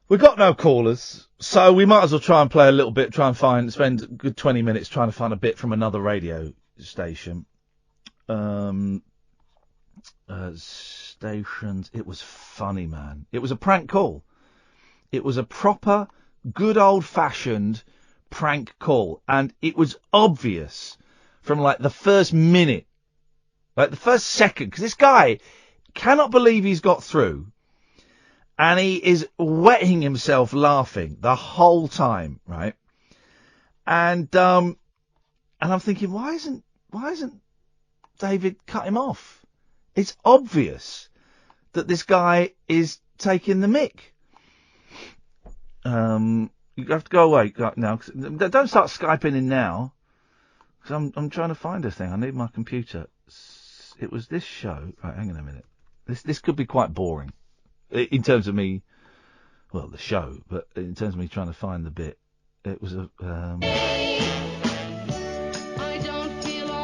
[SPEAKER 4] We got no callers, so we might as well try and play a little bit. Spend a good 20 minutes trying to find a bit from another radio station. Stations. It was funny, man. It was a prank call. It was a proper, good old-fashioned prank call, and it was obvious from like the first minute, like the first second, because this guy cannot believe he's got through, and he is wetting himself laughing the whole time, right? And I'm thinking, why isn't David cut him off? It's obvious that this guy is taking the mick. You have to go away now. Don't start Skyping in now, because I'm trying to find this thing. I need my computer. It was this show. Right, hang on a minute. This could be quite boring in terms of me. Well, the show, but in terms of me trying to find the bit, it was a.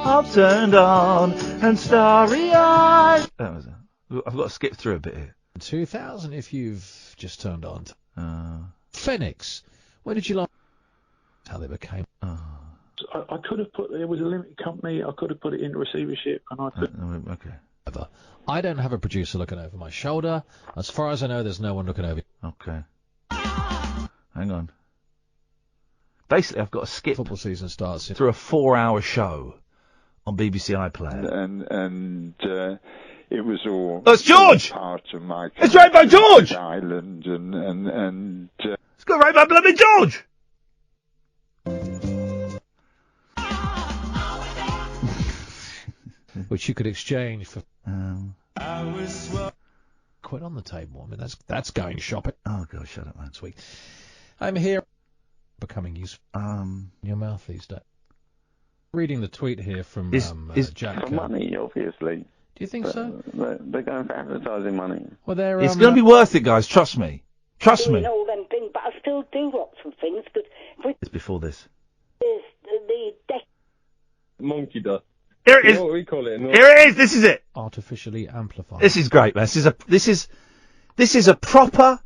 [SPEAKER 4] I've turned on and starry-eyed. That was. I've got to skip through a bit here.
[SPEAKER 8] 2000, if you've just turned on. Phoenix. Where did you like how they became?
[SPEAKER 9] I could have put, there was a limited company, I could have put it in receivership, and I could.
[SPEAKER 4] Okay.
[SPEAKER 8] I don't have a producer looking over my shoulder. As far as I know, there's no one looking over.
[SPEAKER 4] Okay. Hang on. Basically, I've got to skip.
[SPEAKER 8] Football season starts
[SPEAKER 4] through a 4-hour show on BBC iPlayer.
[SPEAKER 13] And it was all.
[SPEAKER 4] Oh, it's George!
[SPEAKER 13] Part of my.
[SPEAKER 4] It's Rainbow George!
[SPEAKER 13] Island and.
[SPEAKER 4] It's got Rainbow Bloody George!
[SPEAKER 8] Which you could exchange for. Quit on the table. I mean, that's going shopping.
[SPEAKER 4] Oh God, shut up, man.
[SPEAKER 8] Sweet. I'm here. Becoming useful. In your mouth these days. Reading the tweet here from Jack.
[SPEAKER 11] For money, obviously.
[SPEAKER 8] Do you think so?
[SPEAKER 11] They're going for advertising money.
[SPEAKER 8] Well, they're.
[SPEAKER 4] It's going to be worth it, guys. Trust me. Trust me.
[SPEAKER 10] All them things, but I still do lots of things. But
[SPEAKER 4] it's before this.
[SPEAKER 10] There's the
[SPEAKER 11] monkey dust.
[SPEAKER 4] Here it is.
[SPEAKER 11] What we call it.
[SPEAKER 4] Here it is. This is it.
[SPEAKER 8] Artificially amplified.
[SPEAKER 4] This is great, man. This is a proper,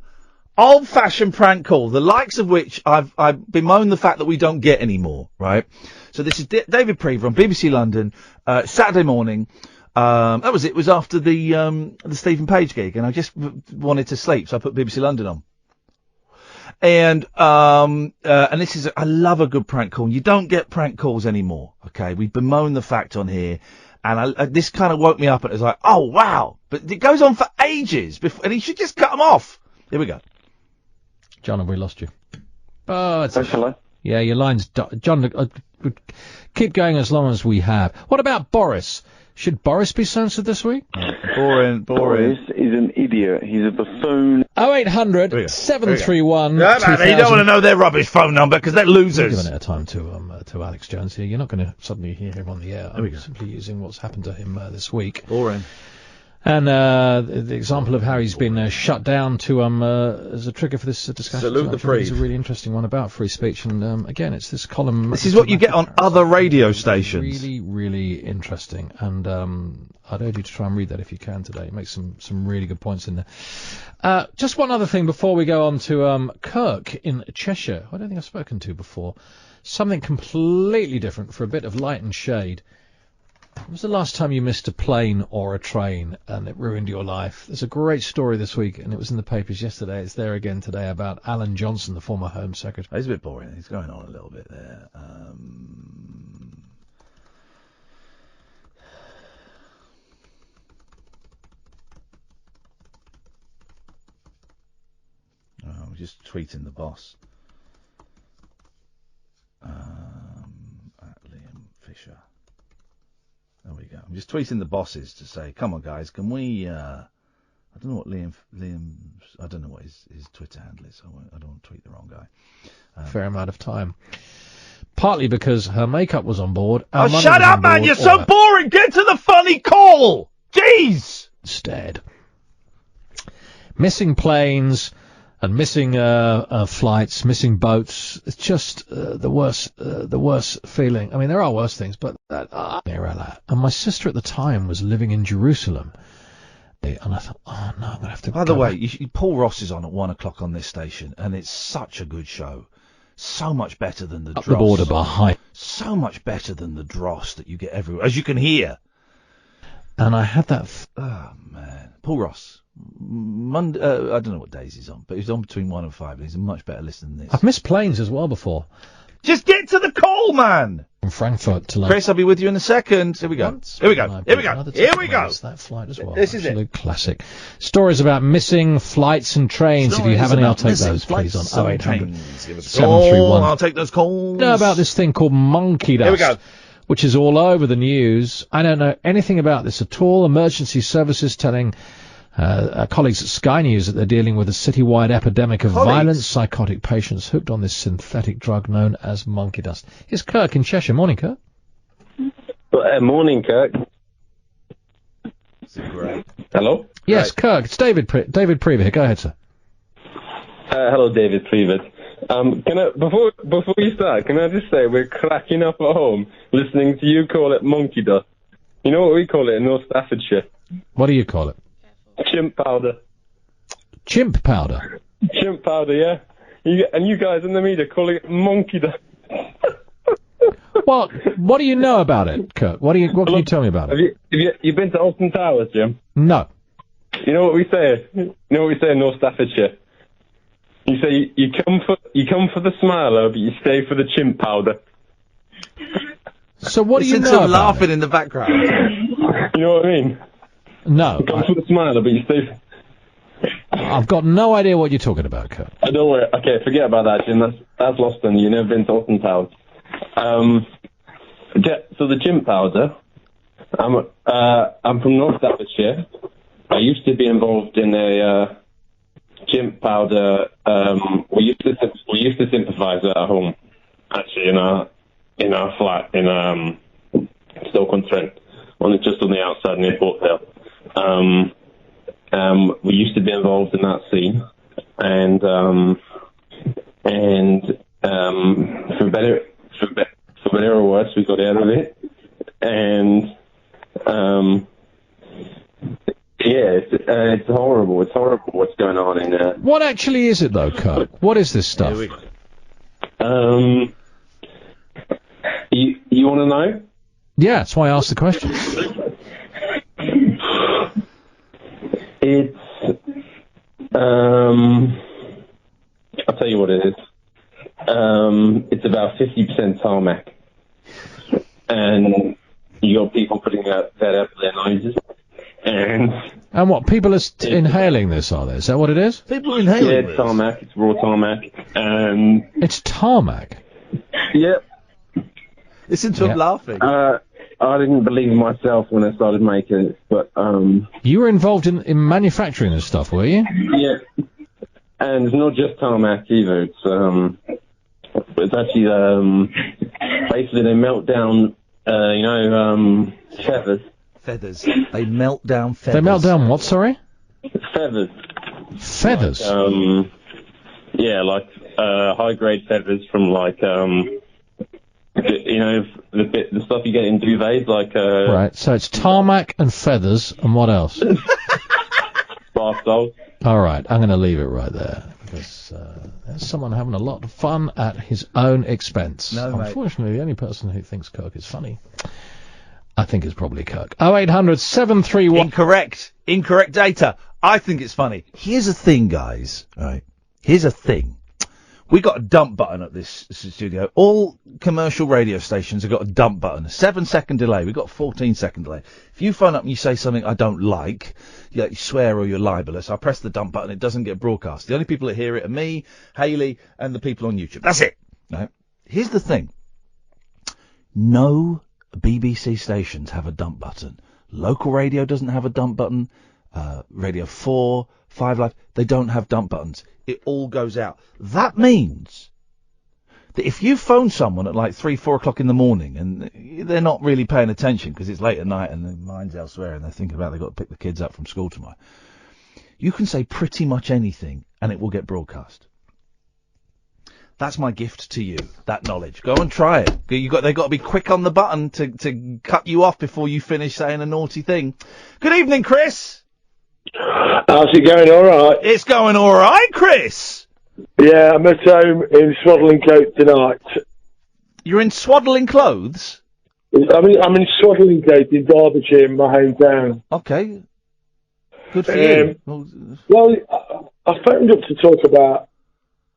[SPEAKER 4] old-fashioned prank call, the likes of which I've bemoaned the fact that we don't get anymore. Right. So this is David Prever on BBC London, Saturday morning. That was it. It was after the Stephen Page gig, and I just wanted to sleep, so I put BBC London on. And this is, I love a good prank call. You don't get prank calls anymore, okay? We bemoan the fact on here, and this kind of woke me up, and it was like, oh wow! But it goes on for ages, and he should just cut them off. Here we go.
[SPEAKER 8] John, have we lost you? Oh, it's
[SPEAKER 11] hello.
[SPEAKER 8] Yeah, your line's John. Keep going as long as we have. What about Boris? Should Boris be censored this week?
[SPEAKER 4] Boring.
[SPEAKER 11] Boris is an idiot. He's a buffoon.
[SPEAKER 8] 0800 731
[SPEAKER 4] No, you don't want to know their rubbish phone number because they're losers.
[SPEAKER 8] Giving it a time to Alex Jones here. You're not going to suddenly hear him on the air. I'm simply using what's happened to him this week.
[SPEAKER 4] Boring.
[SPEAKER 8] And the example of how he's been shut down as a trigger for this discussion.
[SPEAKER 4] Salute the priest.
[SPEAKER 8] It's a really interesting one about free speech. And again, it's this column.
[SPEAKER 4] This is what you get on other radio stations.
[SPEAKER 8] Really, really interesting. And I'd urge you to try and read that if you can today. It makes some really good points in there. Just one other thing before we go on to Kirk in Cheshire. I don't think I've spoken to before. Something completely different for a bit of light and shade. When was the last time you missed a plane or a train and it ruined your life? There's a great story this week, and it was in the papers yesterday. It's there again today about Alan Johnson, the former Home Secretary.
[SPEAKER 4] He's a bit boring. He's going on a little bit there. I'm just tweeting the boss. At Liam Fisher. There we go. I'm just tweeting the bosses to say, come on, guys, can we... I don't know what Liam's... I don't know what his Twitter handle is, so I don't want to tweet the wrong guy.
[SPEAKER 8] Fair amount of time. Partly because her makeup was on board.
[SPEAKER 4] Oh, shut up, man! You're so boring! Get to the funny call! Jeez!
[SPEAKER 8] Instead. Missing planes and missing flights, missing boats. It's just the worst feeling. I mean, there are worse things, but and my sister at the time was living in Jerusalem. And I thought, oh no, I'm going to have to...
[SPEAKER 4] By the way, Paul Ross is on at 1 o'clock on this station, and it's such a good show. So much better than the dross.
[SPEAKER 8] Up the border behind.
[SPEAKER 4] So much better than the dross that you get everywhere, as you can hear.
[SPEAKER 8] And I had that...
[SPEAKER 4] oh, man. Paul Ross. Monday, I don't know what days he's on, but he's on between 1 and 5, and he's a much better listener than this.
[SPEAKER 8] I've missed planes as well before.
[SPEAKER 4] Just get to the call, man!
[SPEAKER 8] From Frankfurt to London.
[SPEAKER 4] Chris, I'll be with you in a second. Here we go. Here we go. Here we go. Here we go.
[SPEAKER 8] That flight as well.
[SPEAKER 4] This is
[SPEAKER 8] it. Classic. Stories about missing flights and trains. If you have any, I'll take those, please, on 0800 731.
[SPEAKER 4] I'll take those calls.
[SPEAKER 8] You know about this thing called monkey dust?
[SPEAKER 4] Here we go.
[SPEAKER 8] Which is all over the news. I don't know anything about this at all. Emergency services telling colleagues at Sky News that they're dealing with a citywide epidemic of violent psychotic patients hooked on this synthetic drug known as monkey dust. Here's Kirk in Cheshire. Morning, Kirk.
[SPEAKER 12] Morning, Kirk.
[SPEAKER 4] Great.
[SPEAKER 12] Hello?
[SPEAKER 8] Yes, Kirk. It's David Prever here. Go ahead, sir.
[SPEAKER 12] Hello, David Prever. Can I, before you start, can I just say we're cracking up at home listening to you call it monkey dust. You know what we call it in North Staffordshire?
[SPEAKER 8] What do you call it?
[SPEAKER 12] Chimp powder.
[SPEAKER 8] Chimp powder?
[SPEAKER 12] Chimp powder, yeah. And you guys in the media calling it monkey dust.
[SPEAKER 8] Well, what do you know about it, Kirk? What can you tell me about it?
[SPEAKER 12] Have you been to Alton Towers, Jim?
[SPEAKER 8] No.
[SPEAKER 12] You know what we say? You know what we say in North Staffordshire? You say you come for the smiler, but you stay for the chimp powder.
[SPEAKER 8] So what do you know about
[SPEAKER 4] laughing
[SPEAKER 8] it?
[SPEAKER 4] in the background.
[SPEAKER 12] You know what I mean?
[SPEAKER 8] No.
[SPEAKER 12] You come for the smiler, but you stay...
[SPEAKER 8] I've got no idea what you're talking about, Kurt.
[SPEAKER 12] Don't worry. Okay, forget about that, Jim. That's lost on you. You've never been to Alton Towers. So the chimp powder, I'm from North Staffordshire. I used to be involved in a chimp powder. We used to sympathise at home, actually, in our flat in Stoke-on-Trent, just on the outside near Portvale. We used to be involved in that scene, and for better or worse, we got out of it, and it's horrible. It's horrible what's going on in there.
[SPEAKER 8] What actually is it, though, Kirk? What is this stuff?
[SPEAKER 12] You want to know?
[SPEAKER 8] Yeah, that's why I asked the question.
[SPEAKER 12] It's I'll tell you what it is. It's about 50% tarmac, and you got people putting that up their noses,
[SPEAKER 8] and what, people are inhaling this, are they? Is that what it is?
[SPEAKER 4] People are inhaling
[SPEAKER 12] it's tarmac. It's raw tarmac.
[SPEAKER 8] It's tarmac.
[SPEAKER 12] Yep.
[SPEAKER 4] Listen to him laughing.
[SPEAKER 12] I didn't believe myself when I started making it, but
[SPEAKER 8] you were involved in manufacturing this stuff, were you?
[SPEAKER 12] Yeah. And it's not just tarmac either. It's actually basically they melt down feathers.
[SPEAKER 4] Feathers. They melt down feathers.
[SPEAKER 8] They melt down what, sorry?
[SPEAKER 12] Feathers.
[SPEAKER 8] Feathers?
[SPEAKER 12] Like high grade feathers from the stuff you get in duvets,
[SPEAKER 8] Right, so it's tarmac and feathers, and what else?
[SPEAKER 12] Bath dolls.
[SPEAKER 8] All right, I'm going to leave it right there, because there's someone having a lot of fun at his own expense.
[SPEAKER 4] No,
[SPEAKER 8] Unfortunately, the only person who thinks Kirk is funny. I think it's probably Kirk. 0800 731...
[SPEAKER 4] Incorrect data. I think it's funny. Here's a thing, guys. All right. Here's a thing. We got a dump button at this studio. All commercial radio stations have got a dump button. A 7-second delay. We've got a 14-second delay. If you phone up and you say something I don't like, you swear or you're libelous, I press the dump button. It doesn't get broadcast. The only people that hear it are me, Hayley, and the people on YouTube. That's it. Right. Here's the thing. No BBC stations have a dump button. Local radio doesn't have a dump button. Radio 4, 5 Live, they don't have dump buttons. It all goes out. That means that if you phone someone at like 3, 4 o'clock in the morning and they're not really paying attention because it's late at night and their mind's elsewhere and they're thinking about they've got to pick the kids up from school tomorrow, you can say pretty much anything and it will get broadcast. That's my gift to you, that knowledge. Go and try it. They've got to be quick on the button to cut you off before you finish saying a naughty thing. Good evening, Chris.
[SPEAKER 14] How's it going? All right.
[SPEAKER 4] It's going all right, Chris.
[SPEAKER 14] Yeah, I'm at home in swaddling coat tonight.
[SPEAKER 4] You're in swaddling clothes?
[SPEAKER 14] I'm in swaddling coat in Derbyshire, in my hometown.
[SPEAKER 4] Okay. Good for you.
[SPEAKER 14] Well, I phoned up to talk about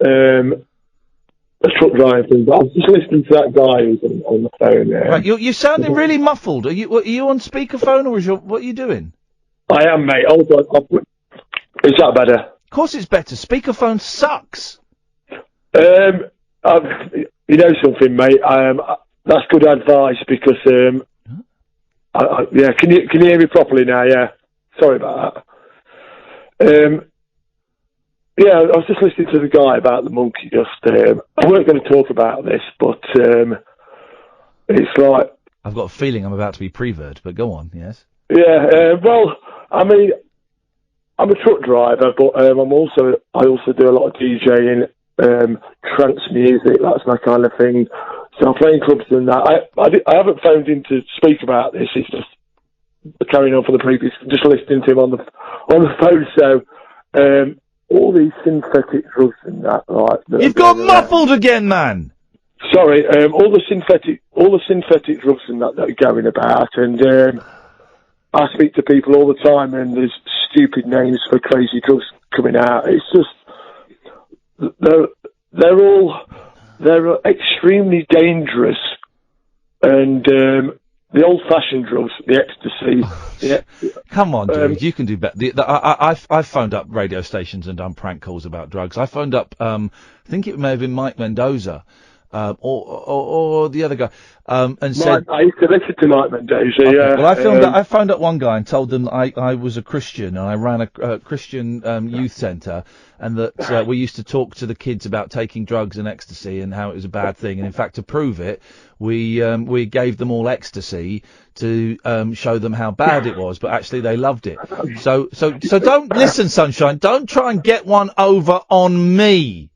[SPEAKER 14] a truck driving thing, but I was just listening to that guy who's on the phone there.
[SPEAKER 4] Right, you're sounding really muffled. Are you on speakerphone or what are you doing?
[SPEAKER 14] I am, mate. Hold on. Is that better?
[SPEAKER 4] Of course it's better. Speakerphone sucks.
[SPEAKER 14] You know something, mate? That's good advice because yeah. Can you hear me properly now? Yeah. Sorry about that. Yeah, I was just listening to the guy about the monkey dust. I weren't going to talk about this, but it's like...
[SPEAKER 4] I've got a feeling I'm about to be preverred, but go on, yes?
[SPEAKER 14] Yeah, well, I mean, I'm a truck driver, but I also do a lot of DJing, trance music, that's my kind of thing. So I'm playing clubs and that. I haven't phoned in to speak about this. It's just carrying on for the previous, just listening to him on the phone. So all these synthetic drugs and that, right?
[SPEAKER 4] You've got muffled again, man.
[SPEAKER 14] Sorry, all the synthetic drugs and that are going about, and I speak to people all the time, and there's stupid names for crazy drugs coming out. It's just they're extremely dangerous, and the old-fashioned drugs, the ecstasy. Yeah.
[SPEAKER 4] Come on, dude, you can do better. I've phoned up radio stations and done prank calls about drugs. I phoned up, I think it may have been Mike Mendoza, or the other guy, and said...
[SPEAKER 14] I used to listen to Mike Mendoza, okay. Yeah.
[SPEAKER 4] Well, I phoned up one guy and told them I was a Christian and I ran a Christian youth centre, and that we used to talk to the kids about taking drugs and ecstasy and how it was a bad thing. And in fact, to prove it, we gave them all ecstasy to show them how bad it was, but actually they loved it. So don't listen, Sunshine. Don't try and get one over on me.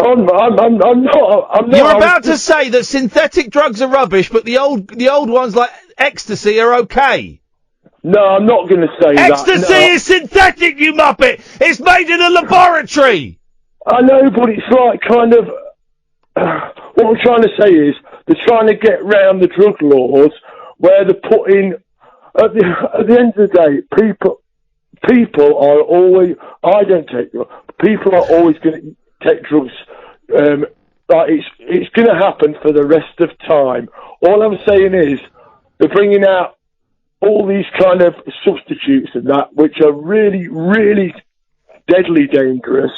[SPEAKER 14] I'm not.
[SPEAKER 4] You're about to say that synthetic drugs are rubbish, but the old ones like ecstasy are okay.
[SPEAKER 14] No, I'm not going to say that.
[SPEAKER 4] Ecstasy is synthetic, you muppet! It's made in a laboratory!
[SPEAKER 14] I know, but it's like kind of... what I'm trying to say is, they're trying to get round the drug laws, where they're putting... At the end of the day, people are always... I don't take drugs. People are always going to take drugs. Like it's going to happen for the rest of time. All I'm saying is, they're bringing out all these kind of substitutes and that, which are really, really deadly dangerous.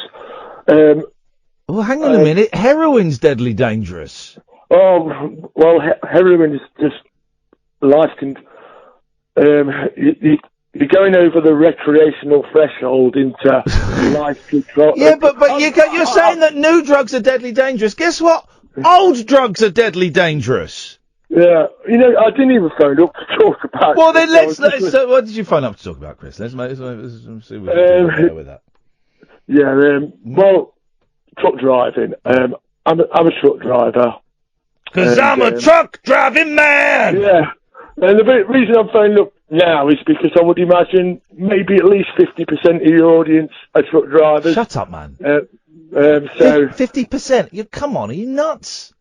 [SPEAKER 4] Well, hang on a minute. Heroin's deadly dangerous.
[SPEAKER 14] Oh, well, heroin is just life can... you're going over the recreational threshold into life control.
[SPEAKER 4] Yeah, but you're saying that new drugs are deadly dangerous. Guess what? Old drugs are deadly dangerous.
[SPEAKER 14] Yeah, I didn't even phone up to talk about.
[SPEAKER 4] Well, then so what did you phone up to talk about, Chris? Let's see what we can do with that.
[SPEAKER 14] Yeah, well, truck driving. I'm a truck driver.
[SPEAKER 4] Because I'm a truck driving man.
[SPEAKER 14] Yeah, and the reason I'm phoning up now is because I would imagine maybe at least 50% of your audience are truck drivers.
[SPEAKER 4] Shut up, man.
[SPEAKER 14] So
[SPEAKER 4] 50%? Come on, are you nuts?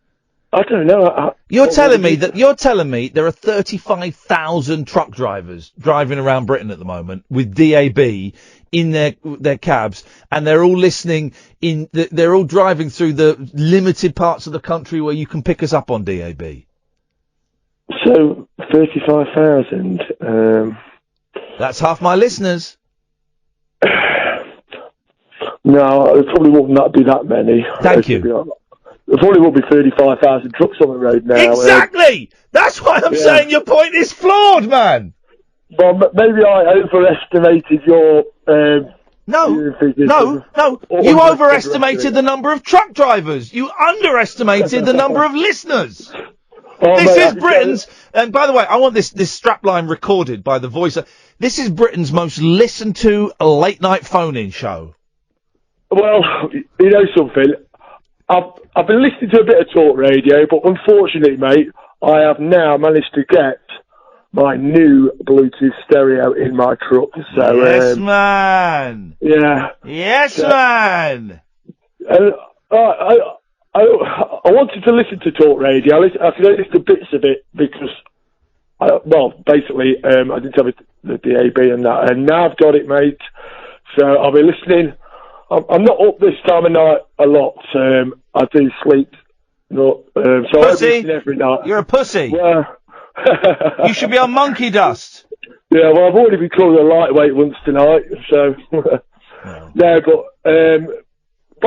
[SPEAKER 14] I don't know.
[SPEAKER 4] You're telling me there are 35,000 truck drivers driving around Britain at the moment with DAB in their cabs, and they're all listening they're all driving through the limited parts of the country where you can pick us up on DAB.
[SPEAKER 14] So 35,000.
[SPEAKER 4] That's half my listeners.
[SPEAKER 14] No, it probably wouldn't be that many.
[SPEAKER 4] Thank you.
[SPEAKER 14] There probably will be 35,000 trucks on the road now.
[SPEAKER 4] Exactly! That's why I'm saying your point is flawed, man!
[SPEAKER 14] Well, maybe I overestimated your...
[SPEAKER 4] No. You overestimated the number of truck drivers. You underestimated the number of listeners. This is Britain's... And by the way, I want this strapline recorded by the voice. This is Britain's most listened to late-night phone-in show.
[SPEAKER 14] Well, you know something? I've been listening to a bit of talk radio, but unfortunately, mate, I have now managed to get my new Bluetooth stereo in my truck. So
[SPEAKER 4] yes, man.
[SPEAKER 14] Yeah.
[SPEAKER 4] Yes, man.
[SPEAKER 14] And I wanted to listen to talk radio. I could only listen to bits of it because, basically, I didn't have the DAB and that, and now I've got it, mate. So I'll be listening. I'm not up this time of night a lot. I do sleep. So I listen every night.
[SPEAKER 4] You're a pussy.
[SPEAKER 14] Yeah.
[SPEAKER 4] You should be on monkey dust.
[SPEAKER 14] Yeah, well, I've already been called a lightweight once tonight, so... No, but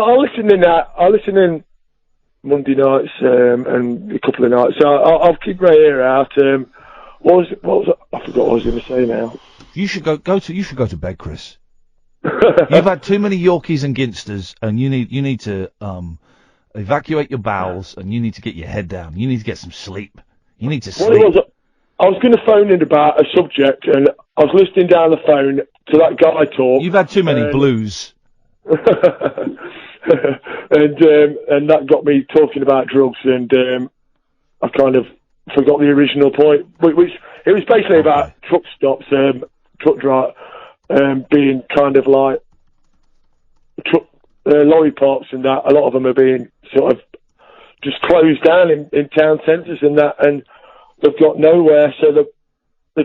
[SPEAKER 14] I'll listen in that. I'll listen in Monday nights and a couple of nights. So I'll keep my ear out. What was it? I forgot what I was going to say now.
[SPEAKER 4] You should go to bed, Chris. You've had too many Yorkies and Ginsters, and you need to evacuate your bowels, and you need to get your head down. You need to get some sleep. You need to sleep.
[SPEAKER 14] I was going to phone in about a subject, and I was listening down the phone to that guy talk.
[SPEAKER 4] You've had too many blues.
[SPEAKER 14] And that got me talking about drugs, and I kind of forgot the original point, which it was basically about truck stops, truck drive. Being kind of like lorry parks and that, a lot of them are being sort of just closed down in town centres and that, and they've got nowhere, so they're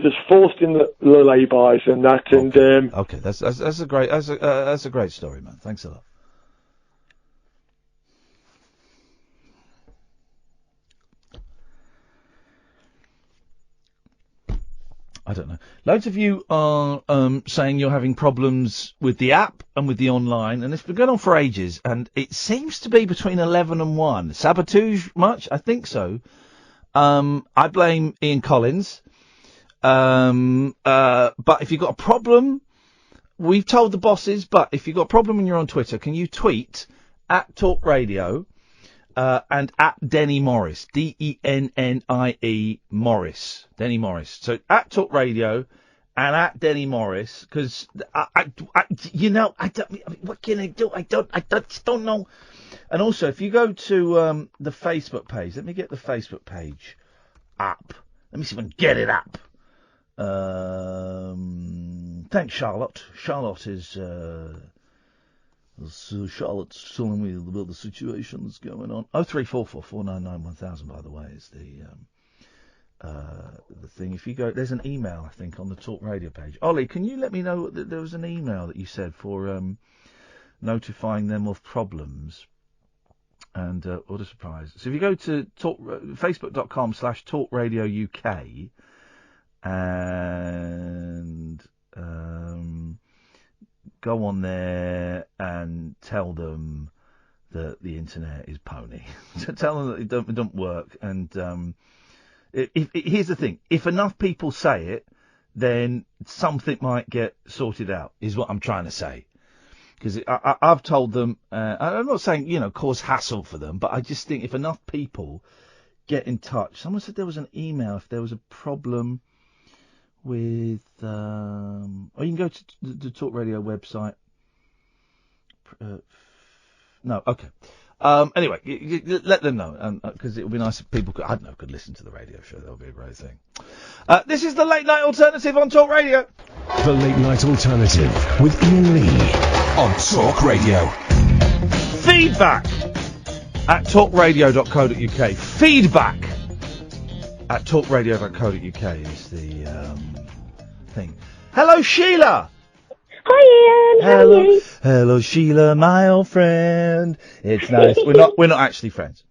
[SPEAKER 14] just forced in the lay-bys and that.
[SPEAKER 4] Okay, that's a great story, man. Thanks a lot. I don't know. Loads of you are saying you're having problems with the app and with the online, and it's been going on for ages, and it seems to be between 11 and 1. Sabotage much? I think so. I blame Ian Collins. But if you've got a problem, we've told the bosses, but if you've got a problem and you're on Twitter, can you tweet at Talk Radio and at Denny Morris, DENNIE Morris, Denny Morris. So at Talk Radio and at Denny Morris, because I don't, what can I do? I just don't know. And also, if you go to the Facebook page, let me get the Facebook page up. Let me see if I can get it up. Thanks, Charlotte. Charlotte is. Charlotte's telling me about the situation that's going on. 03444991000, by the way, is the thing. If you go, there's an email, I think, on the Talk Radio page. Ollie, can you let me know that there was an email that you said for notifying them of problems? And what a surprise. So if you go to facebook.com/talkradiouk and go on there and tell them that the internet is pony. Tell them that it don't work. And here's the thing: if enough people say it, then something might get sorted out. Is what I'm trying to say. Because I've told them, I'm not saying cause hassle for them, but I just think if enough people get in touch. Someone said there was an email if there was a problem with, or you can go to the Talk Radio website. No, okay. Anyway, let them know, because it would be nice if people could listen to the radio show. That would be a great thing. This is the Late Night Alternative on Talk Radio.
[SPEAKER 1] The Late Night Alternative with Iain Lee on Talk Radio.
[SPEAKER 4] Feedback at talkradio.co.uk. Feedback at talkradio.co.uk is the thing. Hello, Sheila.
[SPEAKER 15] Hi, Ian. How are you?
[SPEAKER 4] Hello, Sheila, my old friend. It's nice. We're not actually friends.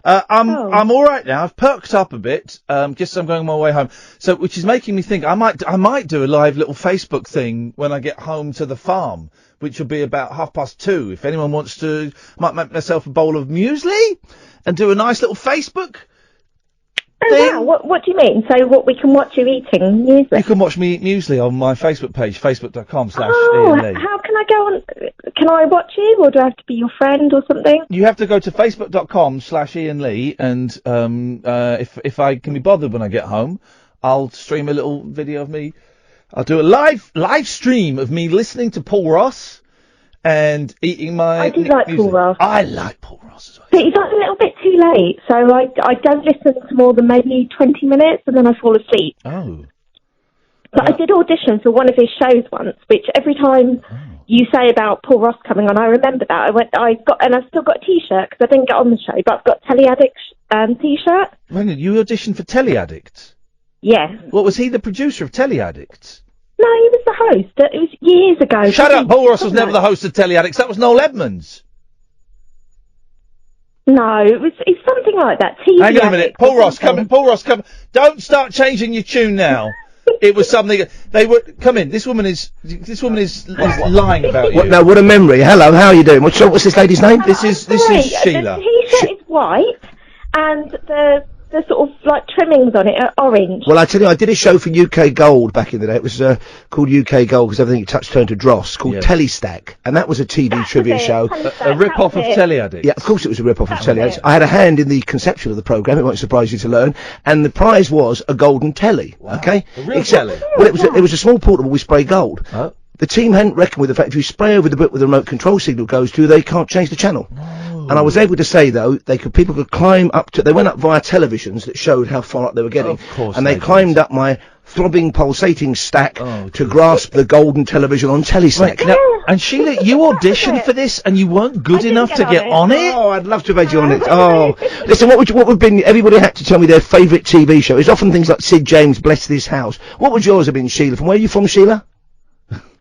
[SPEAKER 4] I'm all right now. I've perked up a bit, just as I'm going my way home. So, which is making me think I might do a live little Facebook thing when I get home to the farm, which will be about 2:30. If anyone wants to, might make myself a bowl of muesli and do a nice little Facebook thing.
[SPEAKER 15] Wow. What do you mean? So, what we can watch you eating muesli?
[SPEAKER 4] You can watch me eat muesli on my Facebook page, facebook.com/Ian Lee.
[SPEAKER 15] How can I go on? Can I watch you, or do I have to be your friend or something?
[SPEAKER 4] You have to go to facebook.com/Ian Lee, and if I can be bothered when I get home, I'll stream a little video of me. I'll do a live stream of me listening to Paul Ross and eating my.
[SPEAKER 15] I do like Paul Ross.
[SPEAKER 4] I like Paul Ross as well.
[SPEAKER 15] But he's on a little bit too late, so I don't listen to more than maybe 20 minutes, and then I fall asleep.
[SPEAKER 4] Oh.
[SPEAKER 15] But I did audition for one of his shows once, which every time you say about Paul Ross coming on, I remember that. And I've still got a T-shirt because I didn't get on the show, but I've got a Telly Addict T-shirt.
[SPEAKER 4] When you auditioned for Telly Addicts?
[SPEAKER 15] Yes.
[SPEAKER 4] What, was he the producer of Telly Addicts?
[SPEAKER 15] No, he was the host. It was years ago.
[SPEAKER 4] Shut up! Paul Ross was never the host of Telly Addicts. That was Noel Edmonds.
[SPEAKER 15] No, it's something like that. TV
[SPEAKER 4] Hang on a minute.
[SPEAKER 15] Addict
[SPEAKER 4] Paul
[SPEAKER 15] or
[SPEAKER 4] Ross,
[SPEAKER 15] something.
[SPEAKER 4] Paul Ross, come. Don't start changing your tune now. It was something. They were. Come in. This woman is lying about you.
[SPEAKER 16] Now, what a memory. Hello, how are you doing? What's this lady's name?
[SPEAKER 4] This is Sheila.
[SPEAKER 15] The T-shirt is white, and the sort of like trimmings on it are orange.
[SPEAKER 16] Well, I tell you, I did a show for UK Gold back in the day. It was called UK Gold because everything you touched turned to dross. Called Telestack, and that was a TV trivia show.
[SPEAKER 4] A rip-off of Telly Addicts.
[SPEAKER 16] Yeah, of course it was a rip-off of Telly Addicts. I had a hand in the conception of the programme. It won't surprise you to learn. And the prize was a golden telly. Wow. Okay,
[SPEAKER 4] a real telly.
[SPEAKER 16] Well, it was a small portable with spray gold.
[SPEAKER 4] Oh.
[SPEAKER 16] The team hadn't reckoned with the fact if you spray over the bit where the remote control signal goes to, they can't change the channel. And I was able to say though, people could climb up to. They went up via televisions that showed how far up they were getting,
[SPEAKER 4] of course,
[SPEAKER 16] and they climbed up my throbbing, pulsating stack to grasp the golden television on Telestack.
[SPEAKER 4] Right, now, and Sheila, you auditioned for this, and you weren't good enough to get on it.
[SPEAKER 16] Oh, I'd love to have had you on it. Oh, listen, what would have been? Everybody had to tell me their favourite TV show. It's often things like Sid James, Bless This House. What would yours have been, Sheila? From where are you from, Sheila?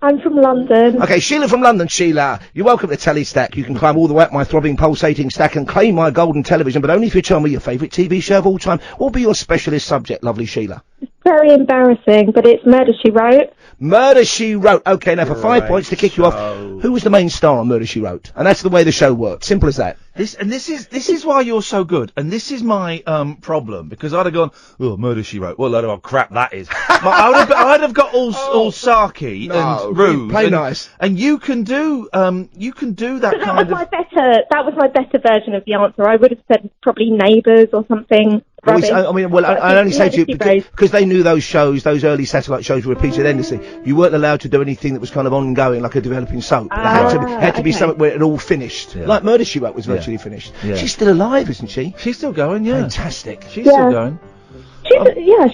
[SPEAKER 15] I'm from London.
[SPEAKER 16] Okay, Sheila from London. Sheila, you're welcome to Telestack. You can climb all the way up my throbbing, pulsating stack and claim my golden television, but only if you tell me your favourite TV show of all time. What will be your specialist subject, lovely Sheila?
[SPEAKER 15] It's very embarrassing, but it's Murder, She Wrote.
[SPEAKER 16] Murder, She Wrote. Okay, now for 5 points to kick you off, who was the main star on Murder, She Wrote? And that's the way the show worked. Simple as that.
[SPEAKER 4] This is why you're so good, and this is my problem, because I'd have gone, oh, Murder, She Wrote. What a load of crap that is. I'd have got all sarky and rude.
[SPEAKER 16] Play nice.
[SPEAKER 4] And you can do that kind of.
[SPEAKER 15] That was my better version of the answer. I would have said probably Neighbours or something.
[SPEAKER 16] I only say to you, because they knew those shows, those early satellite shows were repeated endlessly, you weren't allowed to do anything that was kind of ongoing, like a developing soap. It had to be something where it all finished. Yeah. Like Murder, She Wrote was virtually finished. Yeah. She's still alive, isn't she?
[SPEAKER 4] She's still going, yeah.
[SPEAKER 16] Fantastic.
[SPEAKER 4] She's still going.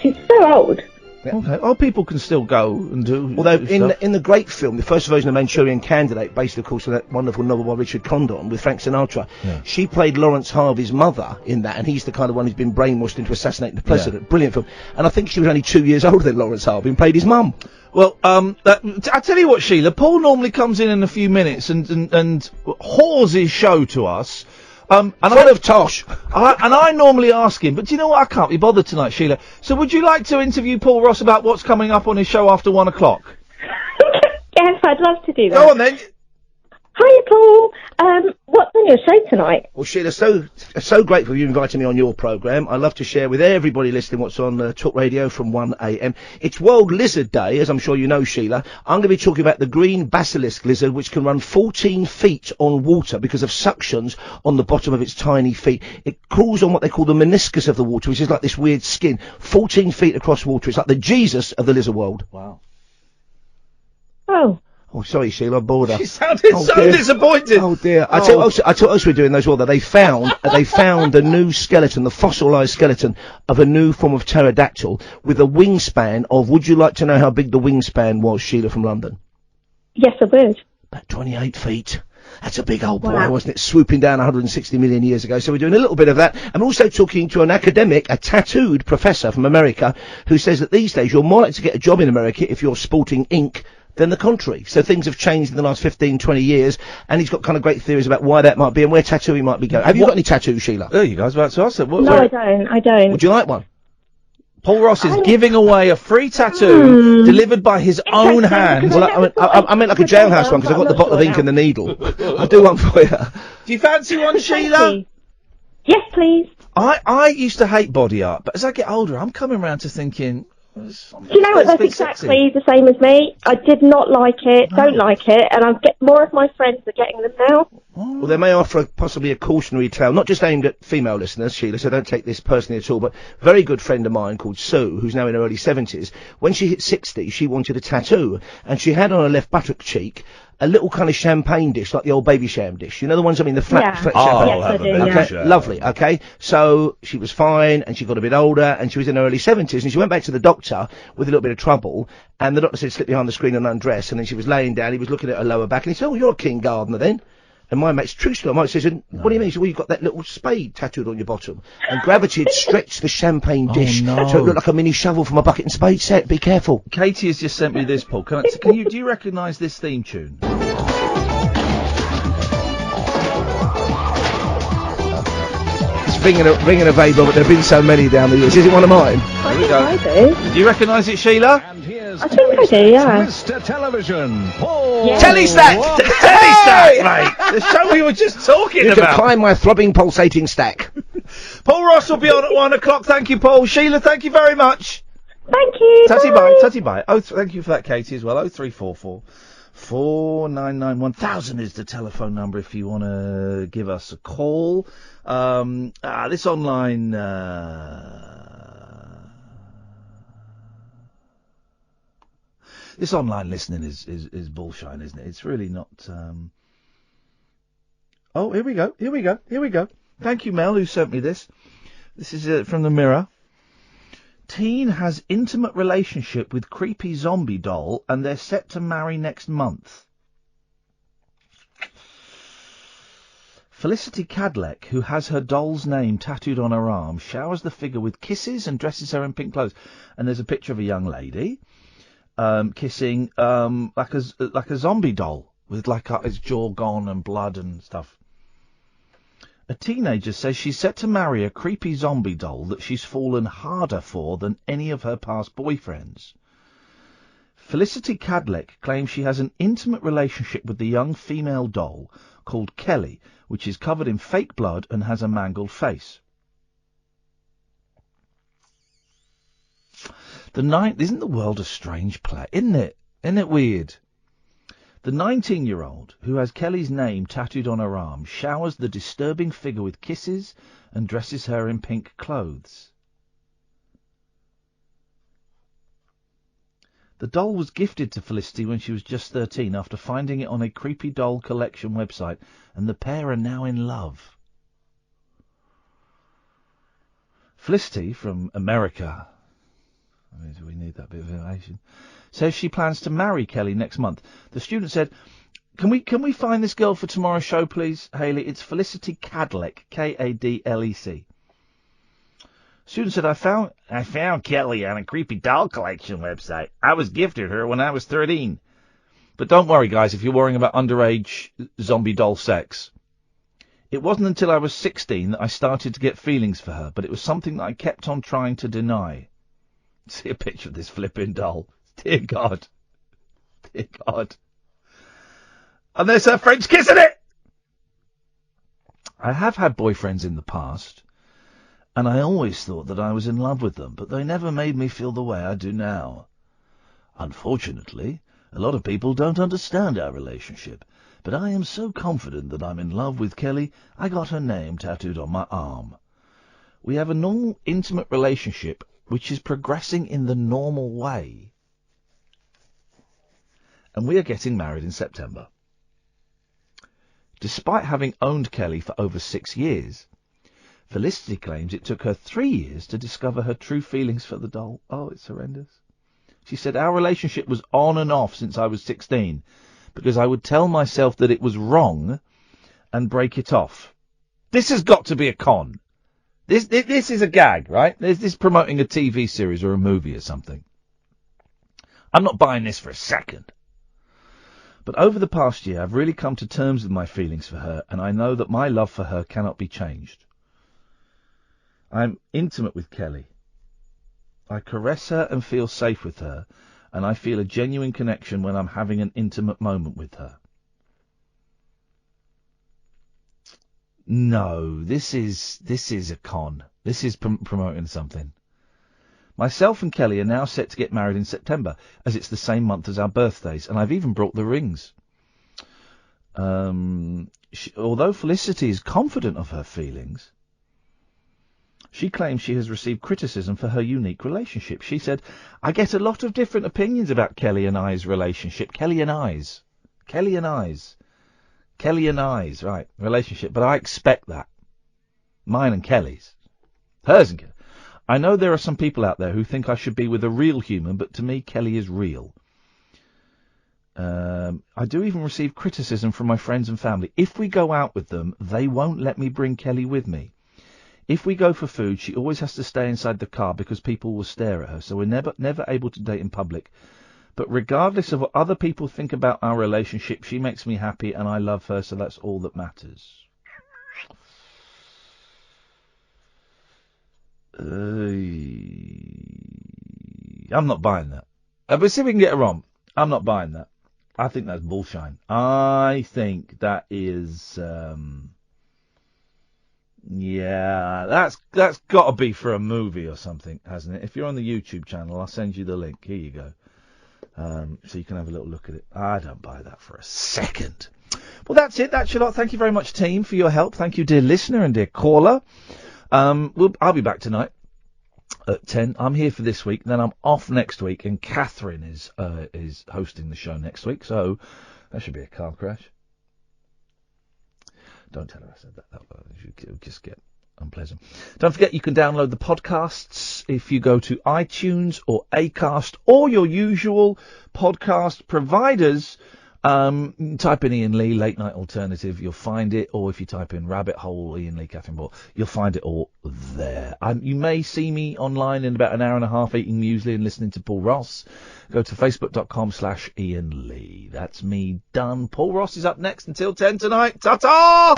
[SPEAKER 15] She's so old.
[SPEAKER 16] Yeah.
[SPEAKER 4] Okay. Oh, people can still go and do.
[SPEAKER 16] Although in the great film, the first version of Manchurian Candidate, based of course on that wonderful novel by Richard Condon with Frank Sinatra, she played Lawrence Harvey's mother in that, and he's the kind of one who's been brainwashed into assassinating the president. Yeah. Brilliant film. And I think she was only 2 years older than Lawrence Harvey and played his mum.
[SPEAKER 4] Well, I tell you what, Sheila, Paul normally comes in a few minutes and whores his show to us.
[SPEAKER 16] Full of tosh.
[SPEAKER 4] And I normally ask him, but do you know what? I can't be bothered tonight, Sheila. So would you like to interview Paul Ross about what's coming up on his show after 1 o'clock?
[SPEAKER 15] Yes, I'd love to do that.
[SPEAKER 4] Go on then.
[SPEAKER 15] Hiya, Paul. What's on your show tonight?
[SPEAKER 16] Well, Sheila, so grateful you invited me on your programme. I love to share with everybody listening what's on Talk Radio from 1 a.m. It's World Lizard Day, as I'm sure you know, Sheila. I'm going to be talking about the green basilisk lizard, which can run 14 feet on water because of suctions on the bottom of its tiny feet. It crawls on what they call the meniscus of the water, which is like this weird skin, 14 feet across water. It's like the Jesus of the lizard world.
[SPEAKER 4] Wow.
[SPEAKER 15] Oh.
[SPEAKER 16] Oh, sorry, Sheila, I bored her.
[SPEAKER 4] She sounded so disappointed.
[SPEAKER 16] Oh dear. I tell you what else we're doing those well, that they found a new skeleton, the fossilised skeleton of a new form of pterodactyl with a wingspan of, would you like to know how big the wingspan was, Sheila from London?
[SPEAKER 15] Yes, I would.
[SPEAKER 16] About 28 feet. That's a big old boy, wasn't it? Swooping down 160 million years ago. So we're doing a little bit of that. I'm also talking to an academic, a tattooed professor from America, who says that these days you're more likely to get a job in America if you're sporting ink than the contrary. So things have changed in the last 15, 20 years, and he's got kind of great theories about why that might be and where tattooing might be going. Have you got any tattoos, Sheila?
[SPEAKER 4] Oh, you guys about to ask it.
[SPEAKER 15] No, I don't.
[SPEAKER 16] Would you like one?
[SPEAKER 4] Paul Ross is giving away a free tattoo delivered by his own hand.
[SPEAKER 16] Well, I meant like a jailhouse one, because I've got the bottle of ink and the needle. I'll do one for you.
[SPEAKER 4] Do you fancy one, Sheila?
[SPEAKER 15] Yes, please.
[SPEAKER 4] I used to hate body art, but as I get older, I'm coming round to thinking...
[SPEAKER 15] Do you know what? That's exactly the same as me. I did not like it, don't like it, and more of my friends are getting them now.
[SPEAKER 16] Well, they may offer possibly a cautionary tale, not just aimed at female listeners, Sheila, so don't take this personally at all, but a very good friend of mine called Sue, who's now in her early 70s, when she hit 60, she wanted a tattoo, and she had on her left buttock cheek a little kind of champagne dish, like the old baby sham dish. You know the ones, I mean, the flat champagne?
[SPEAKER 4] I'll have a baby
[SPEAKER 16] okay,
[SPEAKER 4] sham.
[SPEAKER 16] lovely, okay. So she was fine, and she got a bit older, and she was in her early 70s, and she went back to the doctor with a little bit of trouble, and the doctor said, slip behind the screen and undress, and then she was laying down, he was looking at her lower back, and he said, oh, you're a keen gardener then. And my mate's true story, my mate says, what do you mean? He said, well, you've got that little spade tattooed on your bottom. And gravity had stretched the champagne dish, so it looked like a mini shovel from a bucket and spade set. Be careful.
[SPEAKER 4] Katie has just sent me this, Paul. Do you recognise this theme tune?
[SPEAKER 16] It's ringing a vague bell, but there have been so many down the years. Is it one of mine?
[SPEAKER 15] I think I do.
[SPEAKER 4] Do you recognise it, Sheila?
[SPEAKER 15] I think I do, yeah.
[SPEAKER 1] Mr. Television, Paul.
[SPEAKER 15] Yeah.
[SPEAKER 16] Telestack!
[SPEAKER 4] Telestack, mate! The show we were just talking
[SPEAKER 16] You
[SPEAKER 4] about.
[SPEAKER 16] can climb my throbbing, pulsating stack.
[SPEAKER 4] Paul Ross will be on at 1 o'clock. Thank you, Paul. Sheila, thank you very much.
[SPEAKER 15] Thank you.
[SPEAKER 4] Tatty bye. Oh, thank you for that, Katie, as well. 0344 499 1000 is the telephone number if you want to give us a call. This online... This online listening is bullshine, isn't it? It's really not... Oh, here we go. Thank you, Mel, who sent me this. This is from the Mirror. Teen has intimate relationship with creepy zombie doll and they're set to marry next month. Felicity Cadleck, who has her doll's name tattooed on her arm, showers the figure with kisses and dresses her in pink clothes. And there's a picture of a young lady kissing like a zombie doll with its jaw gone and blood and stuff. A teenager says she's set to marry a creepy zombie doll that she's fallen harder for than any of her past boyfriends. Felicity Cadleck claims she has an intimate relationship with the young female doll called Kelly, which is covered in fake blood and has a mangled face. Isn't the world a strange place? Isn't it? Isn't it weird? The 19-year-old, who has Kelly's name tattooed on her arm, showers the disturbing figure with kisses and dresses her in pink clothes. The doll was gifted to Felicity when she was just 13 after finding it on a creepy doll collection website, and the pair are now in love. Felicity, from America... we need that bit of information. Says she plans to marry Kelly next month. The student said, Can we find this girl for tomorrow's show, please, Hayley? It's Felicity Cadleck, Kadlec. Student said, I found Kelly on a creepy doll collection website. I was gifted her when I was 13. But don't worry, guys, if you're worrying about underage zombie doll sex. It wasn't until I was 16 that I started to get feelings for her, but it was something that I kept on trying to deny. See a picture of this flipping doll. Dear God. Dear God. And there's her French kissing it! I have had boyfriends in the past, and I always thought that I was in love with them, but they never made me feel the way I do now. Unfortunately, a lot of people don't understand our relationship, but I am so confident that I'm in love with Kelly, I got her name tattooed on my arm. We have a normal, intimate relationship which is progressing in the normal way. And we are getting married in September. Despite having owned Kelly for over 6 years, Felicity claims it took her 3 years to discover her true feelings for the doll. Oh, it's horrendous. She said, our relationship was on and off since I was 16, because I would tell myself that it was wrong, and break it off. This has got to be a con. This is a gag, right? This is promoting a TV series or a movie or something. I'm not buying this for a second. But over the past year, I've really come to terms with my feelings for her, and I know that my love for her cannot be changed. I'm intimate with Kelly. I caress her and feel safe with her, and I feel a genuine connection when I'm having an intimate moment with her. No, this is a con. This is promoting something. Myself and Kelly are now set to get married in September, as it's the same month as our birthdays, and I've even brought the rings. Although Felicity is confident of her feelings, she claims she has received criticism for her unique relationship. She said, I get a lot of different opinions about Kelly and I's relationship. Kelly and I's, right, relationship, but I expect that. Mine and Kelly's. Hers and Kelly. I know there are some people out there who think I should be with a real human, but to me, Kelly is real. I do even receive criticism from my friends and family. If we go out with them, they won't let me bring Kelly with me. If we go for food, she always has to stay inside the car because people will stare at her, so we're never able to date in public. But regardless of what other people think about our relationship, she makes me happy and I love her, so that's all that matters. I'm not buying that. But see if we can get her on. I'm not buying that. I think that's bullshine. I think that is, that's got to be for a movie or something, hasn't it? If you're on the YouTube channel, I'll send you the link. Here you go. So you can have a little look at it. I don't buy that for a second. Well, that's it. That's your lot. Thank you very much, team, for your help. Thank you, dear listener and dear caller. I'll be back tonight at 10. I'm here for this week, then I'm off next week, and Catherine is hosting the show next week, so that should be a car crash. Don't tell her I said that. It'll just get unpleasant. Don't forget you can download the podcasts if you go to iTunes or Acast or your usual podcast providers. Type in Iain Lee, Late Night Alternative, you'll find it, or if you type in Rabbit Hole, Iain Lee, Catherine Ball, you'll find it all there. You may see me online in about an hour and a half eating muesli and listening to Paul Ross. Go to facebook.com/Iain Lee. That's me done. Paul Ross is up next until 10 tonight. Ta-ta!